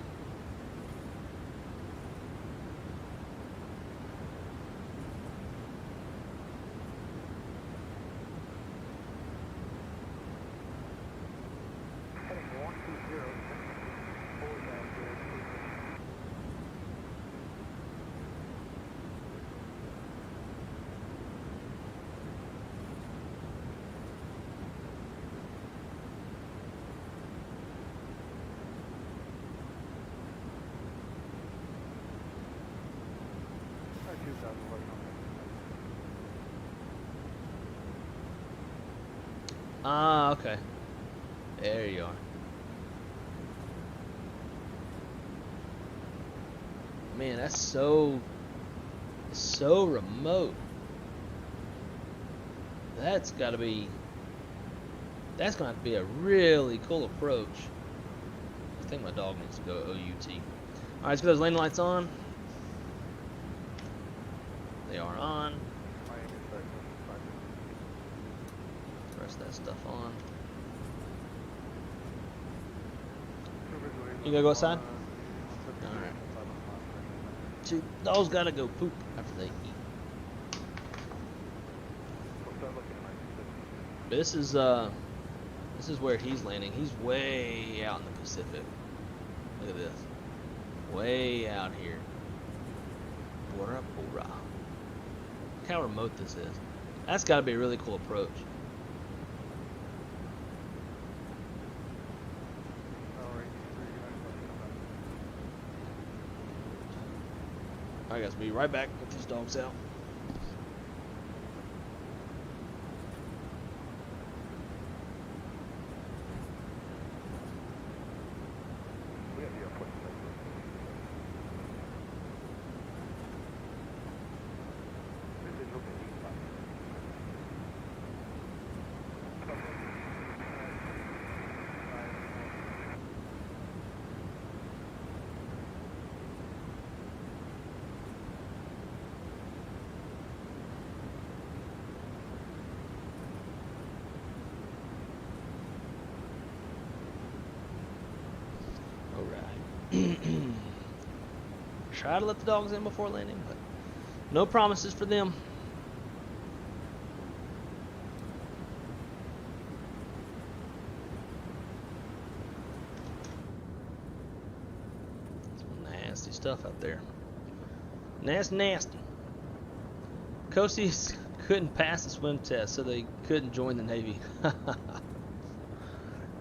2000 working on Ah, okay. There you are. Man, that's so remote. That's gonna have to be a really cool approach. I think my dog needs to go OUT. Alright, let's get those landing lights on. They are on. Rest of that stuff on. You gotta go outside? Alright. See, dogs gotta go poop after they eat. This is where he's landing. He's way out in the Pacific. Look at this. Way out here. Bora Bora. Look how remote this is. That's gotta be a really cool approach. Alright guys, we'll be right back with these dogs out. Try to let the dogs in before landing, but no promises for them. Some nasty stuff out there. Nasty. Coasties couldn't pass the swim test, so they couldn't join the Navy.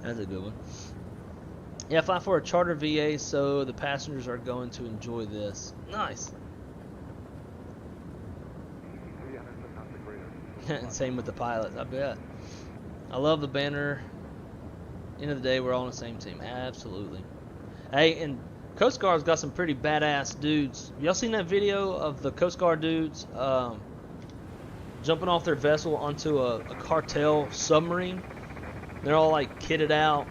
That's a good one. Yeah, fly for a charter VA, so the passengers are going to enjoy this. Nice. Same with the pilots, I bet. I love the banner. End of the day, we're all on the same team. Absolutely. Hey, and Coast Guard's got some pretty badass dudes. Y'all seen that video of the Coast Guard dudes jumping off their vessel onto a KATL submarine? They're all like kitted out.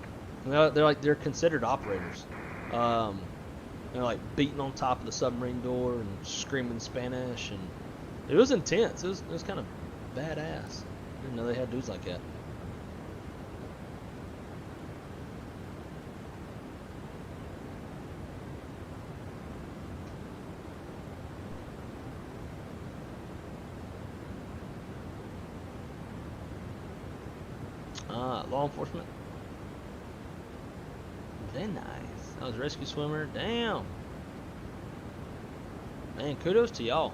They're considered operators. They're like beating on top of the submarine door and screaming Spanish, and it was intense. It was kind of badass. Didn't know they had dudes like that. Law enforcement. Very nice. That was a rescue swimmer. Damn. Man, kudos to y'all.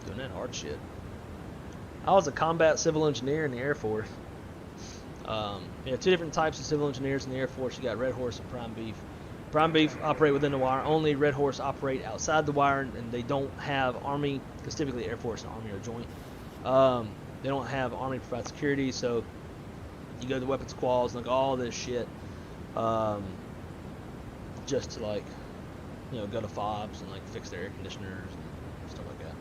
Doing that hard shit. I was a combat civil engineer in the Air Force. You have two different types of civil engineers in the Air Force. You got Red Horse and Prime Beef. Prime Beef operate within the wire only. Red Horse operate outside the wire, and they don't have Army, because typically Air Force and Army are joint. They don't have Army provide security, so you go to the weapons squads and like all this shit, just to like, you know, go to fobs and like fix their air conditioners and stuff like that.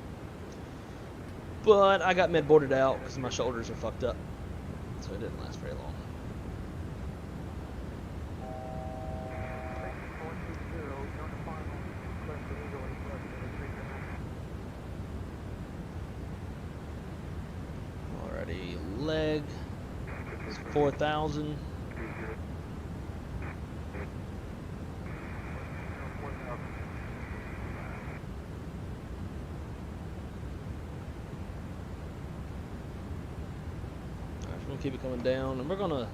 But I got med boarded out because my shoulders are fucked up, so it didn't last very long. Leg is 4,000. Alright, we're gonna keep it coming down, and we're gonna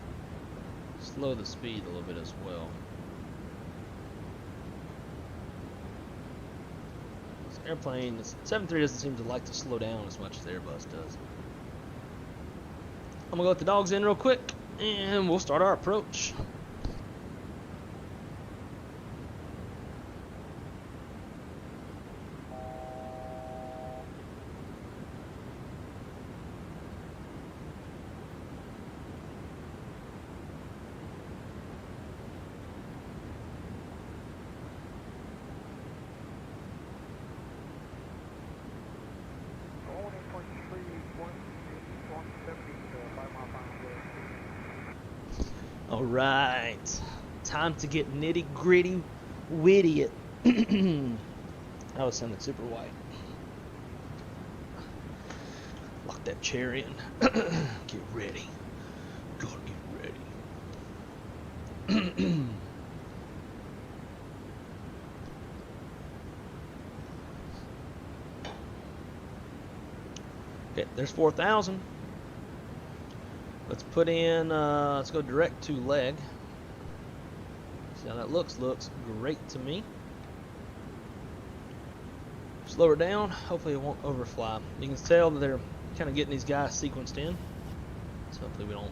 slow the speed a little bit as well. This airplane, this 7.3 doesn't seem to like to slow down as much as the Airbus does. I'm gonna go let the dogs in real quick, and we'll start our approach. All right, time to get nitty gritty with it. I was sounding super white. Lock that chair in. Get ready. Gotta get ready. Okay, there's 4,000. Let's put in, let's go direct to leg. See how that looks. Looks great to me. Slow her down. Hopefully it won't overfly. You can tell that they're kind of getting these guys sequenced in. So hopefully we don't.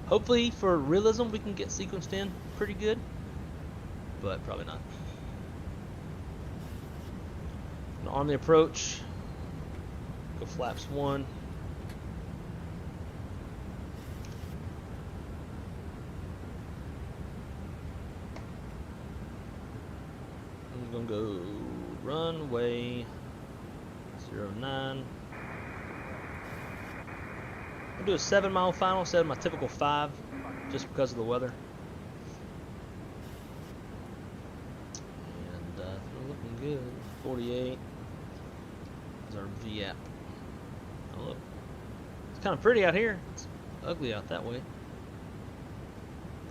Hopefully for realism we can get sequenced in pretty good. But probably not. On the approach. Go flaps 1. I'm gonna go runway 09. I'll do a 7-mile final instead of my typical 5, just because of the weather. And we're looking good. 48 is our VAP. Oh, look. It's kind of pretty out here. It's ugly out that way.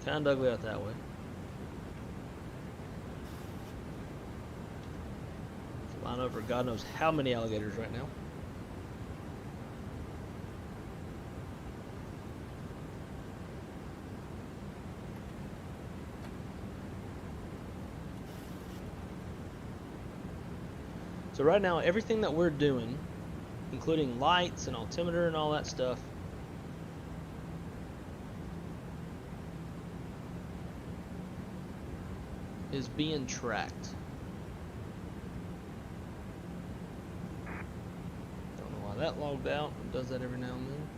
Kind of ugly out that way. Flying over God knows how many alligators right now. So right now, everything that we're doing, including lights and altimeter and all that stuff, is being tracked. Don't know why that logged out. It does that every now and then.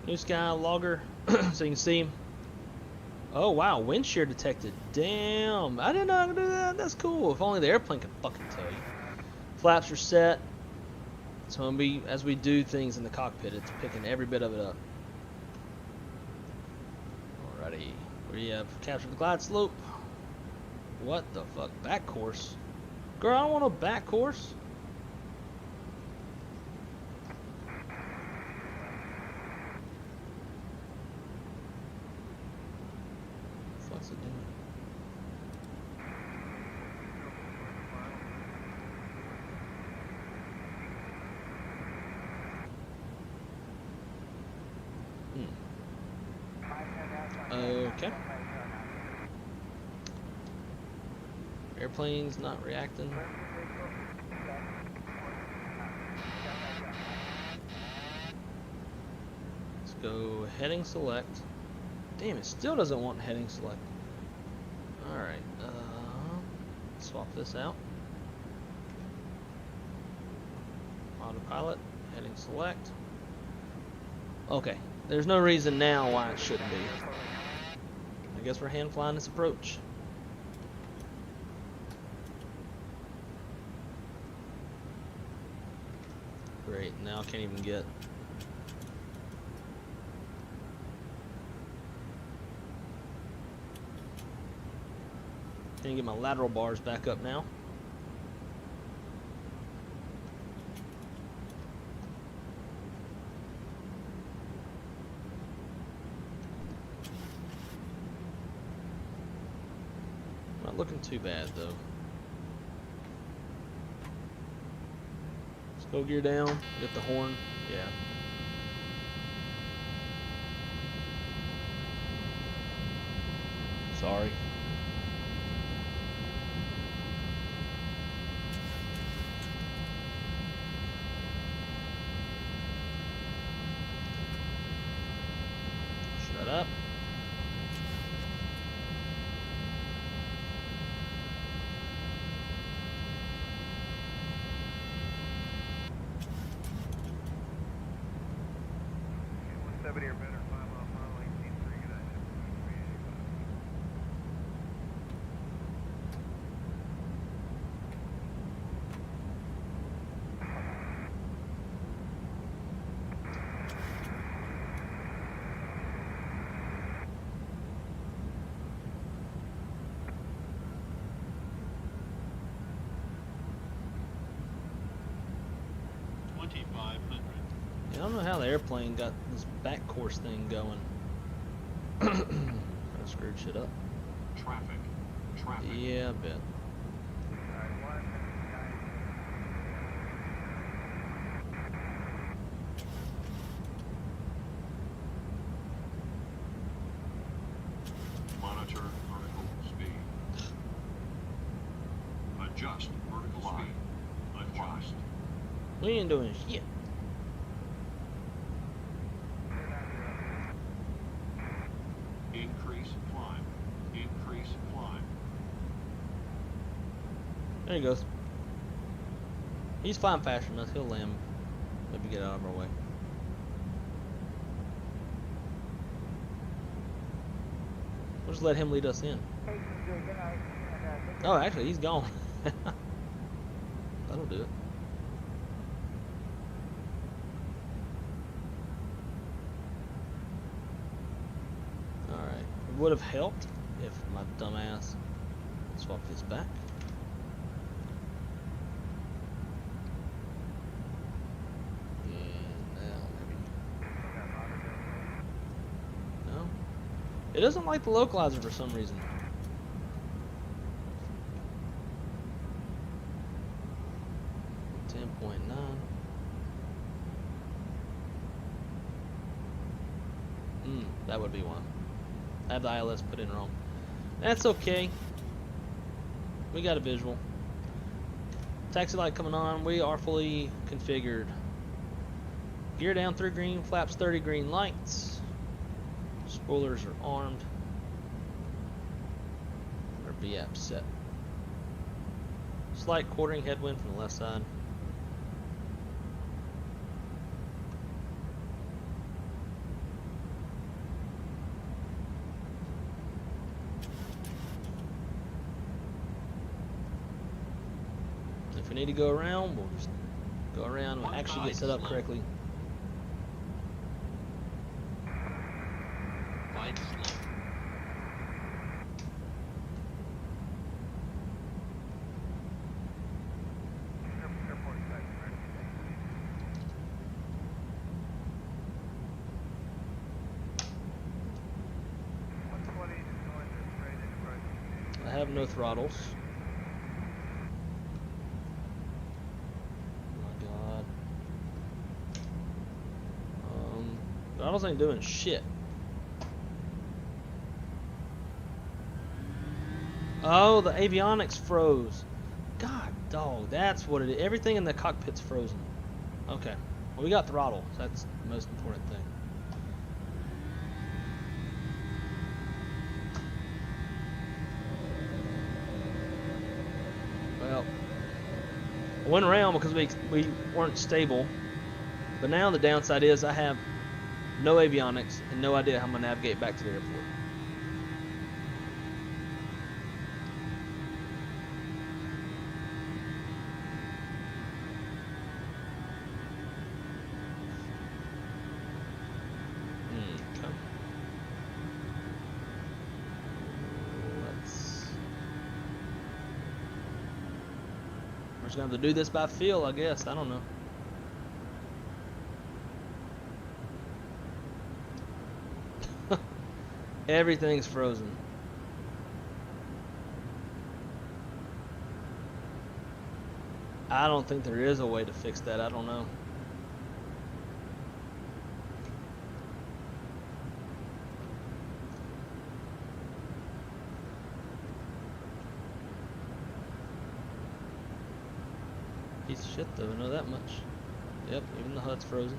Newsky logger, so you can see. Oh wow, wind shear detected. Damn, I didn't know how to do that. That's cool. If only the airplane could fucking tell you. Flaps are set. So as we do things in the cockpit, it's picking every bit of it up. Alrighty, we have captured the glide slope. What the fuck? Back course? Girl, I don't want no back course. What's it doing? Okay. Airplane's not reacting. Let's go heading select. Damn, it still doesn't want heading select. Alright, swap this out. Autopilot, heading select. Okay, there's no reason now why it shouldn't be. I guess we're hand flying this approach. Great, now I can't even get. Can't get my lateral bars back up now. Not looking too bad though. Let's go gear down, get the horn. Yeah. Sorry. Shut up. Or better, 5-mile final, 18.3, good idea. 2500. I don't know how the airplane got this back course thing going. Kinda screwed shit up. Traffic. Traffic. Yeah, I bet. Alright, 159. Monitor vertical speed. Adjust vertical speed. Adjust. We ain't doing shit. Increase climb. Increase climb. There he goes. He's flying faster than us. He'll land. Maybe get out of our way. We'll just let him lead us in. Oh, actually, he's gone. That'll do it. Alright. It would have helped if my dumbass swapped his back. No. It doesn't like the localizer for some reason. That would be one. I have the ILS put in wrong. That's okay. We got a visual. Taxi light coming on. We are fully configured. Gear down 3 green, flaps 30 green lights. Spoilers are armed. Our VAP set. Slight quartering headwind from the left side. If we need to go around, we'll just go around and actually get set up correctly. Light slow. Airport site, I have no throttles. Throttles ain't doing shit. Oh, the avionics froze. God dog, that's what it is. Everything in the cockpit's frozen. Okay. Well, we got throttle. So that's the most important thing. Well, I went around because we weren't stable. But now the downside is I have no avionics and no idea how I'm going to navigate back to the airport. Okay. We're just going to have to do this by feel, I guess. I don't know. Everything's frozen. I don't think there is a way to fix that. I don't know. Piece of shit though, I know that much. Yep, even the HUD's frozen.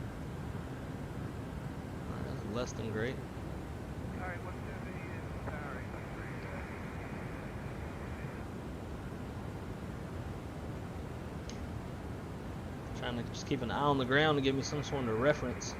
Alright, that's less than great. Alright, what's the power? Trying to just keep an eye on the ground to give me some sort of reference.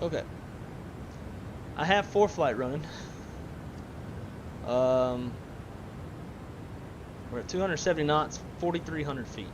Okay. I have ForeFlight running. We're at 270 knots, 4,300 feet.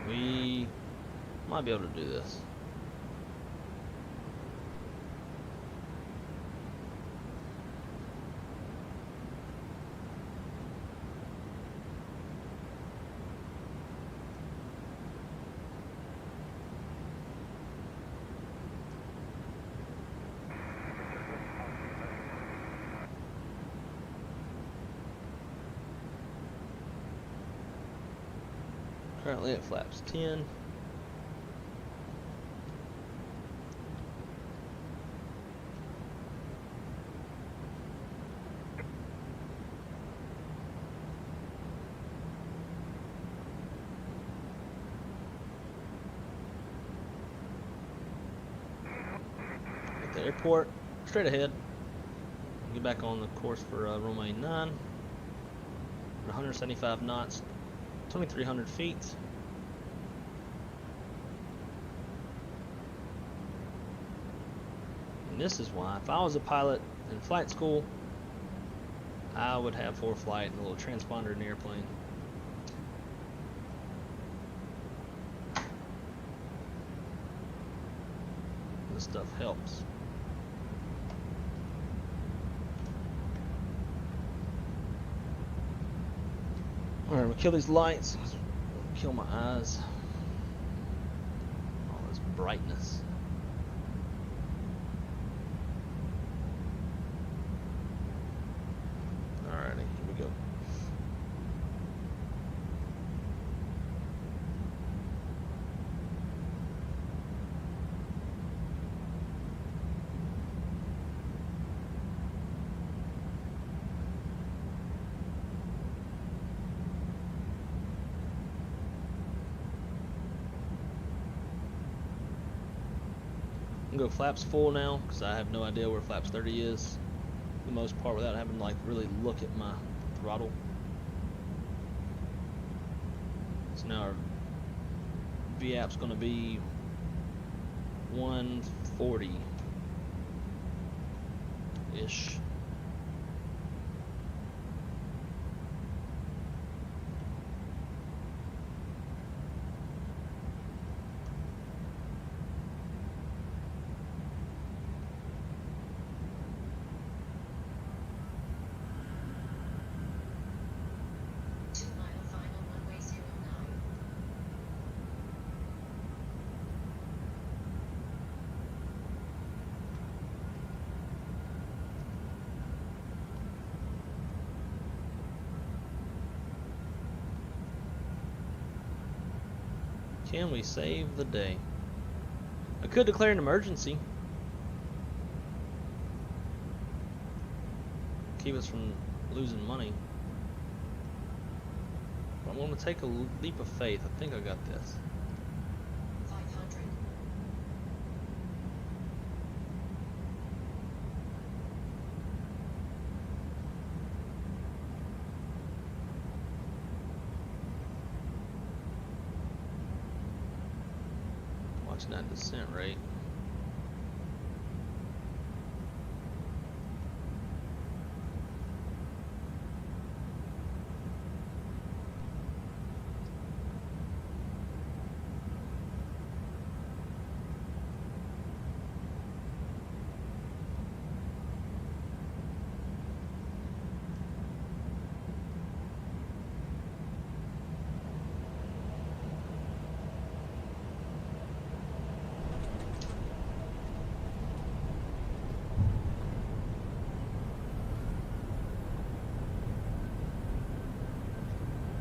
We might be able to do this. Currently at flaps 10. At the airport, straight ahead. Get back on the course for runway 9. 175 knots. 2,300 feet. And this is why, if I was a pilot in flight school, I would have ForeFlight and a little transponder in the airplane. This stuff helps. Alright, I'm gonna kill these lights. Kill my eyes. All this brightness. Alrighty, here we go. I'm gonna go flaps full now because I have no idea where flaps 30 is for the most part without having to like really look at my throttle. So now our VAP's gonna be 140-ish. Can we save the day? I could declare an emergency. Keep us from losing money. But I'm going to take a leap of faith. I think I got this. 500. Watching that descent rate.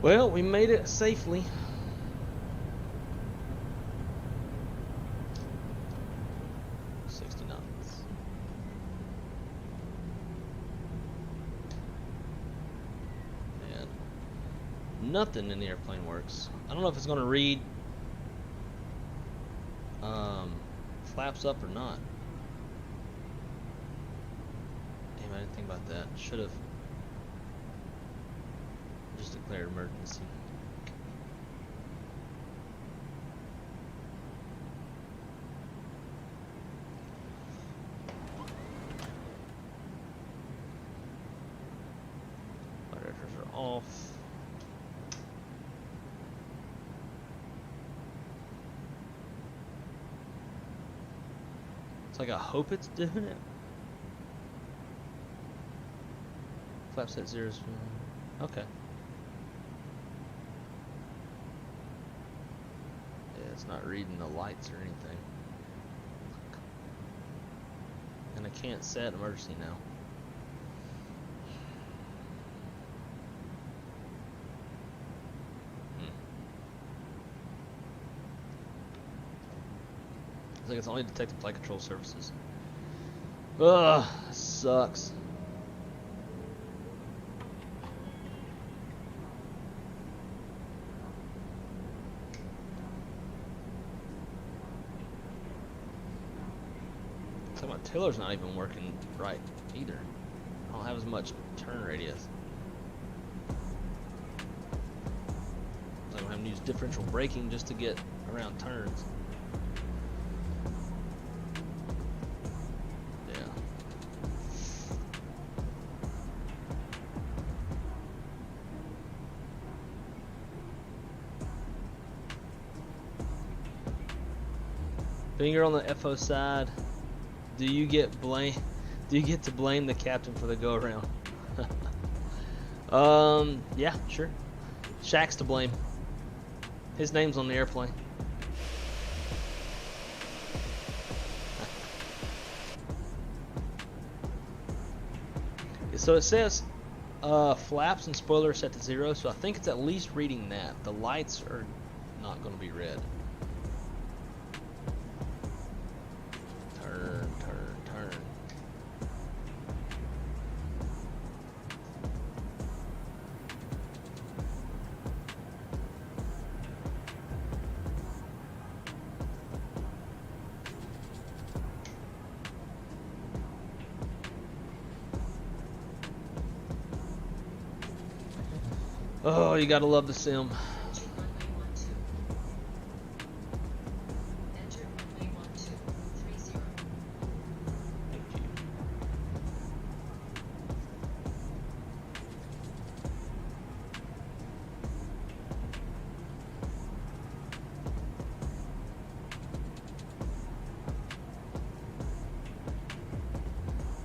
Well, we made it safely. Nothing in the airplane works. I don't know if it's going to read flaps up or not. Damn, I didn't think about that. Should have just declared emergency. Flight directors are off. It's like I hope it's doing it. Flaps at zeros. Okay. Yeah, it's not reading the lights or anything. And I can't set emergency now. It's like it's only detecting flight control services. Ugh, sucks. So my tiller's not even working right either. I don't have as much turn radius. So I'm having to use differential braking just to get around turns. Finger on the FO side. Do you get to blame the captain for the go around? Yeah, sure. Shaq's to blame. His name's on the airplane. So it says flaps and spoiler set to 0, so I think it's at least reading that. The lights are not going to be red. Turn. Oh, you gotta love the sim. Check runway 12. Enter runway 1230. Thank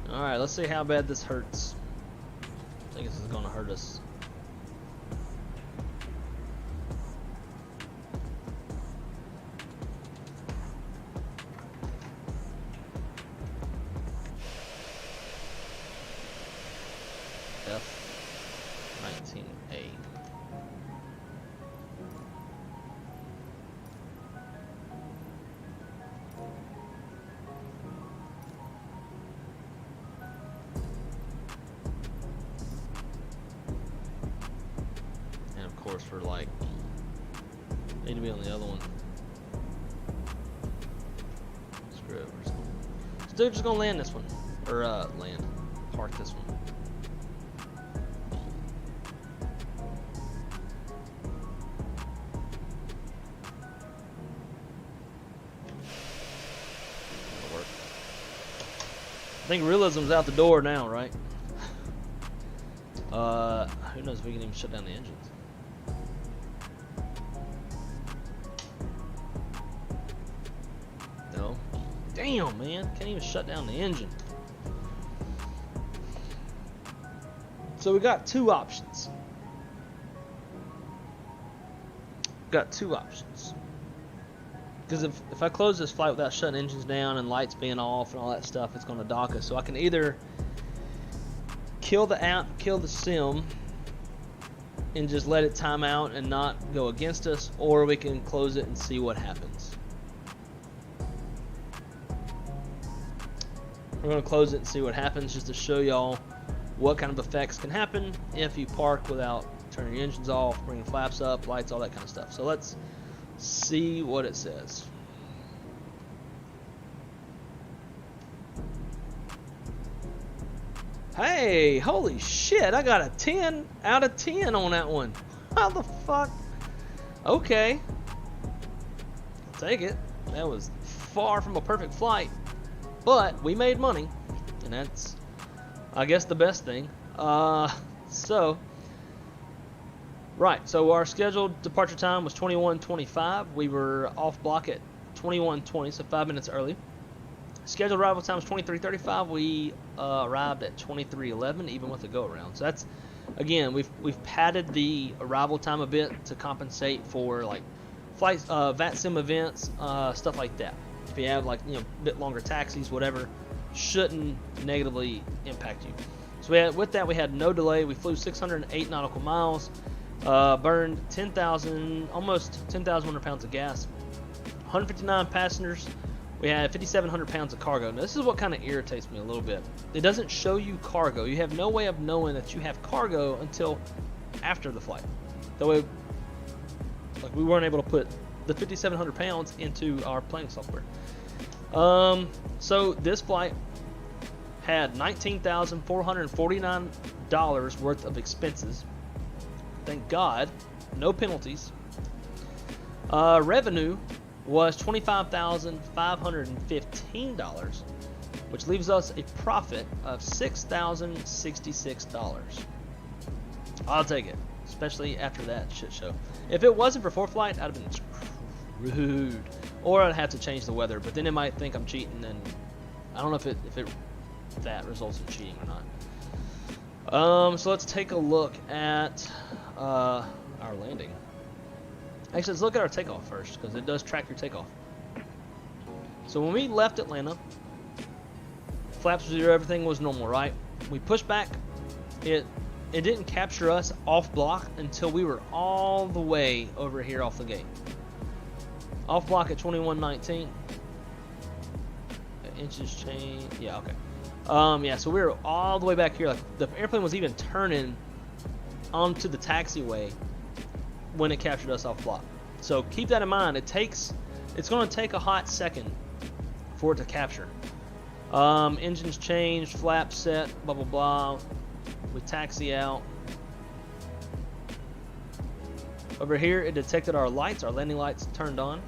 you. Alright, let's see how bad this hurts. I think this is gonna hurt us. F-19A. And of course we're like, need to be on the other one. Screw it, we're just gonna land this one. Or park this one. I think realism's out the door now, right? Who knows if we can even shut down the engines. No. Damn, man. Can't even shut down the engine. So we got two options. Because if I close this flight without shutting engines down and lights being off and all that stuff, it's going to dock us. So I can either kill the app, kill the sim, and just let it time out and not go against us, or we can close it and see what happens. We're going to close it and see what happens, just to show y'all what kind of effects can happen if you park without turning your engines off, bringing flaps up, lights, all that kind of stuff. So let's see what it says. Hey, holy shit, I got a 10 out of 10 on that one. How the fuck? Okay. I'll take it. That was far from a perfect flight, but we made money, and that's, I guess, the best thing. So our scheduled departure time was 21:25. We were off block at 21:20, so 5 minutes early. Scheduled arrival time was 23:35. We arrived at 23:11, even with the go around. So that's, again, we've padded the arrival time a bit to compensate for like flights, VAT sim events, stuff like that. If you have like, a bit longer taxis, whatever, shouldn't negatively impact you. So with that we had no delay. We flew 608 nautical miles, burned almost 10,100 pounds of gas, 159 passengers. We had 5,700 pounds of cargo. Now, this is what kind of irritates me a little bit. It doesn't show you cargo. You have no way of knowing that you have cargo until after the flight. That way, like, we weren't able to put the 5,700 pounds into our planning software. So this flight had $19,449 worth of expenses. Thank God, no penalties. Revenue was $25,515, which leaves us a profit of $6,066. I'll take it, especially after that shit show. If it wasn't for ForeFlight, I'd have been screwed, or I'd have to change the weather. But then it might think I'm cheating, and I don't know if that results in cheating or not. So let's take a look at our landing. Actually, let's look at our takeoff first, because it does track your takeoff. So when we left Atlanta, flaps were 0, everything was normal, right? We pushed back. It didn't capture us off block until we were all the way over here off the gate. Off block at 21:19. Inches change. Yeah, okay. Yeah, so we were all the way back here. Like, the airplane was even turning onto the taxiway when it captured us off block. So keep that in mind. It's going to take a hot second for it to capture. Engines changed, flaps set, blah blah blah. We taxi out. Over here it detected our lights, our landing lights turned on.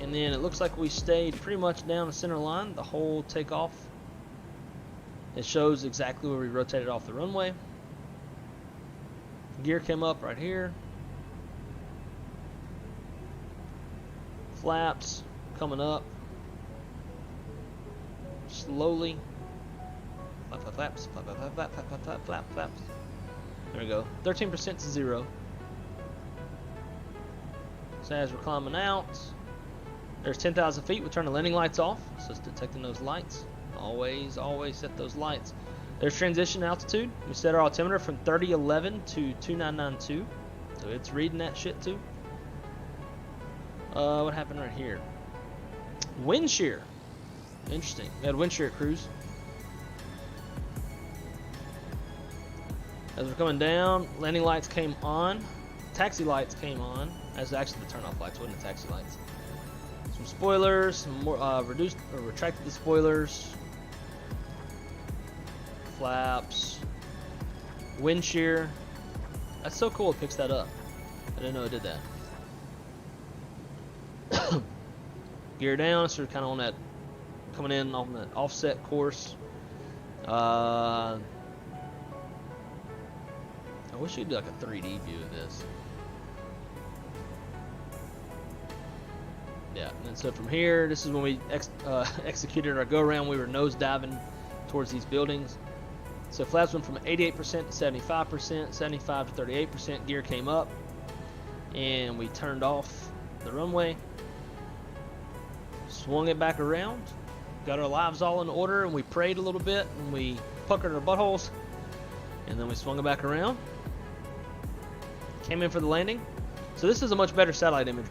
And then it looks like we stayed pretty much down the center line the whole takeoff. It shows exactly where we rotated off the runway. Gear came up right here. Flaps coming up slowly. Flaps. There we go. 13% to 0. So as we're climbing out, there's 10,000 feet. We turn the landing lights off, so it's detecting those lights. Always set those lights. There's transition altitude. We set our altimeter from 3011 to 2992, so it's reading that shit too. What happened right here? Wind shear. Interesting. We had wind shear cruise. As we're coming down, landing lights came on. Taxi lights came on. As actually the turn-off lights, wasn't the taxi lights. Some spoilers, some more reduced or retracted the spoilers. Flaps. Wind shear. That's so cool it picks that up. I didn't know it did that. Gear down, so we're kind of on that, coming in on that offset course. I wish you'd do like a 3D view of this. Yeah, and so from here, this is when we executed our go-around. We were nose diving towards these buildings. So flaps went from 88% to 75%, 75 to 38%. Gear came up, and we turned off the runway. Swung it back around, got our lives all in order, and we prayed a little bit, and we puckered our buttholes, And then we swung it back around. Came in for the landing. So this is a much better satellite image.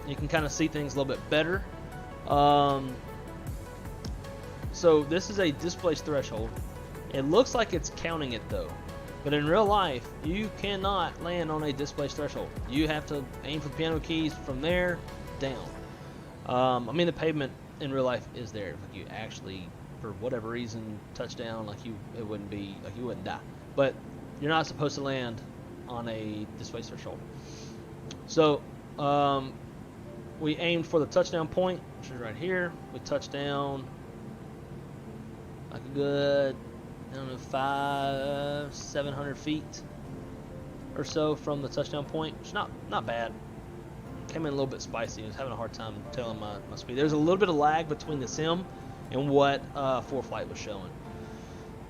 You can kind of see things a little bit better. So this is a displaced threshold. It looks like it's counting it though. But in real life, you cannot land on a displaced threshold. You have to aim for the piano keys from there down. I mean, the pavement in real life is there. If you actually, for whatever reason, touch down, like you wouldn't die. But you're not supposed to land on a displaced threshold. So we aimed for the touchdown point, which is right here. We touched down like a good, I don't know, 500-700 feet or so from the touchdown point. It's not bad. Came in a little bit spicy. I was having a hard time telling my speed. There's a little bit of lag between the sim and what ForeFlight was showing.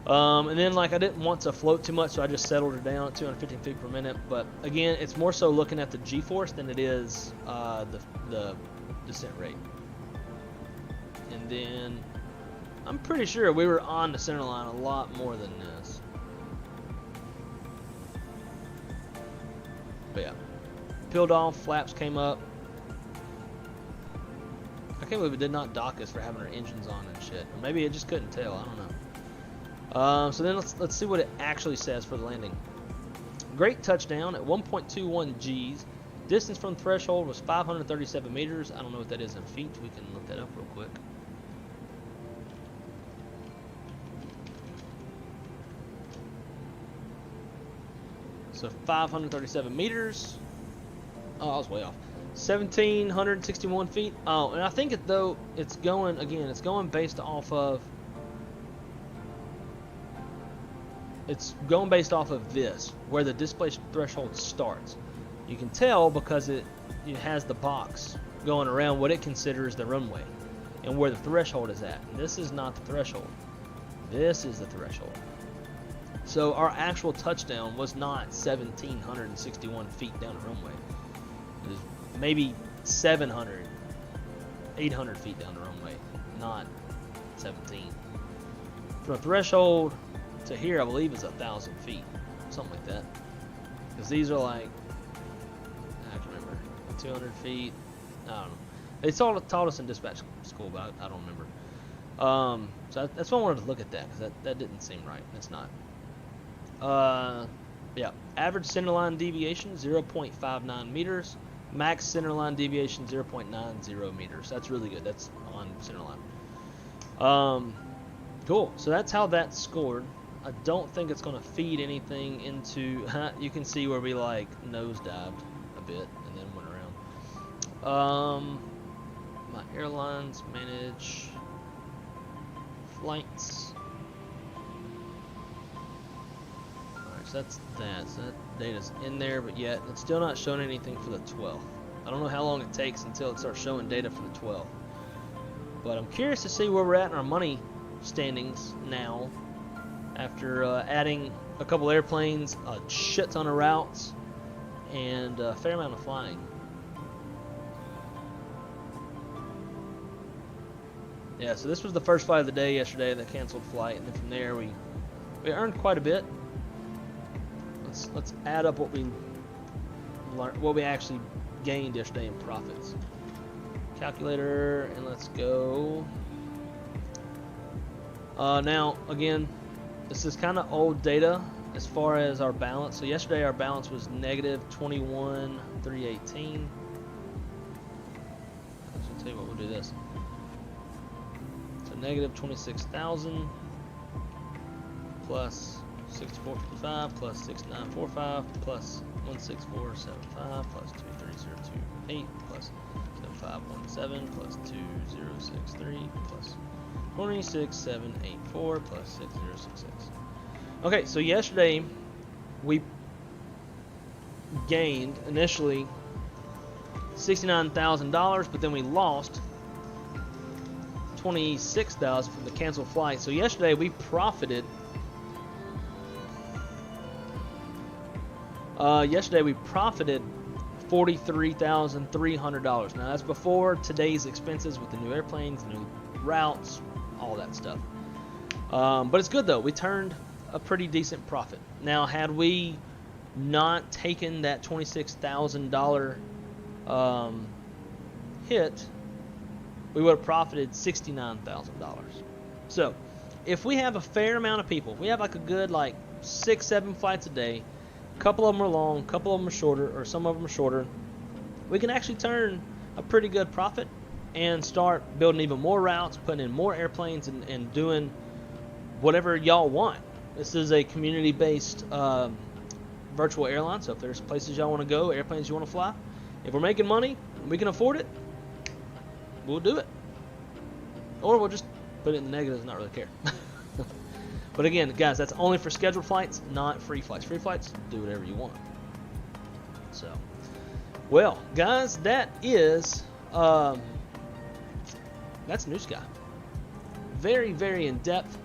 And then, like, I didn't want to float too much, so I just settled it down at 215 feet per minute. But again, it's more so looking at the G-force than it is the descent rate. And then I'm pretty sure we were on the center line a lot more than this. But yeah, peeled off, flaps came up. I can't believe it did not dock us for having our engines on and shit. Or maybe it just couldn't tell. I don't know. So then let's see what it actually says for the landing. Great touchdown at 1.21 Gs. Distance from threshold was 537 meters. I don't know what that is in feet. We can look that up real quick. So 537 meters. Oh, I was way off. 1,761 feet. Oh, and I think it's going based off of. It's going based off of this, where the displaced threshold starts. You can tell because it has the box going around what it considers the runway and where the threshold is at. And this is not the threshold. This is the threshold. So our actual touchdown was not 1,761 feet down the runway. It was maybe 700, 800 feet down the runway, not 17. From a threshold to here, I believe, is 1,000 feet, something like that. Because these are like, I can remember, 200 feet. I don't know. They taught us in dispatch school, but I don't remember. So that's why I wanted to look at that, because that didn't seem right. It's not. Yeah. Average centerline deviation 0.59 meters. Max centerline deviation 0.90 meters. That's really good. That's on centerline. Cool. So that's how that scored. I don't think it's going to feed anything into. You can see where we like nosedived a bit and then went around. My airlines manage flights. Alright, so that's that. So that data's in there, but yet it's still not showing anything for the 12th. I don't know how long it takes until it starts showing data for the 12th. But I'm curious to see where we're at in our money standings now, after adding a couple airplanes, a shit ton of routes, and a fair amount of flying. Yeah, so this was the first flight of the day yesterday, the canceled flight, and then from there we earned quite a bit. Let's add up what we actually gained yesterday in profits. Calculator, and let's go. Now again, this is kind of old data as far as our balance. So yesterday our balance was negative 21,318. I'll tell you what, we'll do this. So negative 26,000 plus 6455 plus 6945 plus 16475 plus 23028 plus 7517 plus 2063 plus 26784 plus 6066. Okay, so yesterday we gained initially $69,000, but then we lost $26,000 from the canceled flight. So yesterday we profited. $43,300. Now that's before today's expenses with the new airplanes, new routes, all that stuff. But it's good though. We turned a pretty decent profit. Now, had we not taken that $26,000 hit, we would have profited $69,000. So, if we have a fair amount of people, if we have like a good like 6-7 flights a day, a couple of them are long, a couple of them are shorter, or some of them are shorter, we can actually turn a pretty good profit and start building even more routes, putting in more airplanes, and doing whatever y'all want. This is a community-based virtual airline, so if there's places y'all want to go, airplanes you want to fly, if we're making money, we can afford it, we'll do it. Or we'll just put it in the negatives and not really care. But again, guys, that's only for scheduled flights, not free flights. Free flights, do whatever you want. So, well, guys, that is that's Newsky. Very, very in-depth,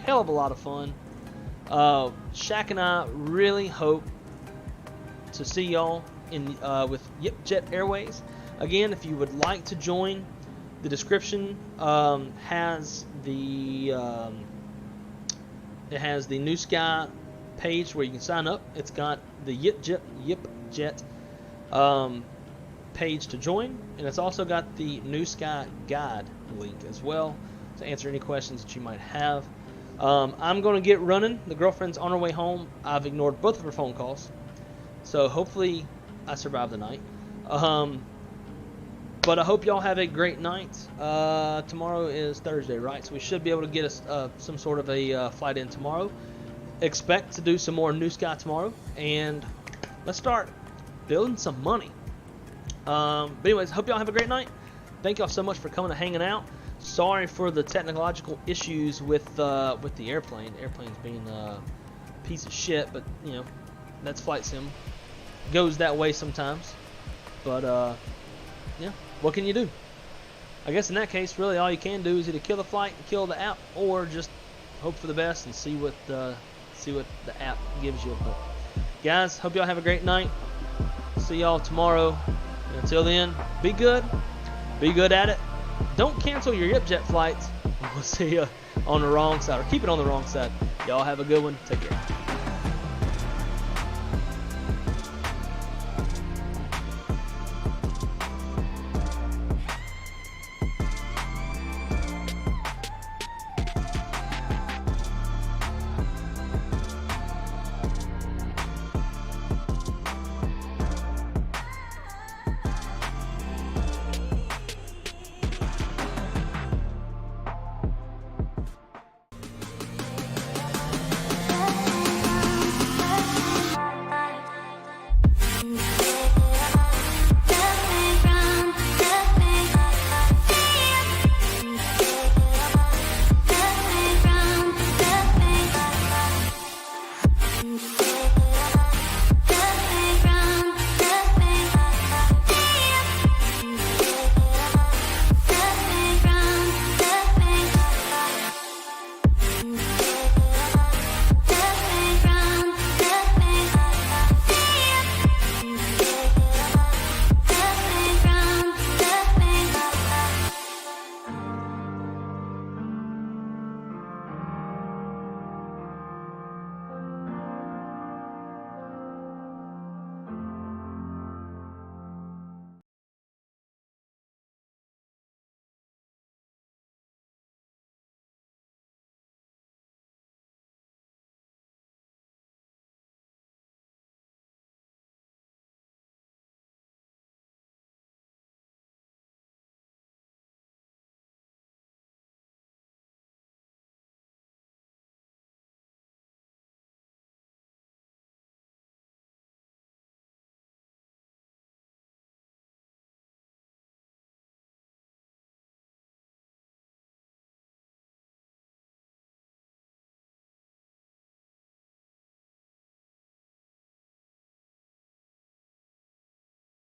hell of a lot of fun. Shaq and I really hope to see y'all in with YipJet Airways. Again, if you would like to join, the description has the it has the Newsky page where you can sign up. It's got the YipJet page to join, and it's also got the Newsky guide link as well to answer any questions that you might have. I'm going to get running. The girlfriend's on her way home. I've ignored both of her phone calls, so hopefully I survive the night. But I hope y'all have a great night. Tomorrow is Thursday, right? So we should be able to get us some sort of a flight in tomorrow. Expect to do some more Newsky tomorrow, and let's start building some money. But anyways, hope y'all have a great night. Thank y'all so much for coming and hanging out. Sorry for the technological issues with the airplane. The airplane's being a piece of shit, but you know, that's flight sim. Goes that way sometimes. But yeah, what can you do? I guess in that case, really all you can do is either kill the flight and kill the app, or just hope for the best and see what the app gives you. But guys, hope y'all have a great night. See y'all tomorrow. And until then, be good. Be good at it. Don't cancel your YipJet flights. We'll see you on the wrong side, or keep it on the wrong side. Y'all have a good one. Take care.